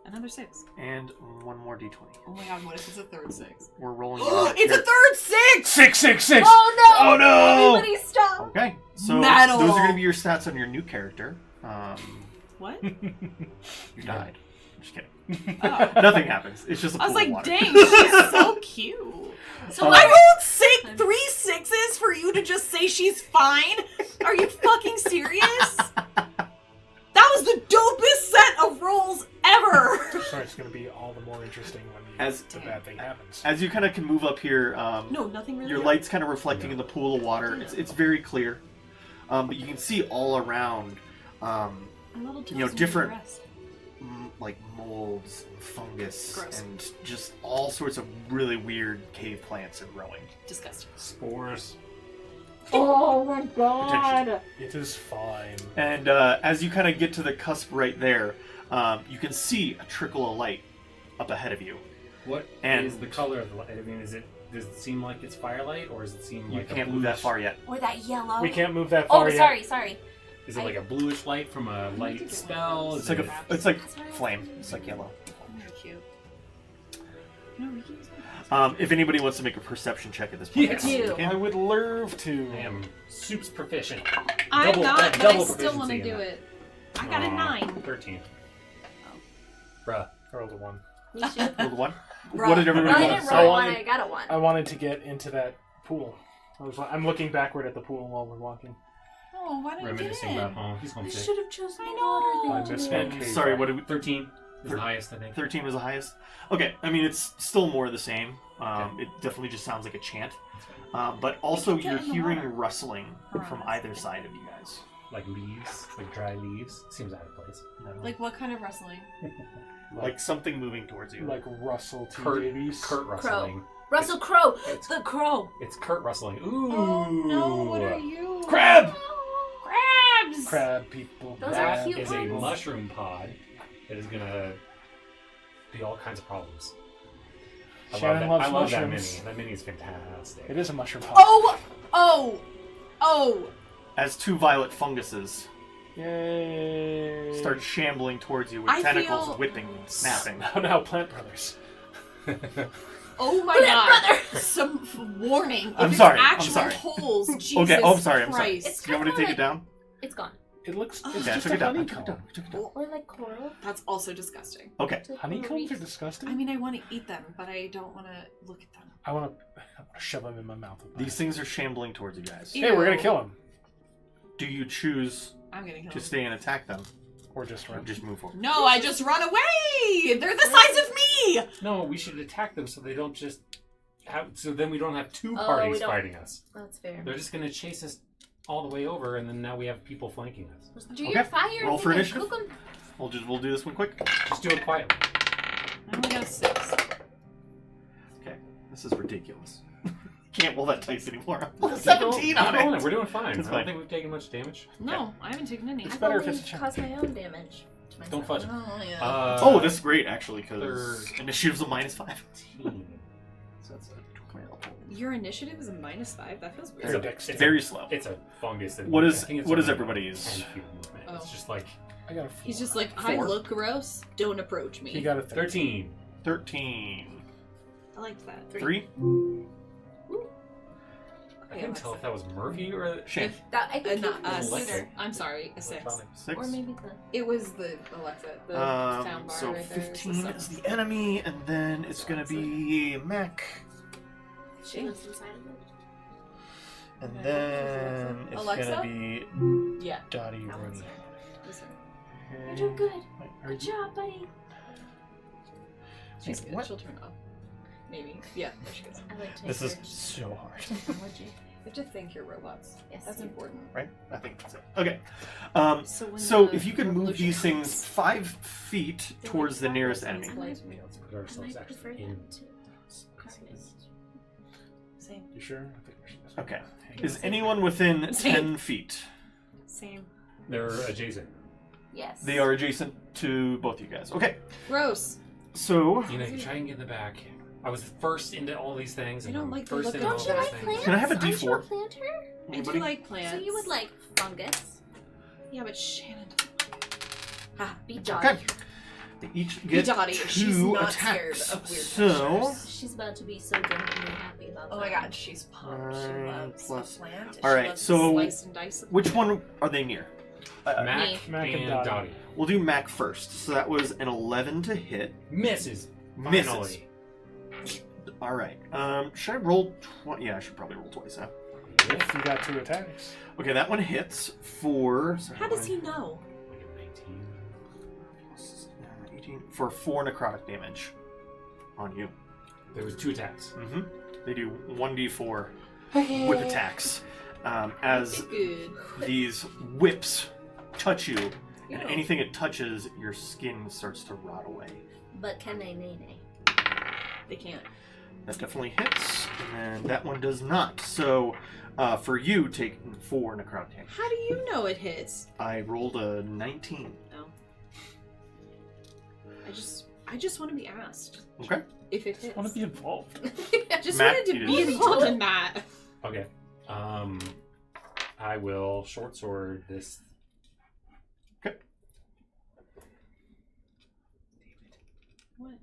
D: Another 6.
E: And one more d20.
D: Oh my god, what if it's a third 6?
E: We're rolling.
D: It's a third 6!
B: 666!
F: Oh no!
B: Oh, no!
F: Everybody stop!
E: Okay, so
D: Metal.
E: those are going to be your stats on your new character.
D: What?
E: You died. Just kidding.
D: Oh.
E: Nothing happens. It's just a
D: I
E: pool
D: was
E: of
D: like,
E: water.
D: dang, she's so cute. So I rolled 3 6s for you to just say she's fine? Are you fucking serious? That was the dopest set of rolls ever!
B: So it's going to be all the more interesting when the bad thing happens.
E: As you kind of can move up here,
D: No, nothing really.
E: your light's kind of reflecting in the pool of water. It's very clear, but you can see all around, different like molds, fungus,
D: Gross.
E: and just all sorts of really weird cave plants are growing.
D: Disgusting.
B: Spores.
F: Oh my
E: Potentially.
B: It is fine.
E: And as you kind of get to the cusp right there, you can see a trickle of light up ahead of you.
C: What
E: And-
C: is the color of the light? I mean, does it seem like it's firelight, or does it seem
E: You
C: like
E: can't
C: a
E: move that
C: bluish-
E: far yet.
F: Or that yellow.
B: We can't move that far
F: Oh,
B: yet.
F: sorry.
C: Is it like a bluish light from a light spell?
E: It's
C: Is
E: like
C: it-
E: it's like flame. It's like yellow.
D: Very cute. No, we can use that.
E: If anybody wants to make a perception check at this point,
C: Yes.
F: You.
B: I would love to.
C: I am soups proficient.
D: I'm
C: Double-
D: not, but
C: double
D: I still want to
C: proficiency in
D: do
C: that.
D: it. I got a
C: Aw,
D: 9.
C: 13. Bruh.
B: I rolled a 1.
F: Me too.
E: roll the one.
D: Bruh.
E: What did
F: Well,
E: everybody
F: I
E: want?
F: didn't
B: So
F: roll
B: I
F: one,
B: wanted-
F: I got a 1.
B: I wanted to get into that pool. I'm looking backward at the pool while we're walking.
D: Oh, why didn't you get
C: Reminiscing
D: in?
C: about home. He's
F: I
C: homesick.
F: should have chosen
D: I
F: the
D: know.
F: water
B: I
F: thing
B: miss
F: to
B: my
F: do.
B: cave.
E: Sorry, what did we?
C: 13 is the highest, I think.
E: 13 was the highest. Okay, I mean it's still more of the same. It definitely just sounds like a chant. But also
D: Get
E: you're
D: in the
E: hearing
D: water.
E: rustling
D: Around
E: from
D: us.
E: either side of you guys.
C: Like leaves, like dry leaves. Seems out of place.
D: Like what kind of rustling?
E: Like something moving towards you.
B: Like Russell T.
C: Kurt,
B: Davies.
C: Kurt rustling.
F: Russell Crowe!
C: It's-
F: The crow!
C: It's Kurt rustling. Ooh.
D: Oh no, what are you?
B: Crab!
D: Crabs!
B: Crab people.
F: Those are
B: crab.
F: cute
C: Is a
F: ones.
C: mushroom pod that is gonna be all kinds of problems.
B: Shannon loves
C: I love that
B: mushrooms.
C: mini. That mini is fantastic.
B: It is a mushroom pot.
D: Oh!
E: As two violet funguses
B: Yay!
E: start shambling towards you with
D: I
E: tentacles
D: feel-
E: whipping and snapping.
B: Now, Plant Brothers.
D: Oh my god! Some warning. If
E: I'm
D: it's
E: sorry, I'm
D: actual
E: sorry.
D: holes, Jesus
E: Okay, oh, I'm sorry, I'm sorry.
D: Christ.
F: It's
E: You want me to
F: kinda
E: take it down?
F: It's gone.
B: It looks.
D: Oh,
B: It's
E: Yeah, I
B: just
E: took
B: a
E: it down. I
B: honeycomb.
E: took it down. I took it down.
F: Or like coral.
D: That's also disgusting.
E: Okay.
F: It's like
B: Honeycombs are
F: reef.
B: disgusting.
D: I mean, I want to eat them, but I don't want to look at them.
B: I want to shove them in my mouth. With
E: These things are shambling towards you guys.
B: Hey, we're gonna kill him,
E: Do you choose
D: I'm gonna kill
E: to
D: them.
E: stay and attack them,
B: or just
E: or
B: run.
E: just move forward?
D: No, I just run away! They're the size of me!
C: No, we should attack them so they don't just have. So then we don't have two
F: Oh,
C: parties
F: we don't-
C: fighting us.
F: That's fair.
C: They're just gonna chase us all the way over, and then now we have people flanking us.
F: Do
E: Okay,
F: your fire
E: roll
F: thing
E: for
F: and
E: initiative.
F: cook 'em.
E: We'll do this one quick.
C: Just do it quietly.
D: I only got a 6.
E: Okay, this is ridiculous. Can't roll that dice anymore.
C: Keep
E: 17 on
C: rolling
E: it.
C: We're doing fine.
E: It's
C: I
E: fine.
C: don't think we've taken much damage.
D: No, I haven't taken any.
B: It's
F: I've
B: better if
F: only
B: it's a chunk.
F: caused my own damage to myself.
C: Don't fudge it.
D: Oh, yeah.
E: Oh, this is great actually because
C: Third.
E: initiative's a -5.
C: 13.
E: So that's a 12.
D: Your initiative is a -5? That feels
C: It's
D: weird.
C: a,
B: Dex
C: it's,
E: Very slow.
C: it's a fungus. That
E: What
C: I
E: is-
C: think it's
E: what is
C: only
E: everybody's?
C: 10 feet of movement.
D: Oh.
C: It's just like
B: I got a 4.
D: He's just like, I
E: 4.
D: look gross, don't approach me.
B: He got a 13.
C: 13.
E: 13.
D: I liked that.
E: 3.
C: I couldn't tell if that was Murphy or
E: Shane.
F: That, I think
D: Not
F: you
D: a
F: can
C: Alexa.
F: either.
D: I'm sorry, a 6.
C: electronic.
E: 6.
F: Or maybe the...
D: It was the Alexa, the sound bar
E: So
D: right there.
E: 15 is the enemy, and then it's gonna be Mac,
F: She lives inside of it.
E: And then it's
D: Alexa?
E: gonna be
A: Yeah.
E: Dottie
A: That one's
E: Rooney.
D: Listen,
F: You're doing good.
E: Are
F: Good
E: you-
F: job, buddy.
D: she's good.
E: What?
D: She'll turn off. Maybe. Yeah, there she goes.
F: I like to
E: This is
F: encourage
E: so hard.
F: technology.
D: You have to thank your robots.
F: Yes.
D: That's important.
E: Right? I think that's it. Okay.
D: When
E: So
D: the
E: if you could move
D: revolution
E: these things
D: comes-
E: 5 feet towards the nearest enemy.
C: Let's put ourselves
F: I prefer
C: actually in.
F: that too.
D: Same.
B: You sure? I think we should.
E: Okay. Is anyone within
D: Same.
E: 10 feet?
D: Same.
C: They're adjacent.
F: Yes.
E: They are adjacent to both you guys. Okay.
D: Gross.
E: So,
C: You know, you try and get in the back. I was first into all these things.
D: I
C: And
D: don't
C: I'm
D: like the
C: first
D: look
C: into
D: of
C: all
F: Don't
C: these
F: you like
C: things.
F: plants?
E: Can I have a
F: Aren't you
E: D4?
F: a planter?
D: I
E: anybody?
D: do like plants.
F: So you would like fungus.
D: Yeah, but Shannon.
F: Be
E: Okay.
F: Dottie.
E: They each get
A: Dottie,
E: 2
A: she's not
E: attacks.
A: scared of weird
E: So,
A: pictures.
F: She's about to be so genuinely happy about that.
A: Oh my god, she's pumped. She loves
E: plus-
A: a plant.
E: All
A: She
E: right,
A: loves
E: so
D: Slice and dice.
E: which one are they near?
C: Mac,
B: Mac and
C: and
B: Dottie.
C: Dottie.
E: We'll do Mac first. So that was an 11 to hit.
C: Misses.
E: Misses.
C: Finally.
E: All right. Should I roll 20? Yeah, I should probably roll twice, huh?
B: If you got 2 attacks.
E: Okay, that one hits for...
A: How does he know?
C: 19.
E: 18, for 4 necrotic damage on you.
C: There was 2 attacks.
E: Mm-hmm. They do 1d4 whip attacks. As
D: Good.
E: these whips touch you, and
D: Ew.
E: anything it touches, your skin starts to rot away.
F: But can they nay?
D: They can't.
E: That definitely hits, and that one does not. So, for you, take 4 necrotic damage.
D: How do you know it hits?
E: I rolled a 19.
D: No. I just want to be asked
E: Okay.
D: if it hits.
B: I want to be involved.
D: I just
E: Matt,
D: wanted to
E: you
D: be
E: didn't.
D: involved in that.
C: Okay. I will short sword this.
E: Okay.
D: What?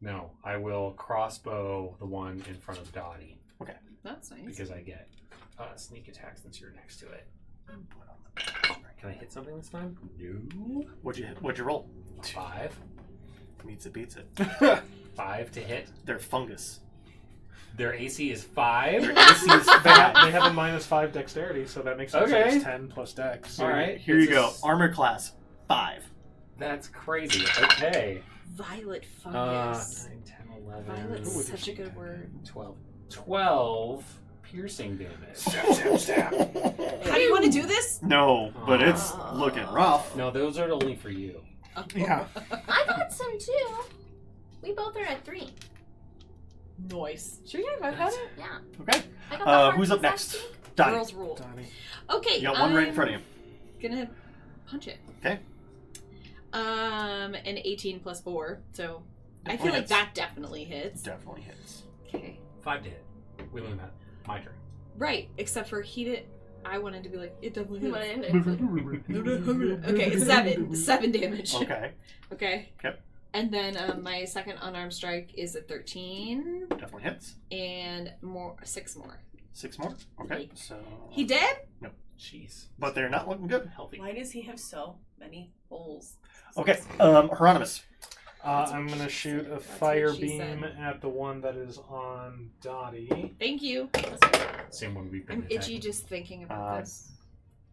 C: No, I will crossbow the one in front of Dottie
D: That's nice.
C: because I get sneak attack since you're next to it. Can I hit something this time? No.
E: What'd you roll?
C: 5.
E: Meets it, beats it.
C: 5 to hit.
E: They're fungus.
C: Their AC is 5.
E: Their AC is
B: They have,
E: 5.
B: they have a -5 dexterity, so that makes sense.
C: Okay.
B: It's 10 plus dex.
C: All right.
E: Here you
C: This
E: go.
C: is-
E: Armor class 5.
C: That's crazy. Okay.
D: Violet fungus.
C: 9, 10, 11.
D: Violet's
C: Ooh,
D: such a good word.
C: 12. 12 piercing damage.
D: How do you want to do this?
E: No, but it's looking rough.
C: No, those are only for you.
B: Yeah.
F: I got some too. We both are at 3.
A: Noise. Sure, yeah, I've had it.
F: Yeah.
E: Okay.
F: I got the
E: Who's up
F: hearts
E: next?
F: last
E: Donnie.
D: Girls rule.
B: Donnie.
D: Okay.
E: You got one right in front of you.
D: Gonna punch it.
E: Okay.
D: An 18 plus 4, so I
E: Definitely
D: feel like
E: hits.
D: that definitely hits.
E: Definitely hits.
D: Okay.
C: 5 to hit. We learned that. My turn.
D: Right, except for he did. I wanted to be like, it definitely hits.
F: week.
D: Okay, 7 damage.
E: Okay.
D: Okay.
E: Yep.
D: And then my second unarmed strike is a 13,
E: Definitely hits.
D: and 6 more.
E: 6 more. Okay. So.
D: He dead?
C: Jeez.
E: But they're not looking good.
C: Healthy.
A: Why does he have so many holes?
E: Okay. Hieronymus.
B: I'm going to shoot a
D: what
B: fire
D: she
B: beam
D: said.
B: at the one that is on Dottie.
D: Thank you.
C: Same one we've been
D: I'm itchy
C: attacking.
D: just thinking about this.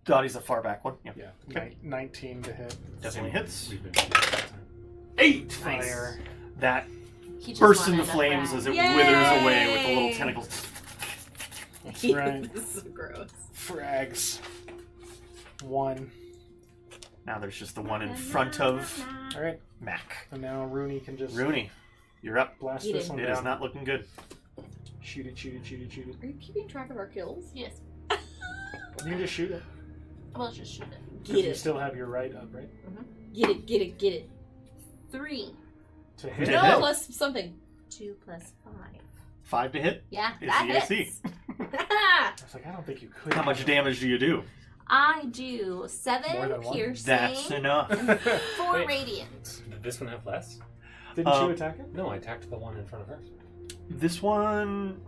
E: Dottie's a far back one. Yeah.
B: Yeah,
E: Okay.
B: 19 to hit.
E: Definitely hits.
C: We've been attacking that time.
E: 8
D: Nice.
E: fire. That
F: He just
E: bursts into
F: wanted a
E: flames
F: friend.
E: as it
D: Yay!
E: withers away with the little tentacles.
B: That's right.
D: This is so gross.
B: Frags. 1.
E: Now there's just the one in front of
B: Alright,
E: Mac.
B: and now Rooney can just
E: Rooney, you're up.
B: blast
F: Eat
B: this
F: it.
B: one
E: It
B: down.
E: is not looking good.
B: Shoot it, shoot it, shoot it, shoot it.
D: Are you keeping track of our kills?
F: Yes.
B: You can just shoot it.
F: We'll just shoot it.
B: Because you still have your right up, right?
D: Get it, get it, get it.
F: 3.
B: To hit.
E: To
D: No,
E: hit.
D: plus something.
F: 2 plus 5.
E: 5 to hit.
F: Yeah,
E: Is
F: that
E: the AC.
F: hits.
B: I was like, I don't think you could.
E: How much damage do you do?
F: I do
B: More
F: 7
B: than one?
F: piercing,
E: That's enough.
F: 4
C: Wait.
F: radiant.
C: Did this one have less?
B: Didn't you attack it?
C: No, I attacked the one in front of her.
E: This one.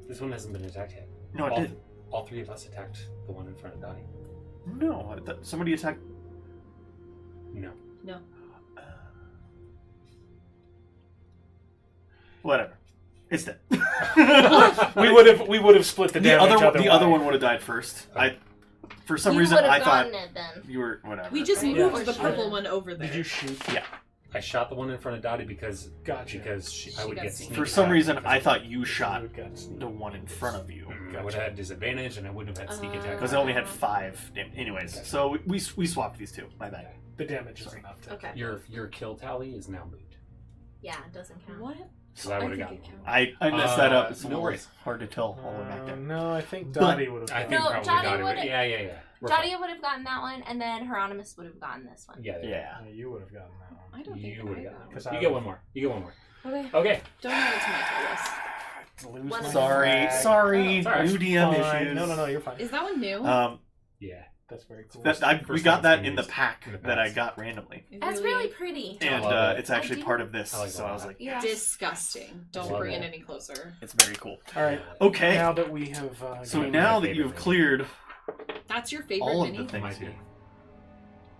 C: This one hasn't been attacked yet.
E: No, it
C: all,
E: did.
C: all 3 of us attacked the one in front of Dottie.
E: No, somebody attacked.
C: No.
E: Whatever. It's dead.
B: we would have split the damage.
E: The other one would have died first. For some
F: You
E: reason,
F: would've
E: I thought
F: gotten it then.
E: you were whatever.
D: We just
E: Okay.
D: moved the
F: Yeah.
D: purple one over there.
B: Did you shoot?
E: Yeah.
C: I shot the one in front of Dottie because
B: Gotcha.
C: I would
D: got
C: get
D: sneak
E: For
C: sneak
E: some
C: attack
E: reason,
C: because
E: I
C: of-
E: thought you shot
B: You got sneak.
E: the one in front of you
C: I would have had disadvantage and I wouldn't have had sneak attack.
E: because I only had 5. Anyways, so we swapped these two. My bad.
B: The damage is enough to.
F: Okay.
C: Your kill tally is now moved.
F: Yeah, it doesn't count.
D: What?
C: So I would have
D: think
C: gotten.
D: it counts.
E: I messed that up. It's a
C: no
E: little
C: worries.
E: hard to tell all the way back there.
B: No, I think
E: But-
B: Dottie would have.
C: I think
F: No,
C: probably
F: Dottie
C: Dottie would.
F: would've-
C: Yeah. We're
F: Dottie
C: fine.
F: would have gotten that one, and then Hieronymus would have gotten this one.
C: Yeah.
E: Yeah.
B: You would have gotten that one.
D: I don't think
C: You
D: I
C: would have
D: got
C: gotten.
D: one.
B: Because
C: You get one more. You get one more.
D: Okay.
C: Okay.
D: Don't add it to my kill list.
B: Lose
F: One
B: my
F: of
E: Sorry,
B: flag.
E: sorry.
C: It's all right.
E: New DM
B: Fine.
E: issues.
B: No, you're fine.
D: Is that one new?
C: Yeah.
B: That's very cool.
E: we
C: First
E: got
C: time
E: that
C: it's
E: in the
C: used
E: pack
C: in the
E: that I
C: past.
E: got randomly,
F: That's really pretty.
E: and
C: love it.
E: it's actually
F: I
E: part
F: do-
E: of this.
C: I like
E: So
C: that.
E: I was like,
F: Yeah.
D: Disgusting. Don't
C: Love
D: bring it
C: it.
D: any closer.
E: it's very cool.
B: All right.
E: Okay.
B: Now that we have.
E: So
B: gained-
E: now
C: my
E: that
C: favorite
E: you've
C: thing.
E: cleared
D: That's your favorite
E: all of
D: mini?
E: the things
C: Might
E: here,
C: be.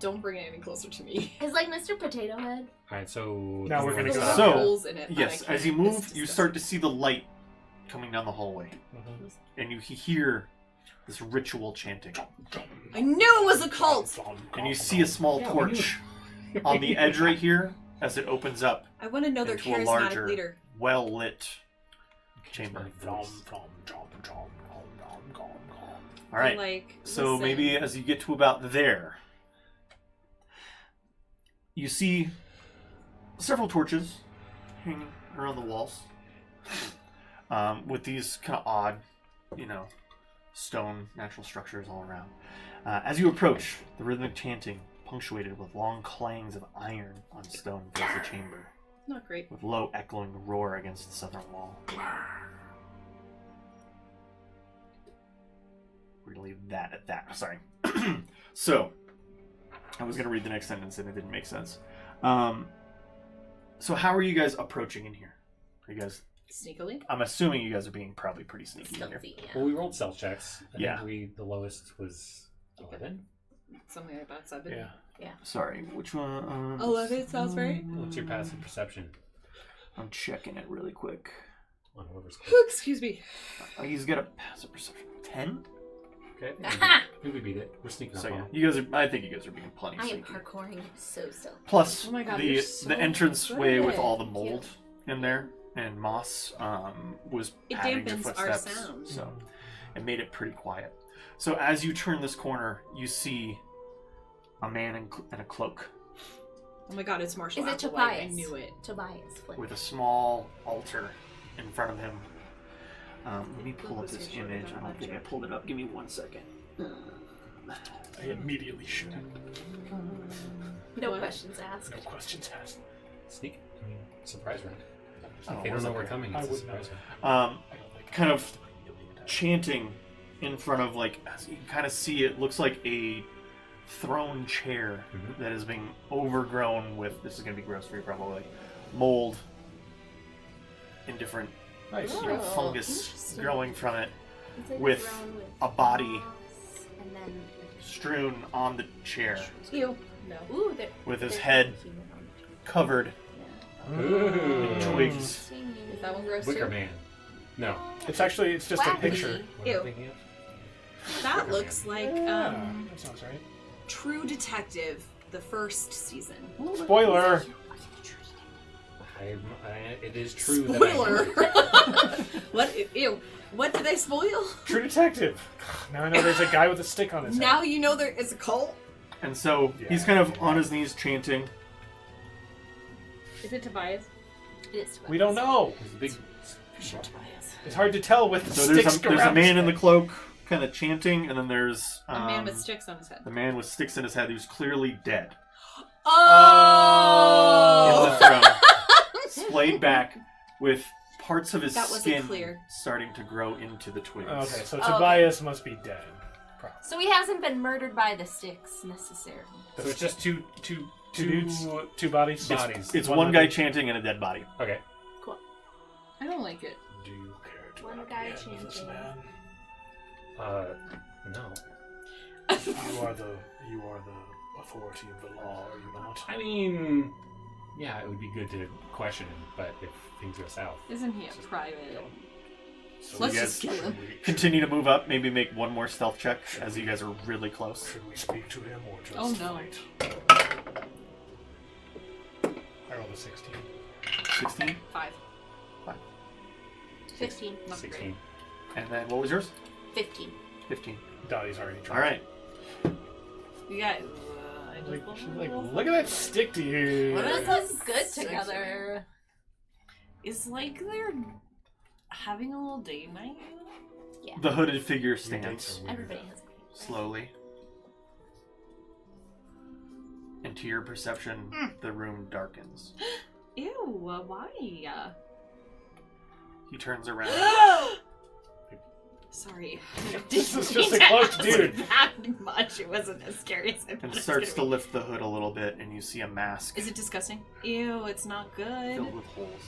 D: Don't bring it any closer to me.
F: It's like Mr. Potato Head.
C: All right. So
B: Now we're gonna
D: There's a
B: go
D: lot of
E: So,
D: holes in it. that
E: yes,
D: I
E: as you
D: can't-
E: move,
D: it's
E: you
D: disgusting.
E: start to see the light coming down the hallway,
B: Mhm.
E: and you hear this ritual chanting,
D: I knew it was a cult!
E: and you see a small
C: Yeah, we
E: torch on the edge right here as it opens up
D: I want to know their
E: into a
D: charismatic
E: larger,
D: leader.
E: well-lit chamber.
B: All
E: All right.
D: Like,
E: So
D: listen.
E: maybe as you get to about there, you see several torches hanging around the walls, with these kind of odd, stone natural structures all around. As you approach, the rhythmic chanting, punctuated with long clangs of iron on stone, fills the chamber,
D: Not great.
E: with low echoing roar against the southern wall. We're gonna leave that at that. Sorry. So, I was gonna read the next sentence and it didn't make sense. So how are you guys approaching in here? Are you guys?
D: Sneakily?
E: I'm assuming you guys are being probably pretty sneaky in here.
F: Stealthy, yeah.
C: Well, we rolled stealth checks. I
E: Yeah.
C: think the lowest was 11.
D: Something like that, 7.
B: Yeah.
E: Sorry, which one?
D: 11 sounds right.
C: What's your passive perception
E: I'm checking it really quick.
C: on whoever's close?
D: Excuse me.
E: He's got a passive perception of 10.
C: Okay. Maybe we beat it. We're sneaking up
E: So
C: on
E: yeah,
C: him.
E: you guys are. I think you guys are being plenty
F: I am
E: sneaky.
F: parkouring so stealthy.
E: Plus,
D: Oh my God,
E: the
D: you're so
E: entrance way with
D: good.
E: all the mold in there and moss was
D: It
E: padding your
D: dampens our
E: footsteps,
D: sound.
E: so it made it pretty quiet. So as you turn this corner, you see a man in a cloak
D: Oh my god, it's Marshall
F: Is it
D: Applewhite. I
F: Tobias?
D: knew it.
F: Tobias. Flip.
E: with a small altar in front of him. Let me pull up this image. I don't think I pulled it up. Give me 1 second.
B: I immediately shoot him.
F: No
D: What?
F: questions asked.
B: No questions asked.
C: Sneak? I mean, surprise round.
E: Oh,
C: If they don't
E: was
C: know
E: it?
C: we're coming,
B: I
C: it's a
B: wouldn't know.
C: surprise round.
B: I don't think
E: Kind of chanting in front of, like, as you can kind of see, it looks like a throne chair
C: Mhm.
E: that is being overgrown with, this is going to be gross for you probably, mold in different
B: Nice.
F: Oh,
E: fungus
F: interesting.
E: growing from it,
F: It's like
E: with
F: grown with
E: a body
F: moss and then
E: strewn on the chair
D: Ew. No.
F: ooh, there,
E: with his
F: there's
E: head
F: no human on it.
E: covered
C: Ooh.
E: in twigs.
D: Is that one gross
C: Wicker
D: too?
C: Man. No.
B: It's actually, it's just a
F: Wacky.
B: picture.
C: What am I
D: Ew.
C: thinking of?
D: That looks like
B: Yeah, that sounds right.
D: True Detective, the first season.
B: Spoiler!
C: It is true
D: Spoiler.
C: that
D: What? Ew. What did I spoil?
B: True Detective. Now I know there's a guy with a stick on his head.
D: Now you know there is a cult.
E: And so he's kind of on his knees chanting.
D: Is it Tobias?
F: It's
B: We don't know.
C: There's a big.
D: Tobias.
B: It's hard to tell with the
E: So there's
B: sticks
E: a
B: around
E: man in the
B: his
E: cloak kind of chanting, and then there's
D: A man with sticks on his head.
E: the man with sticks in his head who's clearly dead in
D: Oh!
E: the throne, splayed back with parts of his
D: That wasn't
E: skin
D: clear.
E: starting to grow into the twigs.
B: head. Okay, so
F: Oh,
B: Tobias must be dead. Probably.
F: So he hasn't been murdered by the sticks necessarily.
C: So it's just two
B: Two dudes, two bodies.
C: bodies.
E: It's
B: One
E: one
B: of
E: guy
B: them-
E: chanting and a dead body.
C: Okay.
D: I don't like it.
B: Do you care to
F: One
B: help
F: guy
B: me end this
F: chanting.
B: man?
C: No.
B: You are the authority of the law, are you not?
C: I mean, Yeah, it would be good to question him, but if things go south...
D: Isn't he a private?
E: So
D: Let's
E: you
D: just
E: guys
D: kill him.
E: continue to move up. Maybe make one more stealth check as you guys are really close.
G: Should we speak to him or just
D: Oh, no.
G: fight? I rolled a 16.
E: 16,
D: 5.
F: 15.
D: Not great.
C: 16.
E: and then what was yours?
F: 15.
E: 15.
G: Dottie's already tried.
E: All right.
D: You got. I
B: Like,
D: just
B: she's like, look at that stick to you.
F: This is good together.
D: It's like they're having a little date night.
F: Yeah.
E: The hooded figure
G: Your dates
E: stands
G: are weird.
F: Everybody has.
E: slowly. And to your perception, the room darkens.
D: Ew, why?
E: He turns around.
D: Sorry.
B: This is just a cloaked dude.
D: That much. It wasn't as scary as I thought
E: And
D: it was
E: starts to
D: gonna
E: lift the hood a little bit, and you see a mask
D: be. Is it disgusting? Ew, it's not good.
E: filled with holes.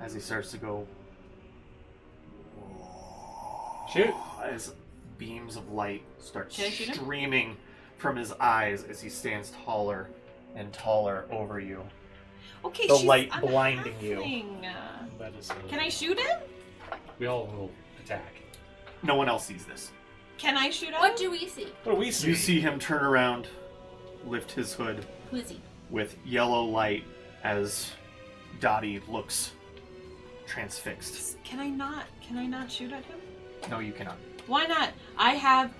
E: As he starts to go,
C: Shoot!
E: as beams of light start
D: Can I shoot him?
E: streaming from his eyes as he stands taller and taller over you.
D: Okay,
E: The
D: she's
E: light
D: a
E: blinding you.
D: halfling.
B: That is
D: Can I shoot him?
C: We all will attack.
E: No one else sees this.
D: Can I shoot him?
F: What do we see?
B: What do we see?
E: You see him turn around, lift his hood
F: Who is he?
E: with yellow light as Dottie looks transfixed.
D: Can I not shoot at him?
E: No, you cannot.
D: Why not? I have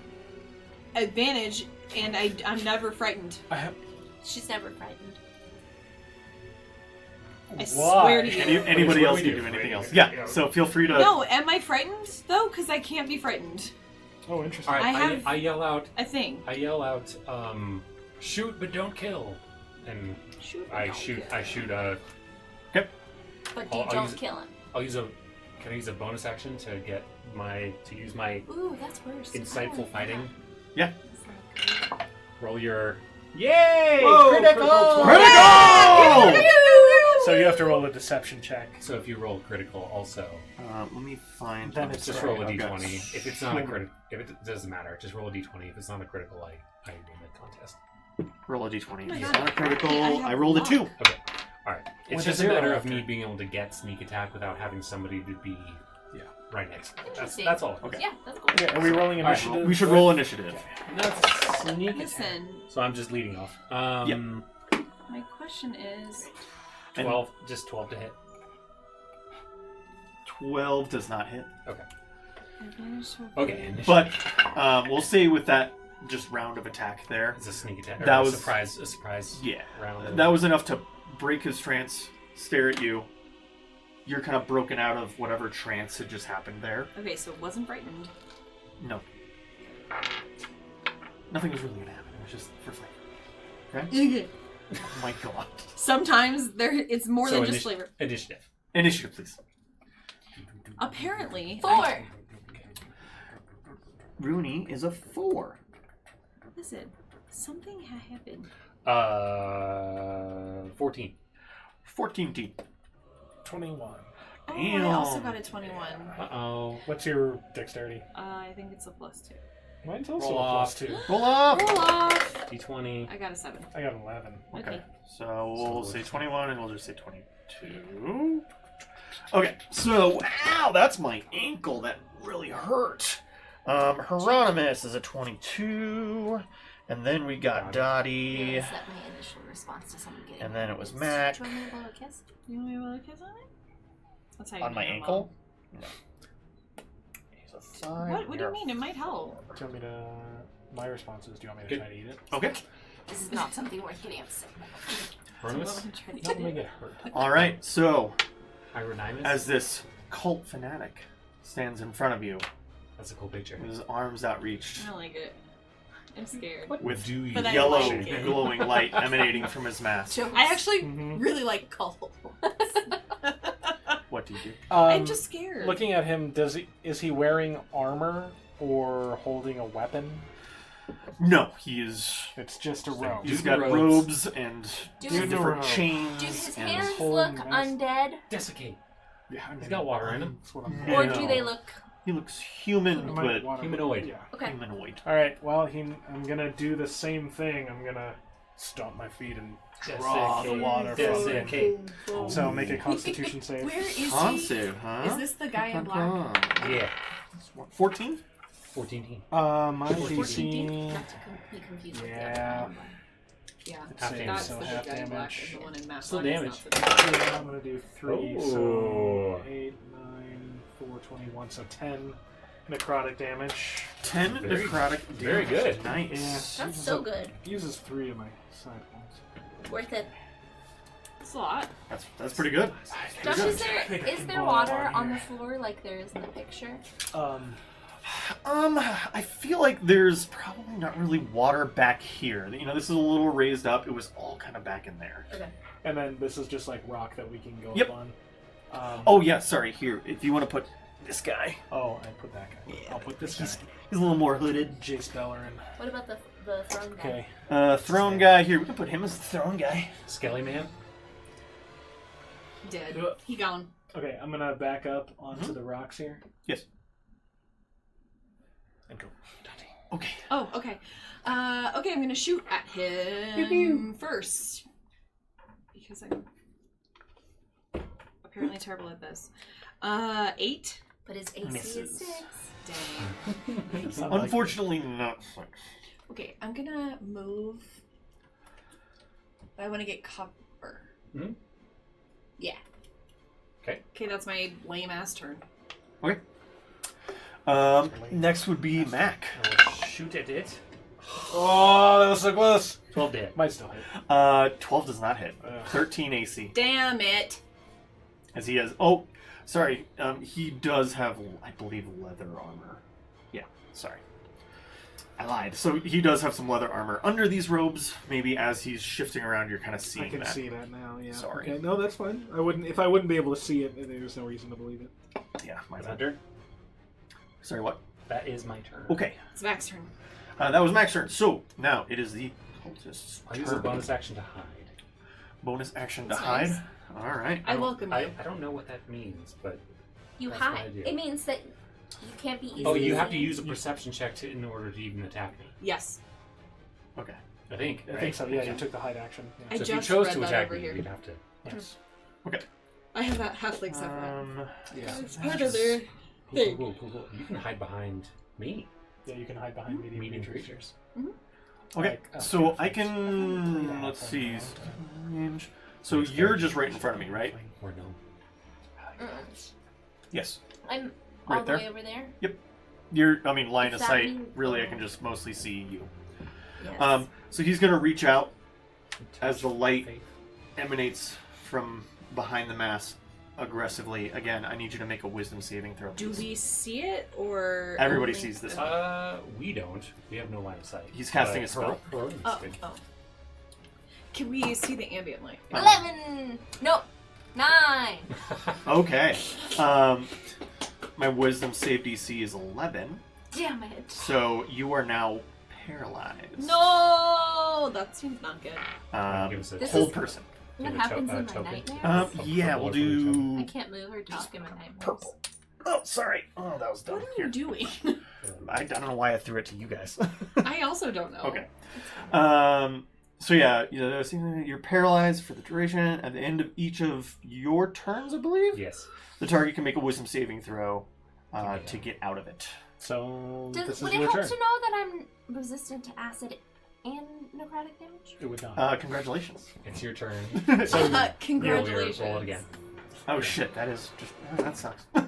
D: advantage, and I'm never frightened.
B: I have.
F: She's never frightened.
D: I
B: Why?
D: swear to you.
E: Anybody
C: What
E: else
C: do we
E: can
C: do?
E: do anything else?
G: Yeah.
E: Yeah, so feel free to...
D: No, am I frightened though? Because I can't be frightened.
B: Oh, interesting.
C: Alright,
D: I have-
C: I yell out,
D: A thing.
C: shoot but don't kill. And
D: Shoot.
C: I shoot a...
F: But you
C: I'll
F: don't
C: use-
F: kill him.
C: Can I use a bonus action to use my
F: Ooh, that's worse. I
C: insightful
F: don't like
C: fighting?
E: Yeah.
F: that.
C: Roll your... Yay!
E: Whoa,
C: critical!
E: Critical!
B: So you have to roll a deception check.
C: So if you roll critical also,
E: Let me find...
B: Then it's
C: just
B: right,
C: roll a
E: I've got
C: d20. If it's not a
E: so-
C: critical... If it doesn't matter, just roll a d20. If it's not a critical, I win the contest.
E: Roll a d20.
D: my
E: It's
D: God,
E: not a critical.
D: I have
E: I rolled a
D: luck.
E: 2.
C: Okay. Alright. It's
B: With
C: just
B: a
C: a
B: zero
C: matter of
B: after.
C: me being able to get sneak attack without having somebody to be right next to me.
F: Interesting.
C: That's all.
E: Okay.
F: Yeah, that's cool.
B: Okay, are we rolling
C: Alright,
B: initiative?
E: We should roll initiative.
B: That's sneak attack.
D: Listen,
C: So I'm just leading off.
D: my question is,
C: 12, just 12 to hit.
E: 12 does not hit.
D: advantage for
C: Okay.
E: But we'll say with that just round of attack there,
C: It's a sneak attack. Or
E: That
C: a
E: was-
C: surprise
E: yeah,
C: round.
E: that was enough to break his trance, stare at you. You're kind of broken out of whatever trance had just happened there.
D: Okay, so it wasn't frightened.
E: No. Nothing was really gonna happen. It was just for flavor. Okay? Oh my god.
D: Sometimes it's more than just flavor.
C: Initiative.
E: Initiative, please.
D: Apparently,
F: 4.
E: Rooney is a 4.
D: Listen, something happened.
C: 14.
E: 14 deep.
B: 21.
D: Oh,
E: Damn.
D: I also got a 21.
C: Uh-oh.
B: What's your dexterity?
D: I think it's a +2.
B: Mine's also
C: Roll
B: a
C: off.
B: +2.
E: Roll up!
D: Roll off.
C: D20.
D: I got a 7.
B: I got 11.
E: Okay. So
C: So
E: we'll say
C: what's-
E: 21 and we'll just say 22. Okay, so, ow, that's my ankle. That really hurt. Hieronymus is a 22. And then we got Dottie.
F: Is that my initial response to someone getting
E: And then it was
F: kissed?
E: Mac.
F: Do you want me to blow a kiss?
D: You want me to blow a kiss on it? That's how you
E: On my
D: know I'm
E: ankle? No. He's a 5.
D: What do you mean? It might help.
B: Do you want me to... My response is, do you want me to
C: Good.
B: try to eat it?
E: Okay.
F: This is not something worth getting upset about.
C: Hieronymus?
B: Not let me get hurt.
E: Alright, so,
C: Hieronymus?
E: as this cult fanatic stands in front of you,
C: That's a cool picture.
E: with his arms outreached,
D: I don't like it. I'm scared.
E: with
C: Do you?
D: But I
E: yellow
D: like it.
E: glowing light emanating from his mask.
F: Jokes.
D: I actually
B: Mhm.
D: really like cult.
E: What do you do?
D: I'm just scared.
B: Looking at him, is he wearing armor or holding a weapon?
E: No, he is.
B: It's just a robe.
E: He's
C: Dude
E: got
C: robes.
E: robes and
F: Do
B: Dude
F: his,
E: different
B: robe.
E: chains.
F: do his
E: and
F: hands
B: whole
F: look
B: mess.
F: undead?
C: Desiccate.
B: Yeah, I mean,
C: He's got water in him.
B: That's what I'm
F: Or
E: No.
F: do they look...
E: He looks human,
B: I might
E: but
B: wanna-
C: humanoid.
B: Yeah.
F: Okay.
E: humanoid.
B: All right. Well, I'm gonna do the same thing. I'm gonna stomp my feet and
C: That's
B: draw
C: it,
B: the
C: Kate.
B: water
C: That's
B: from
C: it,
B: it.
C: Kate.
B: So make a Constitution save.
D: Where is
E: Con
D: he?
E: save, huh?
D: Is this the guy in black?
C: Yeah.
E: 14?
C: 14.
B: My
D: 14.
B: DC.
F: Not to be confused with the
B: Yeah.
F: other one.
D: Yeah.
C: Half
B: Save,
C: damage.
D: That's
B: so
D: the
B: half
D: big guy in black,
B: damage.
D: and the one in matte
C: Still
D: black is
C: damage.
D: not the
B: Yeah, I'm gonna do 3.
C: Oh.
B: So 8, 9, 4, 21. So 10 necrotic damage.
E: 10
C: Very-
E: necrotic damage.
C: very good.
E: Nice.
F: That's so good.
B: Uses 3 of my side points.
F: Worth it.
D: It's a lot.
E: That's pretty good.
F: Josh,
E: good.
F: is there water on the floor like there is in the picture?
E: I feel like there's probably not really water back here. You know, this is a little raised up. It was all kind of back in there.
F: Okay.
B: And then this is just like rock that we can go
E: Yep.
B: up on.
E: Oh yeah, sorry. Here, if you want to put this guy,
B: Oh, I put that guy. I'll put this guy.
E: he's a little more hooded.
B: Jace Bellerin.
F: What about the throne guy?
B: Okay.
E: Throne guy. Here, we can put him as the throne guy.
C: Skelly Man.
D: Dead. He gone.
B: Okay, I'm gonna back up onto the rocks here.
E: Yes.
B: And go.
E: Okay.
D: Oh, okay. Okay, I'm gonna shoot at him first. Because I'm apparently terrible at this. 8.
F: But his AC
E: Misses.
F: is 6.
D: Dang.
E: Unfortunately, not 6.
D: Okay, I'm gonna move. I want to get cover.
C: Hmm?
D: Yeah.
C: Okay.
D: Okay, that's my lame ass turn.
E: Okay. Next would be Mac.
C: I'll shoot at it.
B: Oh, that was so close.
C: 12 dead.
B: Might still hit.
E: 12 does not hit. 13 AC.
D: Damn it!
E: As he has. Oh, sorry. He does have, I believe, leather armor. Yeah, sorry. I lied. So he does have some leather armor under these robes. Maybe as he's shifting around, you're kind of seeing
B: I can
E: that.
B: see that now. Yeah.
E: Sorry.
B: Okay. No, that's fine. I wouldn't. If I wouldn't be able to see it, there's no reason to believe it.
E: Yeah, my
C: Is
E: bad.
C: that turn?
E: Sorry, what?
C: That is my turn.
E: Okay.
D: It's Mac's turn.
E: That was Mac's turn. So now it is the cultist's
C: I'll use a
E: turn.
C: bonus action to hide.
E: Bonus action to
D: That's
E: hide.
D: nice.
E: All right.
D: I welcome you.
C: I don't know what that means, but
F: You
C: That's what I
F: hide.
C: do.
F: It means that you can't be easily
C: oh, you have to
F: seen.
C: use a perception check in order to even attack me.
D: Yes.
E: Okay.
C: I think.
B: I
C: right?
B: think so. Yeah, you took the hide action.
D: I
B: Yeah.
C: So if you
D: just
C: chose
D: read
C: to
D: that
C: attack
D: over
C: me,
D: here.
C: you'd have to.
B: Yes.
D: I have that halfling stuff.
B: Yeah.
D: It's part of their thing.
C: Cool. You can hide behind me.
B: Yeah, you can hide behind medium
C: Medium
B: creatures.
C: creatures.
E: Okay. So I can. Let's see. Range. So you're just right in front of me, right?
C: Or no.
E: Yes.
F: I'm
E: Right
F: all
E: there?
F: the way over there.
E: You're. I mean, line of
F: Does that
E: sight.
F: mean-
E: Really, I can just mostly see you.
F: Yes.
E: So he's gonna reach out as the light emanates from behind the mass aggressively. Again, I need you to make a wisdom saving throw.
D: Do
E: please.
D: we see it or
E: Everybody
D: only-
E: sees this.
C: We don't. We have no line of sight.
E: He's casting
C: But
E: a spell.
C: Rodin's
D: Oh,
C: good.
D: oh. Can we see the ambient light?
F: 11. Nope. 9.
E: Okay. My wisdom save DC is 11,
F: Damn it.
E: so you are now paralyzed.
D: No, that seems not good.
C: Give us a
F: This
E: Hold
F: is-
E: person.
F: What
C: Give a
F: happens in my
C: token.
F: nightmares?
E: Yeah, we'll
F: I
E: do.
F: can't move or talk in my nightmares.
E: Purple. Oh, sorry. Oh, that was dumb.
D: What are
E: Here.
D: you doing?
E: I don't know why I threw it to you guys.
D: I also don't know.
E: Okay. So yeah, you're paralyzed for the duration. At the end of each of your turns, I believe,
C: Yes.
E: the target can make a wisdom saving throw to get out of it.
B: So this is
F: Would it
B: your
F: help
B: turn.
F: to know that I'm resistant to acid and necrotic damage?
B: It would not.
E: Congratulations.
C: It's your turn.
D: Congratulations.
C: Roll it again.
E: Oh shit, that is just that sucks.
F: 5.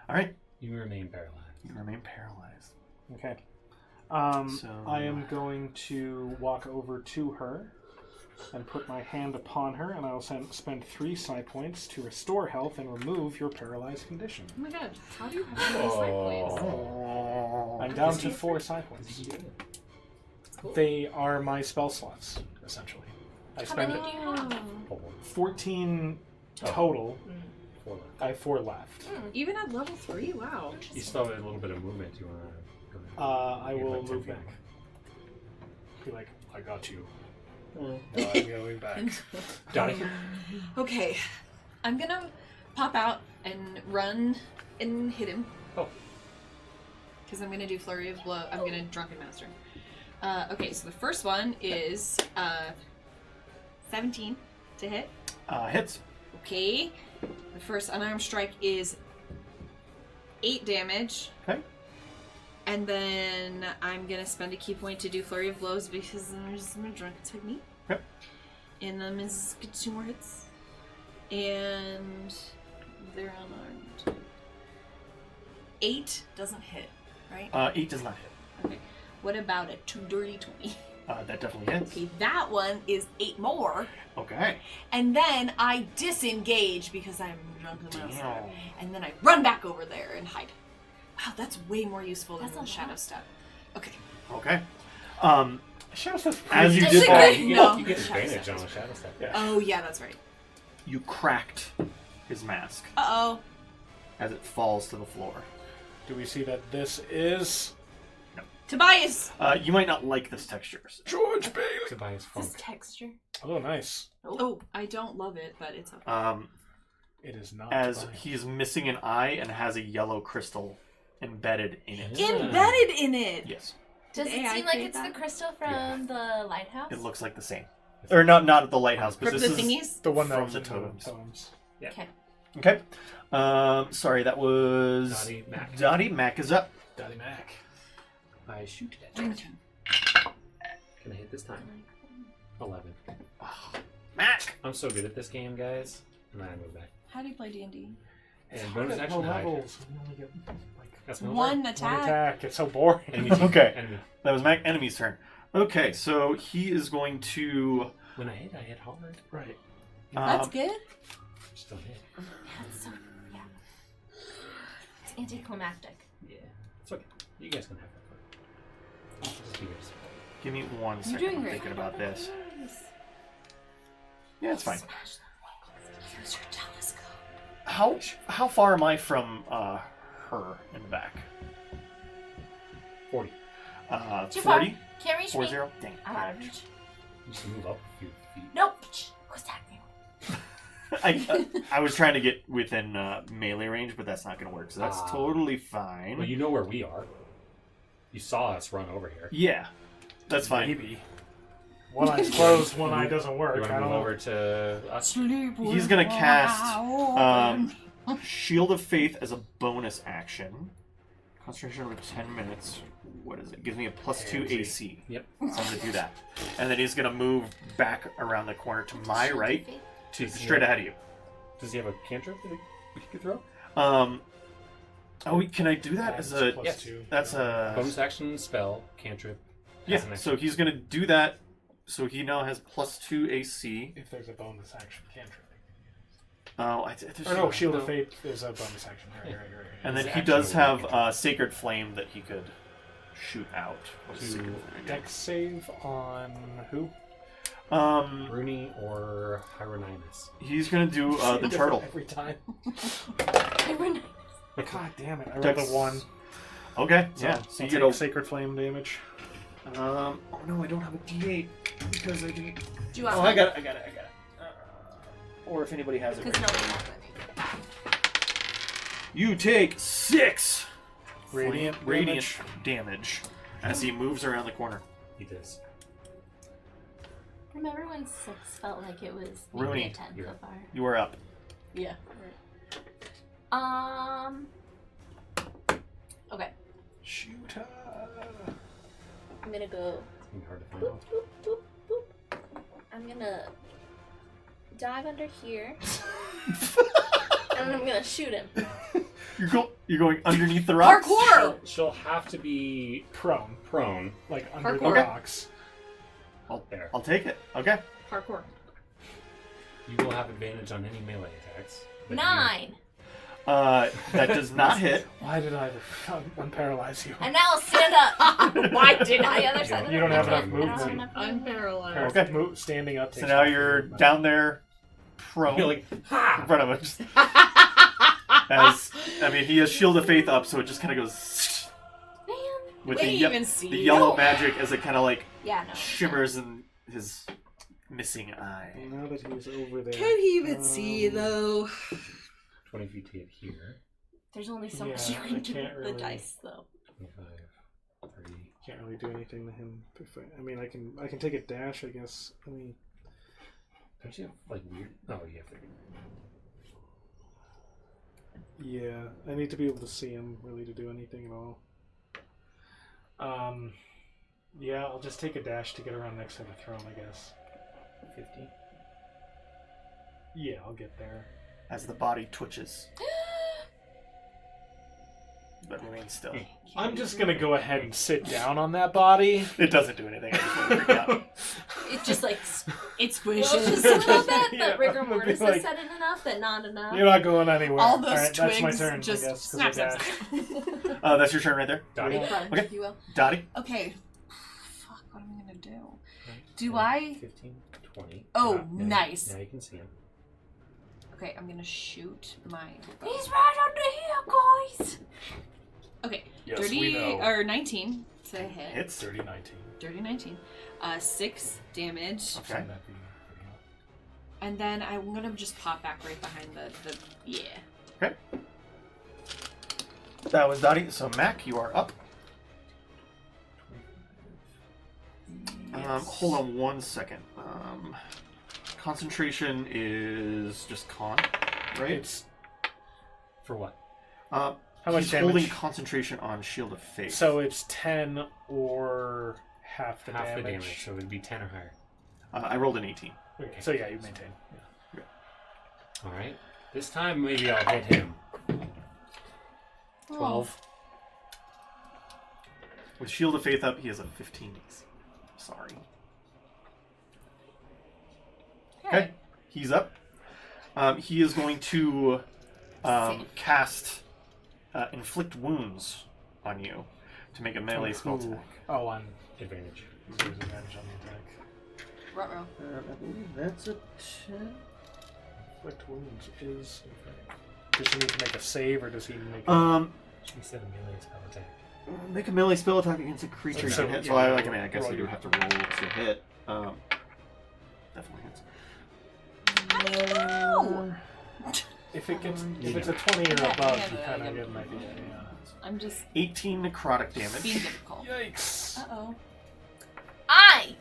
E: All right,
C: You remain paralyzed.
E: you remain paralyzed.
B: Okay.
E: So-
B: I am going to walk over to her and put my hand upon her, and I will spend 3 psi points to restore health and remove your paralyzed condition.
D: Oh my god, how do you have these life points?
E: Oh.
B: I'm down to 4 psi points.
D: Cool.
B: They are my spell slots, essentially. I
F: How many
B: spend
F: do you have?
B: 14 total.
C: Four left.
B: I have 4 left.
D: Even at level 3? Wow.
C: You still have a little bit of movement. You want to go ahead?
B: I
C: You
B: will
C: have 10
B: move
C: feet.
B: back. Be like, I got you.
G: No, I'm going back.
C: Dottie?
D: Okay, I'm gonna pop out and run and hit him.
C: Oh.
D: Because I'm gonna do Flurry of Blow. I'm gonna Drunken Master. Okay, so the first one is 17 to hit.
E: Hits.
D: Okay. The first unarmed strike is 8 damage.
E: Okay.
D: And then I'm gonna spend a key point to do Flurry of Blows because there's my drunken technique.
E: Yep.
D: And then is get 2 more hits. And they're unarmed. 8 doesn't hit, right?
E: 8 does not hit.
D: Okay. What about a 2 dirty 20?
E: That definitely hits.
D: Okay, that one is 8 more.
E: Okay.
D: And then I disengage because I'm drunk in my
E: Damn.
D: and then I run back over there and hide. Wow, that's way more useful than
F: That's
D: the
F: a
D: shadow
F: lot.
D: step. Okay.
E: Okay.
B: Shadow Step's
E: As you
B: pretty
E: did
B: good.
E: that,
D: No.
C: You get
D: Shadow
C: advantage
D: step
C: on
D: is
C: a shadow step.
B: Yeah.
D: Oh yeah, that's right.
E: you cracked his mask
D: Uh-oh.
E: as it falls to the floor.
B: Do we see that this is
D: Tobias!
E: You might not like this texture.
B: George Bailey?
C: Tobias
F: This
C: Funk.
F: texture.
B: Oh, nice.
D: Oh, I don't love it, but it's okay.
B: It is not.
E: As
B: Tobias.
E: he's missing an eye and has a yellow crystal embedded in it.
D: Embedded in it!
E: Yes.
F: Does
D: Did
F: it
D: AI
F: seem like
D: create
F: it's
D: that?
F: the crystal from the lighthouse?
E: It looks like the same. Or not at the lighthouse, but
D: From
E: this
D: the
E: is
D: thingies?
B: the one that
E: from
B: was
E: the
B: in
E: totems.
F: Okay.
E: Okay. Sorry, that was
C: Dottie Mac.
E: Dottie Mac is up.
B: Daddy Mac.
C: I shoot it. Can I hit this time? 11.
E: Mac.
C: I'm so good at this game, guys. And then I move back.
D: How do you play D&D?
C: And bonus
B: No
C: action hide.
B: levels. We only get like
C: That's my
D: One
C: turn.
B: one
D: attack.
B: attack. It's so boring.
C: Enemy team.
E: Okay.
C: Enemy.
E: That was Mac enemy's turn. Okay, so he is going to.
C: When I hit hard.
B: Right.
D: That's good.
C: Still hit.
F: Yeah, it's so, yeah. It's anticlimactic.
C: Yeah. It's okay. You guys can have that fun. Just be yours.
E: Give me 1 second.
F: doing
E: I'm
F: great.
E: thinking about this. Yeah, it's fine.
F: Smash them.
D: Use your telescope.
E: How far am I from her in the back?
C: 40.
F: Too far.
E: 40?
F: Can't reach
E: 40?
F: me.
E: Dang.
F: I'm out of reach.
C: You just move up a few feet.
F: Nope. Who's that?
E: I was trying to get within melee range, but that's not going to work. So that's
C: Ah.
E: totally fine.
C: Well, you know where we are. You saw us run over here.
E: Yeah, that's fine.
B: Maybe. One eye's closed, one eye doesn't work.
C: You want
B: I
C: to
B: don't
C: move
B: know.
C: over to us?
E: He's going to cast Shield of Faith as a bonus action. Concentration over 10 minutes. What is it? Gives me a +2 AC.
C: Yep.
E: So I'm going to do that. And then he's going to move back around the corner to my right, to straight ahead of you.
C: Does he have a cantrip that we could throw?
E: Can I do that as a?
B: Plus
C: yes.
B: 2.
E: That's a.
C: Bonus action, spell, cantrip.
E: Yeah.
C: as an
E: So
C: action.
E: he's going to do that. So he now has +2 AC.
B: If there's a bonus action cantrip.
E: Oh,
B: Or no, Shield of Fate is a bonus action. Right.
E: And then
C: His
E: he
C: action
E: does
C: would
E: have
C: be
E: Sacred Flame that he could shoot out. What is
C: To
E: Sacred Flame?
B: Dex save on who?
C: Rooney or Hieronymus.
E: He's gonna do the turtle.
B: Every time. God damn it. I rolled
E: Dex-
B: a 1.
E: Okay,
B: So
E: yeah.
B: I'll
E: So you
B: take
E: get a.
B: Sacred Flame damage.
E: Oh no, I don't have a D8 because I didn't.
F: Do you want
E: Oh, I got it. Or if anybody has it.
F: Because
E: right.
F: nobody has it.
E: You take 6
B: Radiant
E: damage as he moves around the corner.
C: He does.
F: Remember when 6 felt like it was maybe
E: Rooney,
F: a 10 so
C: you're-
F: far?
E: You are up.
D: Yeah.
F: Okay.
B: Shoot.
F: I'm gonna go.
C: It's gonna be hard to find
F: Boop,
C: out.
F: boop, boop, boop. I'm gonna dive under here. And I'm gonna shoot him.
E: You're going underneath the rocks.
D: Parkour!
C: She'll have to be
B: Prone. Like under the
D: Parkour.
B: rocks.
C: there.
E: I'll take it. Okay.
D: Parkour.
C: You will have advantage on any melee attacks. but
F: 9.
E: That does not hit.
B: Why did I unparalyze you?
F: And now I'll stand up. Why did I? Other side of
B: You
F: the
B: don't have
F: bed.
B: enough
F: I don't have
B: movement.
F: enough
D: I'm
F: movement.
D: paralyzed.
E: Okay.
B: Standing up.
E: So
B: takes
E: now
B: off
E: you're
B: movement.
E: down there, prone,
C: You're like,
E: in front of him. Just- he has Shield of Faith up, so it just kind of goes
F: Man.
E: with
D: We
E: the,
D: didn't even see
E: the
D: it.
E: yellow magic as it kind of like
F: Yeah, no.
E: shimmers in his missing eye.
B: Now that he's over there.
D: Can he even see, though?
C: 20 feet to get here.
F: There's only so
B: Yeah,
F: much you
B: I
F: can do
B: can't
F: with the
B: really-
F: dice, though.
C: 25, 30.
B: Can't really do anything to him. I mean, I can take a dash, I guess. I mean,
C: Don't you have like weird? Oh, yeah.
B: yeah, I need to be able to see him really to do anything at all. Yeah, I'll just take a dash to get around next to the throne, I guess.
C: 50.
B: Yeah, I'll get there.
E: As the body twitches. But remains still.
B: I'm just gonna go ahead and sit down on that body.
E: It doesn't do anything. I just want to freak out.
F: It just like
D: It squishes.
F: just a little bit,
B: Yeah,
F: but rigor
B: I'm gonna be
F: mortis
B: like-
F: has said it enough that not enough.
B: You're not going anywhere.
D: All those
B: Alright,
D: twigs
B: that's my turn,
D: just
B: I guess. 'Cause
D: snap,
B: I
D: snap,
B: dashed.
D: snap.
E: That's your turn right there.
C: Dottie.
F: Crunch,
E: Okay.
F: if you will.
E: Dottie.
D: Okay. Fuck, what am I gonna do? Do I?
C: 15, 20.
D: Oh,
C: Now-
D: nice.
C: Now you can see him.
D: Okay, I'm gonna shoot my.
F: He's right under here, guys.
D: Okay,
B: Yes,
D: 30
B: we know.
D: or 19 to hit.
E: Hits.
B: 30-19.
D: Dirty 19. 6 damage.
E: Okay.
D: And then I'm gonna just pop back right behind the yeah.
E: Okay. That was Dottie. So Mac, you are up. Hold on 1 second. Concentration is just con, right?
B: It's
C: For what?
E: How
B: much
E: he's
B: damage?
E: holding concentration on Shield of Faith.
B: so it's 10 or half the
C: Half
B: damage.
C: the damage, so it'd be 10 or higher.
E: I rolled an 18.
B: Okay, so yeah, you maintain. Yeah.
C: Alright. This time, maybe I'll hit him. 12.
E: With Shield of Faith up, he has a 15 DC. Sorry. Okay, he's up. He is going to cast Inflict Wounds on you to make a melee spell
B: Ooh.
E: attack.
B: Oh, on
C: Advantage.
B: there's advantage on the attack.
D: Ruh-roh.
E: I believe that's a 10.
B: Inflict wounds is. Does he need to make a save, or does he make?
C: She said a melee spell attack.
E: Make a melee spell attack against a creature you
B: So,
E: can hit.
B: yeah,
E: So I guess
B: roll
E: you do
B: your-
E: have to roll to hit. Definitely hits.
D: How do you know?
B: If it gets,
C: You
B: if it's
C: know.
B: a 20 or
D: Yeah,
B: above,
D: yeah,
B: you
D: yeah,
B: kind
D: yeah.
B: of get an idea. Yeah.
D: I'm just
E: 18 necrotic
D: being
E: damage.
D: difficult.
B: Yikes!
D: Uh-oh.
F: I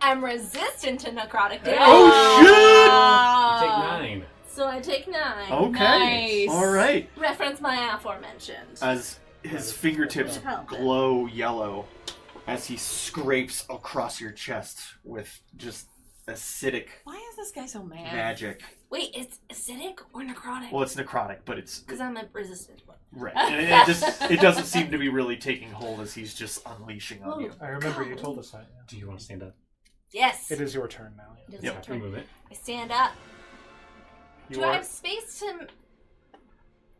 F: am resistant to necrotic damage.
E: Oh,
C: You take 9.
F: So I take 9.
E: Okay.
D: Nice.
E: All right.
F: Reference my aforementioned.
E: As his fingertips glow yellow as he scrapes across your chest with just acidic
D: Why is this guy so mad?
E: magic.
F: Wait, it's acidic or necrotic?
E: Well, it's necrotic, but it's
F: Because I'm a resistant one.
E: right. And it doesn't seem to be really taking hold as he's just unleashing on you.
B: I remember you told us that. Yeah.
C: Do you want to stand up?
F: Yes.
B: It is your turn now. Yeah.
F: It is
E: Yep.
F: my turn.
C: Remove it.
F: I stand up.
B: You
F: Do
B: are
F: I have space to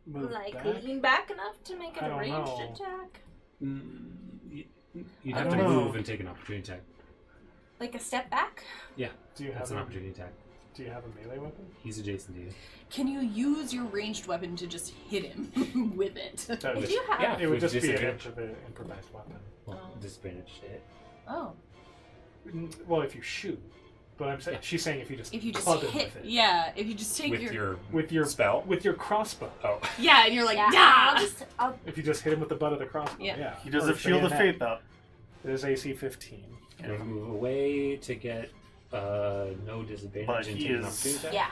B: moved
F: like
B: back.
F: lean back enough to make it
B: I
F: a
B: don't
F: ranged
B: know.
F: attack?
C: You'd
B: I
C: have to
B: don't know.
C: move and take an opportunity attack.
F: Like a step back?
C: Yeah,
B: Do you
C: that's
B: have
C: an
B: a,
C: opportunity attack.
B: Do you have a melee weapon?
C: He's adjacent to you.
D: Can you use your ranged weapon to just hit him with it?
B: That
F: I
B: would-
F: do have.
C: Yeah.
B: It would
C: With
B: just be an
C: disadvantage.
B: inch of an improvised weapon.
C: Well,
D: Oh.
C: disadvantage to hit.
D: Oh.
B: Well, if you shoot, but I'm saying she's saying if you just
D: If you just
B: club him
D: hit,
B: with it.
D: yeah. If you just take
C: With
D: your,
C: your
B: With your
C: spell.
B: with your crossbow.
C: Oh.
D: yeah, and you're like,
F: Yeah,
D: yeah.
F: I'll
B: If you just hit him with the butt of the crossbow.
D: Yeah.
B: Yeah.
E: He does
B: Or
E: a Shield of
B: bayonet.
E: Faith up.
B: It is AC 15.
C: You want to move away to get no disadvantage
E: But
C: and
E: he
C: take an
E: is-
C: opportunity attack?
F: yeah.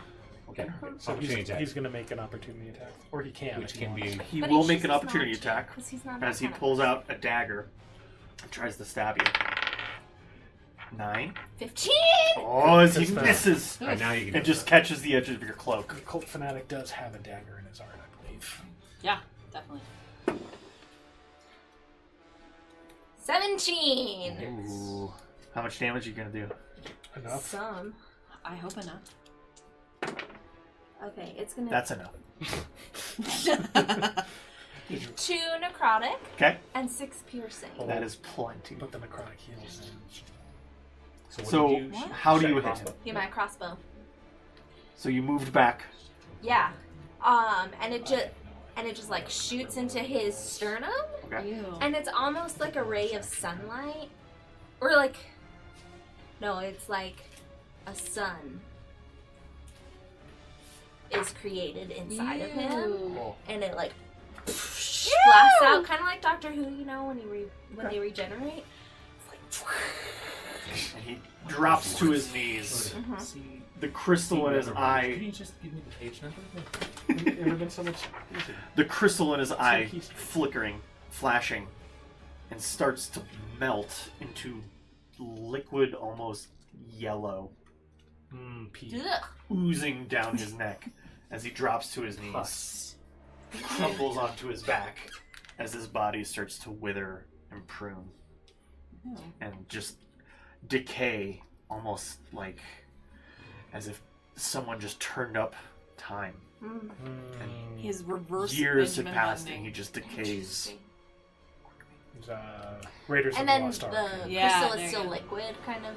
C: Okay.
B: So
C: Opportunity attack.
B: he's going to make an opportunity attack, or he can,
C: Which
B: if he
C: can
B: wants.
C: be
E: He
F: But
E: will
F: he
E: make an
F: chooses
E: opportunity
F: not to,
E: attack
F: 'cause he's not
E: as he
F: that kind of
E: pulls
F: person.
E: out a dagger and tries to stab you. 9.
F: 15!
E: Oh, as he
B: Just,
E: misses
C: Alright, now you can
E: and
C: do
E: just
C: that.
E: catches the edge of your cloak.
B: The cult fanatic does have a dagger in his art, I believe.
D: Yeah, definitely.
F: 17!
E: Ooh. How much damage are you going to do?
B: Enough.
F: Some.
D: I hope enough.
F: Okay, it's gonna
E: That's enough.
F: 2 necrotic
E: Okay.
F: and 6 piercing.
E: That is plenty.
B: Put the necrotic heals in.
C: So, what
E: So,
C: did you
D: What?
E: how do
C: Shot
E: you
C: your
E: hit
C: crossbow.
E: him?
F: Yeah, my crossbow.
E: So you moved back.
F: Yeah. And it just like shoots into his sternum,
E: Okay.
D: Ew.
F: and it's almost like a ray of sunlight, or like, no, it's like a sun is created inside of him,
D: Ew.
F: and it like blasts out, kind of like Doctor Who, you know, when they regenerate.
E: And he drops to his knees.
C: See,
E: The crystal in his
C: Can
E: eye,
C: you just give me the page number?
B: Ever been so much easier?
E: the crystal in his eye
B: keys.
E: flickering, flashing, and starts to melt into liquid, almost yellow,
B: Pee.
F: Ugh.
E: oozing down his neck as he drops to his knees. He crumples onto his back as his body starts to wither and prune and just decay, almost like as if someone just turned up time.
D: His reverse
E: Years
D: Benjamin
E: have passed
D: Buttoning.
E: and he just decays.
B: Raiders of
F: And
B: the
F: then
B: Lost Ark.
F: the
D: Yeah,
F: crystal
D: there
F: is
D: you
F: still
D: go.
F: liquid, kind of.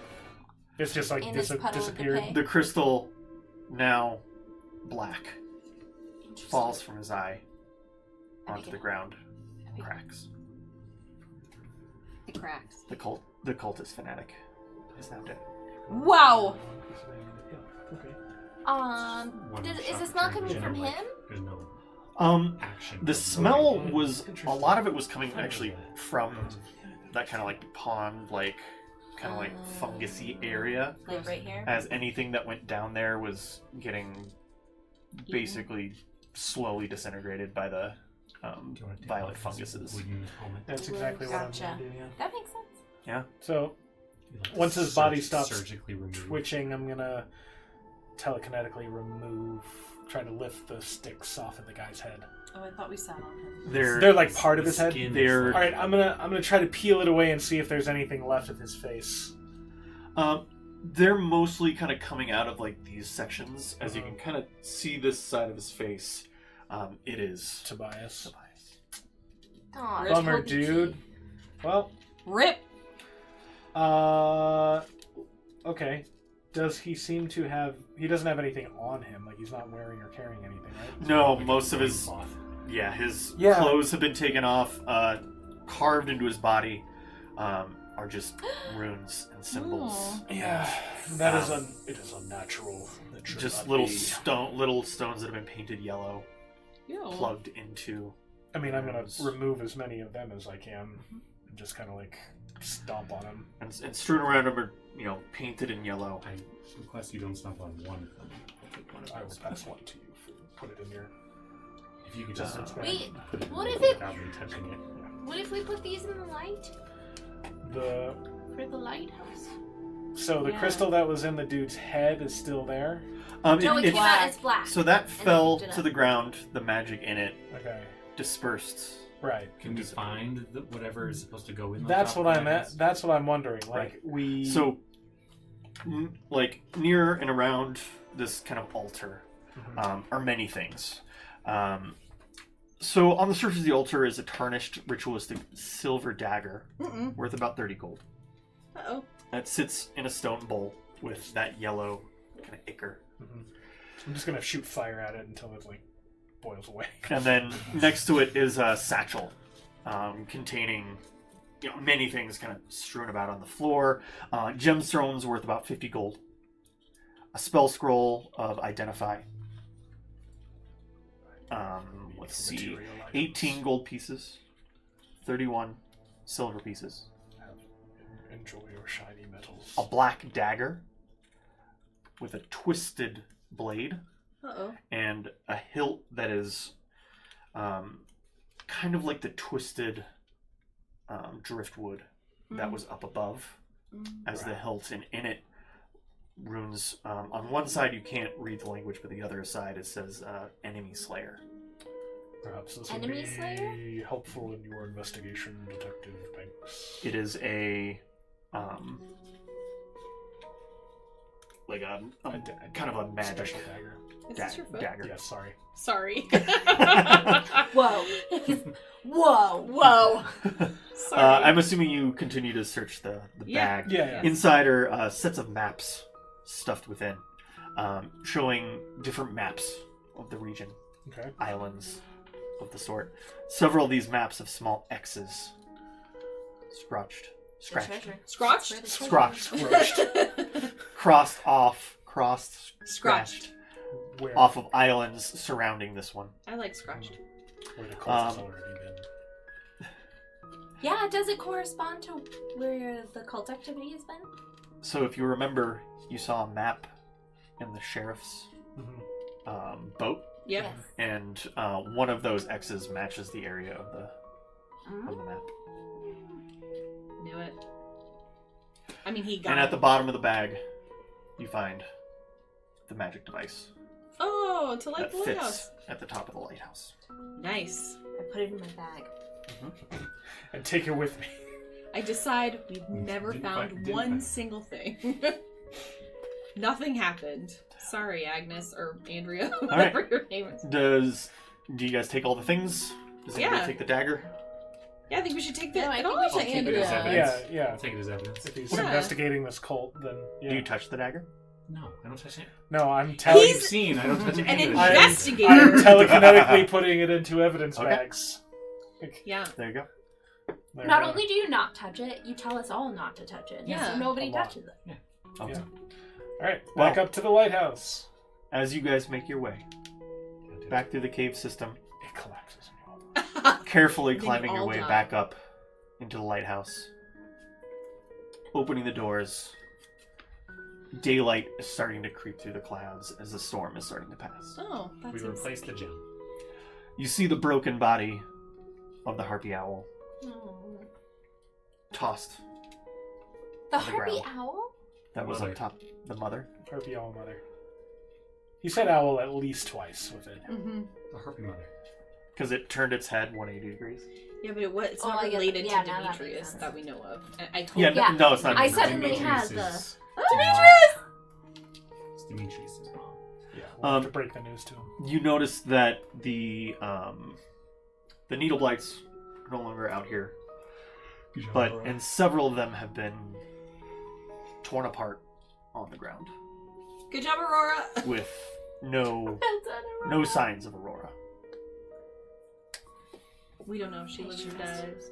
B: It's just like
F: in his puddle of
B: disappeared.
F: decay.
E: The crystal, now black, falls from his eye onto the ground, cracks.
D: It cracks.
E: The cultist fanatic is now dead.
D: Wow.
B: Yeah, okay.
C: One
F: Is
C: shot
F: the smell
C: return,
F: coming
C: you
F: from
C: know, like,
F: him?
C: There's no action.
E: The
C: or
E: smell
C: motive.
E: was a lot of it was coming actually from that kind of like pond, like kind of like fungusy area.
F: Like right here?
E: As anything that went down there was getting basically slowly disintegrated by the
C: Do you wanna take
E: violet
C: off his
E: funguses.
C: wooden helmet?
B: That's exactly what I'm
F: Gotcha.
B: going to do, yeah.
F: That makes sense.
B: So,
C: You like
B: once his body
C: surg-
B: stops
C: surgically remove.
B: twitching, I'm going to telekinetically try to lift the sticks off of the guy's head.
D: Oh, I thought we sat on him.
B: They're like part of his head?
C: skin is
E: They're-
C: like-
B: All right, I'm gonna try to peel it away and see if there's anything left of his face.
E: They're mostly kind of coming out of like these sections, as you can kind of see this side of his face. It is
B: Tobias.
F: Aw,
B: Bummer,
F: Toby
B: dude.
F: Keith.
B: Well,
D: Rip.
B: okay. Does he seem to have? He doesn't have anything on him. Like he's not wearing or carrying anything, right?
E: No,
C: Like
E: most
C: a
E: of his
C: cloth.
E: his
B: Yeah.
E: clothes have been taken off. Carved into his body are just runes and symbols.
B: Yeah, that is it is unnatural. That should
E: Just
B: not
E: little
B: be.
E: little stones that have been painted yellow,
D: Ew.
E: plugged into.
B: I mean, I'm gonna
E: runes.
B: remove as many of them as I can, and just kind of like stomp on him.
E: And strewn around him are, painted in yellow.
C: I request you don't stop on one of them. I'll take one of
B: I will
C: those.
B: pass one to you. Put it in your.
C: If you could just
F: Wait,
C: put it
F: what
C: in
F: if
C: there
F: it-
C: without me touching it.
F: What if we put these in the light?
B: The
F: For the lighthouse?
B: so the
D: Yeah.
B: crystal that was in the dude's head is still there.
F: No, it came out as black.
E: So that fell
F: picked it
E: to
F: up.
E: the ground. The magic in it
B: Okay,
E: dispersed.
B: right.
C: Can we find whatever is supposed to go in?
B: That's
C: top
B: what
C: of
B: I'm
C: that?
B: at. That's what I'm wondering. Like
E: Right.
B: we.
E: So, like near and around this kind of altar are many things. So on the surface of the altar is a tarnished ritualistic silver dagger worth about 30 gold.
D: Uh-oh.
E: That sits in a stone bowl with that yellow kind of ichor.
B: I'm just gonna shoot fire at it until it like boils away.
E: And then next to it is a satchel containing many things kind of strewn about on the floor. Gemstones worth about 50 gold. A spell scroll of Identify. Let's see.
B: Material items.
E: 18 gold pieces. 31 silver pieces.
B: Enjoy your shiny metals.
E: A black dagger with a twisted blade.
D: Uh-oh.
E: And a hilt that is kind of like the twisted driftwood that was up above as the hilt, and in it runes. On one side you can't read the language, but the other side it says enemy slayer.
B: Perhaps this would
F: Enemy
B: be
F: slayer?
B: helpful in your investigation, Detective Banks.
E: It is a like a kind of a magic
B: Special dagger.
D: Is this your foot?
E: dagger.
B: Yeah, sorry.
D: Sorry.
F: Whoa. Whoa.
D: Whoa. Sorry.
E: I'm assuming you continue to search the
D: Yeah.
E: bag.
B: Yeah.
E: Inside are sets of maps stuffed within, showing different maps of the region,
B: Okay.
E: islands of the sort. Several of these maps have small X's scratched,
D: Scratched?
E: crossed off,
D: Scratched.
B: Where?
E: off of islands surrounding this one.
D: I like scratched.
B: Where the coast has already been.
F: Yeah, does it correspond to where the cult activity has been?
E: So if you remember, you saw a map in the sheriff's boat,
D: Yep.
F: Yes.
E: and one of those X's matches the area of the map.
D: Knew it. I mean, he got
E: And at the
D: it.
E: bottom of the bag, you find the magic device
D: Oh, to light
E: that
D: the
E: fits
D: lighthouse.
E: at the top of the lighthouse.
D: Nice.
F: I put it in my bag.
B: And take it with me.
D: I decide we've never
C: Didn't
D: found
C: find- didn't
D: one
C: find-
D: single thing. Nothing happened. Sorry, Agnes or Andrea, whatever your name is.
E: Do you guys take all the things? Does anybody
D: Yeah.
E: take the dagger?
D: Yeah, I think we should take that.
F: No, I
D: it
F: think
D: all
F: we
D: to
F: should keep it as
D: Andrea.
C: evidence.
B: Yeah.
C: I'll take it as evidence.
B: If he's
D: Yeah.
B: investigating this cult, then
E: Do
B: yeah.
E: you touch the dagger?
C: No, I don't touch it.
B: No, I'm telling.
D: He's-
C: You've seen, I don't touch
D: An
C: any of
B: I-
C: it.
D: investigator.
B: I'm telekinetically putting it into evidence
E: Okay.
B: bags.
D: Yeah.
E: There you go.
B: There
F: Not
B: we go.
F: only do you not touch it, you tell us all not to touch it.
D: Yeah.
F: So nobody
B: A lot.
F: touches it.
E: Okay.
B: Yeah. All right, back
E: Well-
B: up to the lighthouse.
E: As you guys make your way back through the cave system,
B: It collapses.
E: carefully
D: Then you
E: climbing your
D: all
E: way
D: die.
E: back up into the lighthouse, opening the doors. Daylight is starting to creep through the clouds as the storm is starting to pass.
D: Oh,
C: We
D: that's
C: replaced the gem.
E: You see the broken body of the harpy owl
F: Oh.
E: tossed.
F: The
E: On the
F: harpy
E: ground.
F: owl?
E: That was
C: Mother.
E: up top. The mother.
B: Harpy owl mother. He said owl at least twice with it.
D: Mm-hmm.
C: The harpy mother.
E: Because it turned its head 180 degrees.
D: Yeah, but it's
F: Oh,
D: not
F: I get-
D: related
F: yeah,
D: to
F: now that makes
D: Demetrius
F: sense.
D: that we know of. I hope.
E: Yeah,
F: Yeah.
E: no, it's not.
F: I
E: Demetrius.
F: suddenly had
C: Demetrius
F: the-
C: is-
D: Demetrius!
C: It's Demetrius' mom.
B: Yeah, we'll have to
E: Um,
B: break the news to him.
E: You notice that the needle blights are no longer out here, but and several of them have been torn apart on the ground
D: Good job, Aurora.
E: with no
F: Well done,
E: no
F: Aurora.
E: signs of Aurora.
D: We don't know if she lives or dies.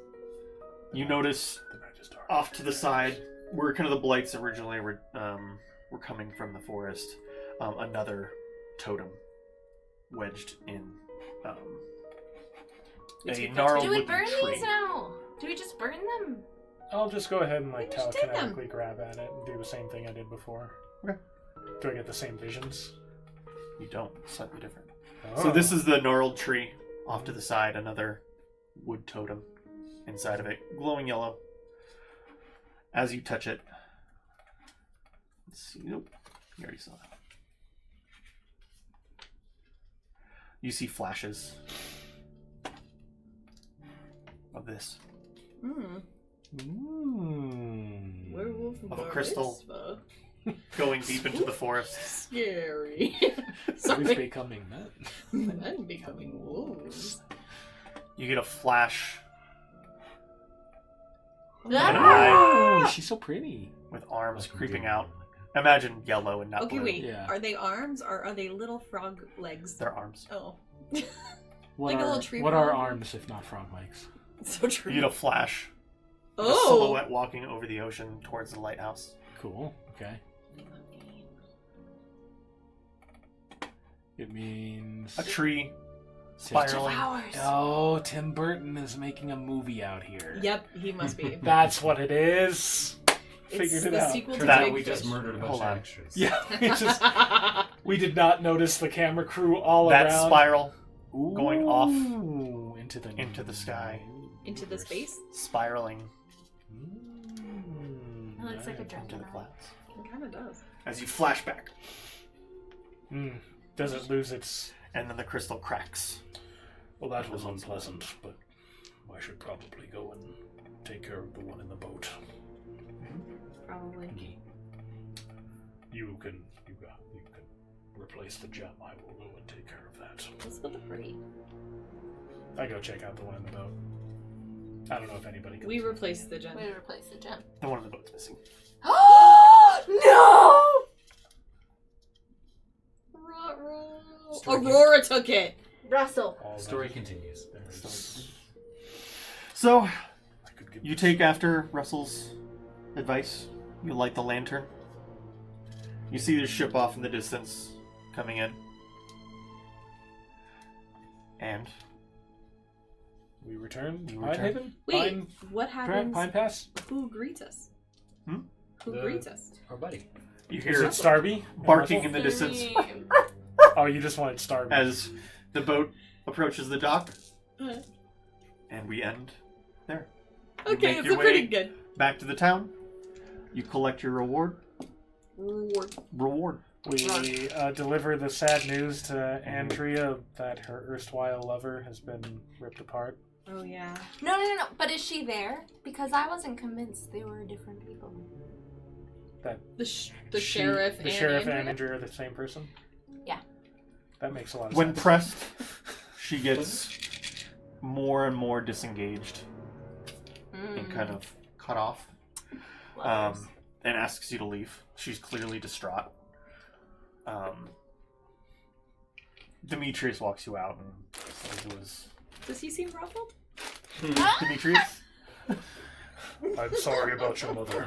E: You notice
B: The registrar.
E: off to the side, where kind of the blights originally were coming from the forest, another totem wedged in
D: We
E: a
D: take that
E: gnarled
F: Do we
E: looking
F: burn
E: tree.
F: these now? Do we just burn them?
B: I'll just go ahead and like
D: Maybe we should take them.
B: telekinetically grab at it and do the same thing I did before.
E: Okay.
B: Do I get the same visions?
E: You don't. Slightly different.
B: Oh.
E: So this is the gnarled tree off to the side, another wood totem inside of it, glowing yellow. As you touch it, let's see. Nope, you already saw that. You see flashes of this.
D: Hmm.
B: Mm.
D: Werewolf
E: Of a crystal.
D: Barispa.
E: Going deep into the forest.
D: Scary.
B: Who's
D: Sorry.
B: becoming that?
D: I'm becoming wolves.
E: You get a flash of an
F: Ah!
E: eye
B: Oh, she's so pretty.
E: with arms
C: Like we
E: creeping
C: do.
E: out. Imagine yellow and not
D: Okay,
E: blue.
D: wait.
B: Yeah.
D: Are they arms or are they little frog legs?
E: They're arms.
D: Oh.
B: What
D: Like a
B: are,
D: little tree
B: what are
D: frog.
B: arms if not frog legs?
D: So true.
E: You get a flash. Of a
D: Oh.
E: silhouette walking over the ocean towards the lighthouse.
B: Cool. Okay. It means
E: A tree
B: Sister
E: spiraling.
F: Flowers.
B: Oh, Tim Burton is making a movie out here.
D: Yep, he must be.
B: That's what it is.
D: It's
B: Figured it
D: the
B: out.
D: sequel to
C: Turns
E: That-
C: out
D: Big
C: we just
D: Fish.
C: murdered a bunch
E: Hold
C: of
E: on.
C: extras.
B: Yeah, we did not notice the camera crew all
E: That
B: around.
E: spiral going off
B: Ooh, into the
E: sky.
D: Into the space?
E: spiraling
B: Mm,
F: It looks like a
B: nice.
E: into the
F: dragon.
E: clouds.
D: It kind of does.
E: As you flash back,
B: Does it lose its?
E: and then the crystal cracks.
B: Well, that was unpleasant, but I should probably go and take care of the one in the boat.
D: Probably.
B: You can replace the gem. I will go and take care of that.
D: Let's go to Bree.
B: I go check out the one in the boat. I don't know if anybody can.
D: We replaced the gem.
F: We replace the gem.
E: The one in the boat's missing.
F: No!
C: Story
D: Aurora took it.
F: Russell.
B: All that
C: Story
B: is-
C: continues.
B: there's-
E: So,
B: I could give
E: you take after Russell's advice. You light the lantern. You see the ship off in the distance coming in. And
B: We return.
E: You
B: Pine
E: return.
B: Haven?
D: Wait,
B: Pine,
D: what happens?
B: Pine Pass?
D: Who greets us?
E: Hmm?
D: Who greets us?
G: Our buddy.
E: You
B: Is
E: hear
B: it Starby?
E: barking in the distance
B: Oh, you just wanted Starby.
E: as the boat approaches the dock,
D: Uh-huh.
E: and we end there. You
D: Okay,
E: make
D: it's
E: your
D: a pretty
E: way
D: good
E: back to the town. You collect your reward.
D: reward.
B: We deliver the sad news to Andrea that her erstwhile lover has been ripped apart.
D: Oh yeah.
F: No. But is she there? Because I wasn't convinced they were different people.
D: The sheriff.
B: The
D: and
B: sheriff
D: Andrea?
B: and Andrea are the same person?
F: Yeah.
B: That makes a lot of
E: When
B: sense.
E: pressed, she gets more and more disengaged and kind of cut off, and asks you to leave. She's clearly distraught. Demetrius walks you out and says it was
D: Does he seem ruffled?
E: Demetrius.
B: I'm sorry about your mother.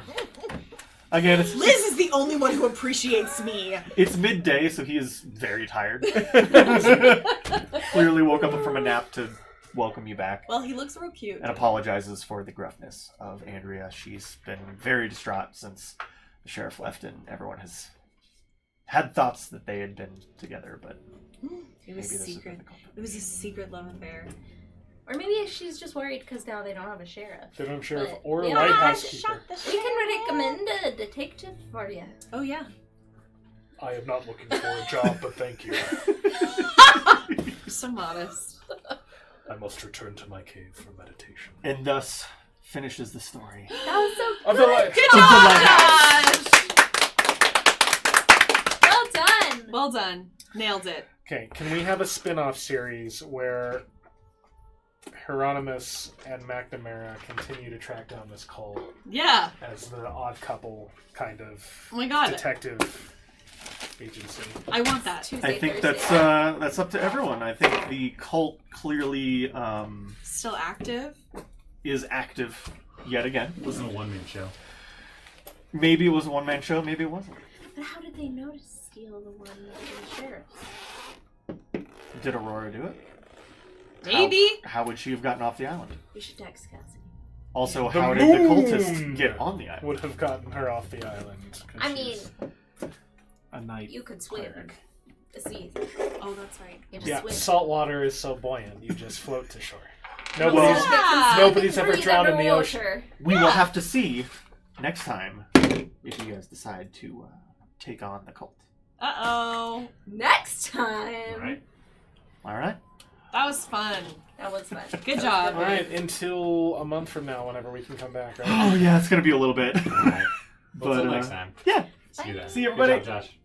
E: Again, it's
D: Liz is the only one who appreciates me.
E: It's midday, so he is very tired. Clearly woke up from a nap to welcome you back
D: Well, he looks real cute.
E: and apologizes for the gruffness of Andrea. She's been very distraught since the sheriff left, and everyone has had thoughts that they had been together, but
D: It was
E: maybe this is
D: secret.
E: difficult.
D: It was a secret love affair.
F: Or maybe she's just worried because now they don't have a sheriff.
B: They don't have sheriff
F: But-
B: or
F: Yeah,
B: lighthouse keeper.
F: We can recommend a detective for you.
D: Oh yeah.
B: I am not looking for a job, but thank you.
D: You're so modest.
B: I must return to my cave for meditation.
E: And thus finishes the story.
F: That was so
B: Of the
F: good. Well done.
D: Well done. Nailed it.
B: Okay, can we have a spin-off series where Hieronymus and McNamara continue to track down this cult
D: Yeah.
B: as the odd couple kind of
D: Oh my god.
B: detective agency?
D: I want that.
F: Tuesday,
E: I think
F: Thursday.
E: that's up to everyone. I think the cult clearly
D: Still active?
E: is active yet again.
C: It wasn't a one-man show.
E: Maybe it was a one-man show, maybe it wasn't.
F: But how did they know to steal the one that was the sheriff's?
E: Did Aurora do it?
D: Maybe.
E: How would she have gotten off the island?
F: We should text Cassidy.
E: Also,
B: The
E: how did the
B: moon
E: cultists get on the island?
B: Would have gotten her off the island. 'cause
F: I mean,
B: she's a night
F: you could swim.
B: cleric.
F: It's easy.
D: Oh, that's right.
F: You just
B: Yeah,
F: swim.
B: salt water is so buoyant, you just float to shore.
F: Well,
B: Nobody's,
D: Yeah.
B: nobody's ever
F: Breathe
B: drowned in the ocean.
F: underwater.
E: We will have to see next time if you guys decide to take on the cult.
D: Uh-oh.
F: Next time.
C: Alright.
E: All right?
D: That was fun.
F: That was fun.
D: Good job.
B: All right, until a month from now, whenever we can come back, right?
E: Oh, yeah, it's going to be a little bit.
C: Alright.
E: But,
C: Until next time.
E: Yeah.
C: See you then.
E: See you, everybody.
C: Good job, Josh.